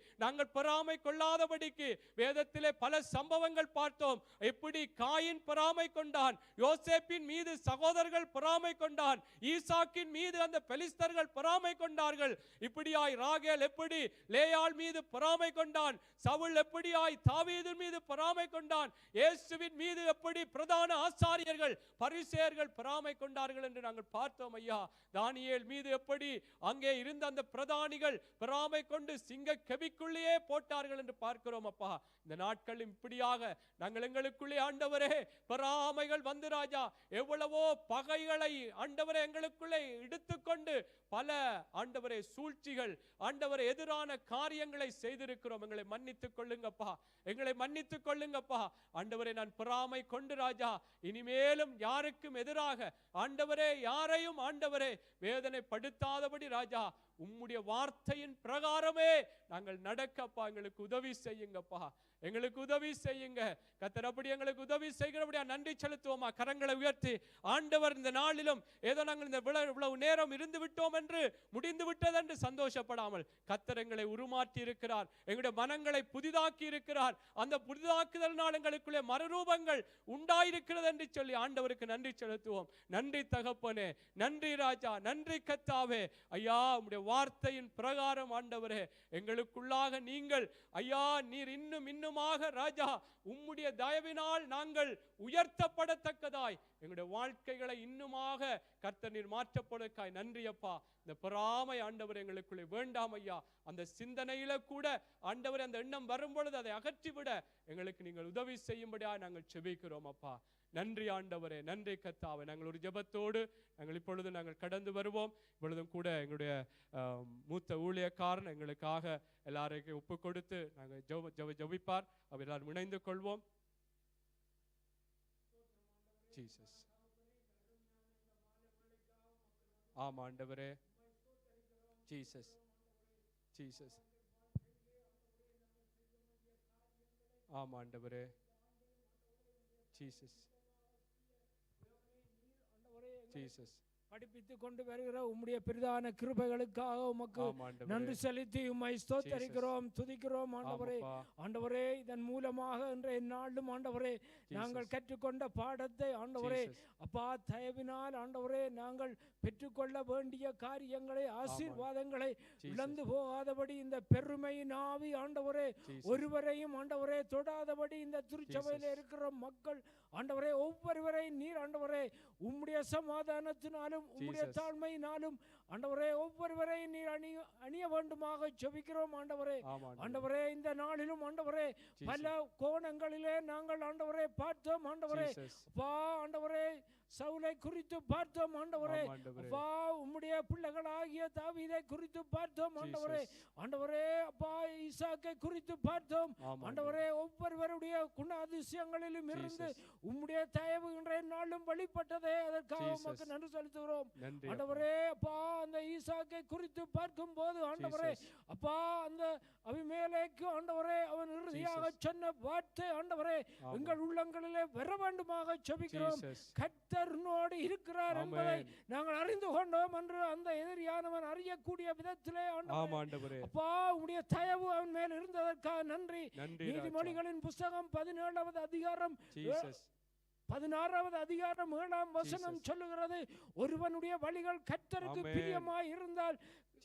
Speaker 1: வேதத்திலே பல சம்பவங்கள் பார்த்தோம். எப்படி காயின் பொறாமை கொண்டான், யோசேப்பின் மீது சகோதரர்கள் பொறாமை கொண்டான், ஈசாக்கின் மீது அந்த பெலிஸ்தர்கள் பொறாமை கொண்டார்கள். இப்படியாய் ராகேல் எப்படி லேயாள் மீது பொறாமை கொண்டான், சவுல் எப்படியாய் தாவீதின் மீது பொறாமை கொண்டான், இயேசுவின் மீது எப்படி பிரதான ஆசாரியர்கள் பரிசேயர்கள் பொறாமை கொண்டார்கள் என்று நாங்கள் பார்த்தோம். ஐயா, தானியேல் மீது எப்படி அங்கே இருந்த அந்த பிரதானிகள் பொறாமை கொண்டு சிங்க கெபிக்குள்ளேயே போட்டார்கள் என்று பார்க்கிறோம். அப்பா, இந்த நாட்கள் இப்படியாக நாங்கள் எங்களுக்குள்ளே ஆண்டவரே பொறாமைகள் வந்து ராஜா எவ்வளவோ பகைகளை ஆண்டவரே எங்களுக்குள்ளே எடுத்துக்கொண்டு பல ஆண்டவரே சூழ்ச்சிகள், ஆண்டவரே எதிரான காரியங்களை செய்திருக்கிறோம். எங்களை மன்னித்துக் கொள்ளுங்கப்பா, எங்களை மன்னித்துக் கொள்ளுங்கப்பா. ஆண்டவரே, நான் பொறாமை கொண்டு ராஜா இனிமேலும் யாருக்கும் எதிராக ஆண்டவரே யாரையும் ஆண்டவரே வேதனைப்படுத்தாதபடி ராஜா உம்முடைய வார்த்தையின் பிரகாரமே நாங்கள் நடக்கப்பா எங்களுக்கு உதவி செய்யுங்கப்பா, எங்களுக்கு உதவி செய்யுங்க. கர்த்தர் அப்படி எங்களுக்கு உதவி செய்கிறபடியா நன்றி செலுத்துவோமா? கரங்களை உயர்த்தி ஆண்டவர் இந்த நாளிலும் ஏதோ நாங்கள் இந்த இவ்வளவு நேரம் இருந்து விட்டோம் என்று முடிந்து விட்டது என்று சந்தோஷப்படாமல் கர்த்தர் எங்களை உருமாற்றி இருக்கிறார், எங்களுடைய மனங்களை புதிதாக்கி இருக்கிறார். அந்த புதிதாக்குதலினால் எங்களுக்குள்ளே மறுரூபங்கள் உண்டாயிருக்கிறது என்று சொல்லி ஆண்டவருக்கு நன்றி செலுத்துவோம். நன்றி தகப்பனே, நன்றி ராஜா, நன்றி கர்த்தாவே. ஐயா, உம்முடைய வார்த்தையின் பிரகாரம் ஆண்டவரே எங்களுக்குள்ளாக நீங்கள் ஐயா நீர் இன்னுமாக ராஜா உம்முடைய தயவினால் நாங்கள் உயர்த்தப்படத்தக்கதாய் எங்களுடைய வாழ்க்கைகளை இன்னுமாக கர்த்தர் நீர் மாற்றப்படுவதற்காய் நன்றி அப்பா. இந்த பொறாமை ஆண்டவர் எங்களுக்குள்ளே வேண்டாம் ஐயா. அந்த சிந்தனையில கூட ஆண்டவர் அந்த எண்ணம் வரும்பொழுது அதை அகற்றிவிட எங்களுக்கு நீங்கள் உதவி செய்யும்படியா நாங்கள் செபிக்கிறோம் அப்பா. நன்றி ஆண்டவரே, நன்றி கர்த்தாவே. நாங்கள் ஒரு ஜெபத்தோடு இப்பொழுது நாங்கள் கடந்து வருவோம். இப்பொழுதும் கூட எங்களுடைய மூத்த ஊழியக்காரன் எங்களுக்காக எல்லாரையும் ஒப்பு கொடுத்து நாங்கள் ஜெபிப்பார். அவர் எல்லாரும் இணைந்து கொள்வோம். ஜீசஸ். ஆமா ஆண்டவரே, ஜீசஸ் ஜீசஸ். ஆமா ஆண்டவரே, ஜீசஸ் ஜீசஸ்.
Speaker 3: படிப்பித்து கொண்டு வருகிற உம்முடைய பிரதான கிருபைகளுக்காக உமக்கு நன்றி செலுத்தி உம்மை ஸ்தோத்திரிக்கிறோம், துதிக்கிறோம் ஆண்டவரே. ஆண்டவரே, இதன் மூலமாக இன்றைய நாளும் ஆண்டவரே நாங்கள் கற்றுக்கொண்ட பாடத்தை ஆண்டவரே அப்பா தயவினால் ஆண்டவரே நாங்கள் பெற்றுக்கொள்ள வேண்டிய காரியங்களை ஆசீர்வாதங்களை இழந்து போகாதபடி இந்த பெருமையின் ஆவி ஆண்டவரே ஒருவரையும் ஆண்டவரே தொடாதபடி இந்த திருச்சபையில் இருக்கிற மக்கள் ஆண்டவரே ஒவ்வொருவரையும் நீர் ஆண்டவரே உம்முடைய சமாதானத்தினாலும் உம்முடைய தாழ்மையினாலும் ஆண்டவரே ஒவ்வொருவரையும் நீர் அணிய வேண்டுமாக ஜெபிக்கிறோம் ஆண்டவரே. ஆண்டவரே, இந்த நாளிலும் ஆண்டவரே பல கோணங்களிலே நாங்கள் ஆண்டவரே பார்த்தோம் ஆண்டவரே. அப்பா ஆண்டவரே, சவுலை குறித்து பார்த்தோம் ஆண்டவரே. அப்பா, உம்முடைய பிள்ளைகளாகிய தாவீதை குறித்து பார்த்தோம் ஆண்டவரே. ஆண்டவரே அப்பா, ஈசாக்கை குறித்து பார்த்தோம் ஆண்டவரே. ஒவ்வொருவருடைய குணாதிசயங்களிலும் இருந்து உம்முடைய தயவு இன்றைய நாளும் வெளிப்பட்டதே, அதற்காக உமக்கு நன்றி செலுத்துகிறோம் ஆண்டவரே. அப்பா, அந்த ஈசாக்கை குறித்து பார்க்கும் போது ஆண்டவரே அப்பா அந்த அபிமெலேக்கு ஆண்டவரே அவன் இறுதியாக சொன்ன வார்த்தை ஆண்டவரே எங்கள் உள்ளங்களிலே வர வேண்டுமாக ஜெபிக்கிறோம். கர்த்தரோடு இருக்கிறார் என்பதை நாங்கள் அறிந்து கொண்டோம் என்று அந்த எதிரியானவன் அறியக்கூடிய விதத்திலே ஆண்டவரே அப்பா உம்முடைய தயவு அவன் மேல் இருந்ததற்காக நன்றி. நீதிமொழிகளின் புத்தகம் 17வது அதிகாரம் 16வது அதிகாரம் 7ஆம் வசனம் சொல்லுகிறது, ஒருவனுடைய வழிகள் கர்த்தருக்கு பிரியமாய் இருந்தால்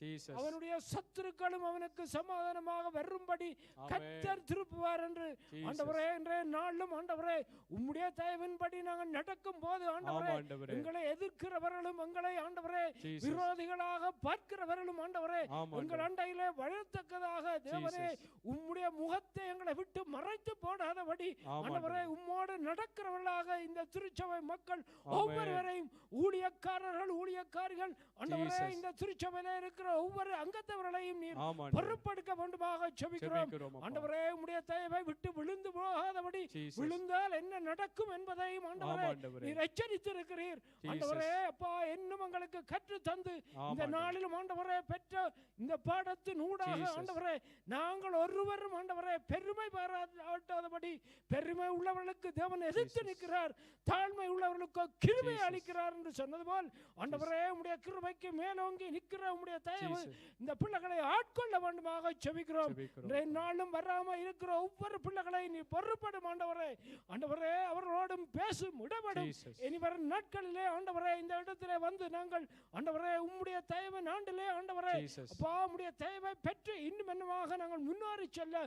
Speaker 1: Jesus.
Speaker 3: அவனுடைய சத்துருக்களும் அவனுக்கு சமாதானமாக வரும்படி
Speaker 1: Amen.
Speaker 3: கர்த்தர் திருப்புவார் என்று
Speaker 1: Jesus.
Speaker 3: ஆண்டவரே இன்றைய நாளும் ஆண்டவரே உம்முடைய தயவின்படி நாங்கள் நடக்கும் போது ஆண்டவரே
Speaker 1: ஆமா, ஆண்டவரே.
Speaker 3: எங்களை எதிர்க்கிறவர்களும் எங்களை ஆண்டவரே
Speaker 1: Jesus.
Speaker 3: விரோதிகளாக பார்க்கிறவர்களும் ஆண்டவரே
Speaker 1: ஆமா,
Speaker 3: எங்கள் அண்டையிலே வளர்த்தக்கதாக தேவனே உம்முடைய முகத்தை எங்களை விட்டு மறைத்து போடாதபடி
Speaker 1: ஆமா,
Speaker 3: ஆண்டவரே உம்மோடு நடக்கிறவர்களாக இந்த திருச்சபை மக்கள் ஒவ்வொருவரையும் ஊழியக்காரர்கள் ஊழியக்காரிகள் ஆண்டவரே
Speaker 1: Jesus.
Speaker 3: இந்த திருச்சபையில இருக்கிற ஒவ்வொரு அங்கத்தவர்களையும் நீர்
Speaker 1: ஆமா,
Speaker 3: பொறுப்பெடுக்க வேண்டுமாக செபிக்கிறோம்
Speaker 1: ஜெபிக்கிறோம் அப்பா.
Speaker 3: ஆண்டவரே உம்முடைய தயவை விட்டு விழுந்து போகாதபடி
Speaker 1: Jesus.
Speaker 3: விழுந்தால் என்ன நடக்கும் என்பதையும் ஆண்டவரே
Speaker 1: ஆமா, ஆண்டவரே.
Speaker 3: நீர் எச்சரித்திருக்கிறீர்
Speaker 1: Jesus.
Speaker 3: ஆண்டவரே அப்பா இன்னும் எங்களுக்கு கற்று தந்து
Speaker 1: ஆமா,
Speaker 3: இந்த
Speaker 1: ஆண்டவரே.
Speaker 3: நாளிலும் ஆண்டவரே பெற்ற இந்த பாடத்தின் ஊடாக
Speaker 1: Jesus.
Speaker 3: ஆண்டவரே நாங்கள் ஒருவரும் ஆண்டவரே பெருமை பாராட்டாதபடி பெருமை உள்ளவர்களுக்கு தேவன் எதிர்த்து
Speaker 1: Jesus.
Speaker 3: நிற்கிறார் தாழ்மை உள்ளவர்களுக்கு கிருபை
Speaker 1: Jesus.
Speaker 3: அளிக்கிறார் என்று சொன்னது போல் ஆண்டவரே உம்முடைய கிருபைக்கு மேலோங்கி நிற்கிற உம்முடைய தயவு
Speaker 1: Jesus.
Speaker 3: இந்த பிள்ளைகளை ஆட்கொள்ள வேண்டுமாக செபிக்கிறோம்
Speaker 1: ஜெபிக்கிறோம்.
Speaker 3: இன்றைய நாளும் வராம இருக்கிற ஒவ்வொரு பிள்ளைகளை நீ பொறுப்படும் ஆண்டவரே ஆண்டவரே அவர்களோடும் பேசும் இடப்படும்
Speaker 1: Jesus.
Speaker 3: இனி வரும் நாட்களிலே ஆண்டவரே இந்த இடத்திலே வந்து நாங்கள் ஆண்டவரே உம்முடைய தயவு நாண்டிலே ஆண்டவரே
Speaker 1: Jesus.
Speaker 3: அப்பா உம்முடைய தயவை பெற்று இன்னும் என்னமாக நாங்கள் முன்னேறி செல்ல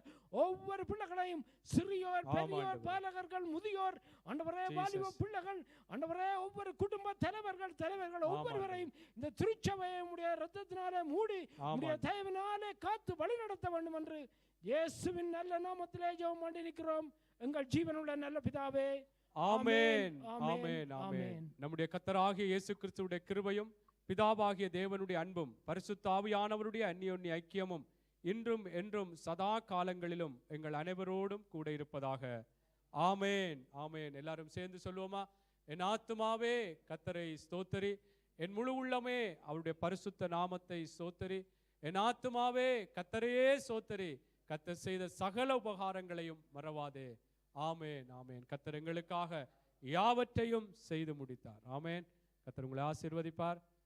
Speaker 3: ஒவ்வொரு பிள்ளைகளையும் சிறியோர்
Speaker 1: ஆமா,
Speaker 3: பெரியோர்
Speaker 1: ஆண்டவரே.
Speaker 3: பாலகர்கள் முதியோர் ஆண்டவரே
Speaker 1: Jesus.
Speaker 3: வாலிப பிள்ளைகள் ஆண்டவரே ஒவ்வொரு குடும்ப தலைவர்கள்
Speaker 1: ஆமா,
Speaker 3: ஒவ்வொருவரையும் இந்த திருச்சபையை உம்முடைய இரத்தத்தினாலே மூடி
Speaker 1: ஆமா,
Speaker 3: உம்முடைய
Speaker 1: ஆண்டவரே.
Speaker 3: தயவினாலே காத்து வழி நடத்த வேண்டும் என்று இயேசுவின் நல்ல நாமத்திலே ஜெபம் பண்ணி நிற்கிறோம் எங்கள் ஜீவனுள்ள நல்ல பிதாவே
Speaker 1: ஆமென்
Speaker 3: ஆமென்,
Speaker 1: ஆமென் ஆமென்
Speaker 3: ஆமென்.
Speaker 1: நம்முடைய கர்த்தராகிய இயேசு கிறிஸ்துவுடைய கிருபையும் பிதாவாகிய தேவனுடைய அன்பும் பரிசுத்த ஆவியானவருடைய அந்யோன்ய ஐக்கியமும் இன்றும் என்றும் சதா காலங்களிலும் எங்கள் அனைவரோடும் கூட இருப்பதாக ஆமென் ஆமென். எல்லாரும் சேர்ந்து சொல்லுவோமா? என் ஆத்துமாவே கர்த்தரை ஸ்தோத்தரி, என் முழு உள்ளமே அவருடைய பரிசுத்த நாமத்தை ஸ்தோத்தரி. என் ஆத்துமாவே கர்த்தரையே ஸ்தோத்தரி, கர்த்தர் செய்த சகல உபகாரங்களையும் மறவாதே. ஆமென் ஆமென். கர்த்தர் எங்களுக்காக யாவற்றையும் செய்து முடித்தார். ஆமென். கர்த்தர் உங்களை ஆசீர்வதிப்பார்.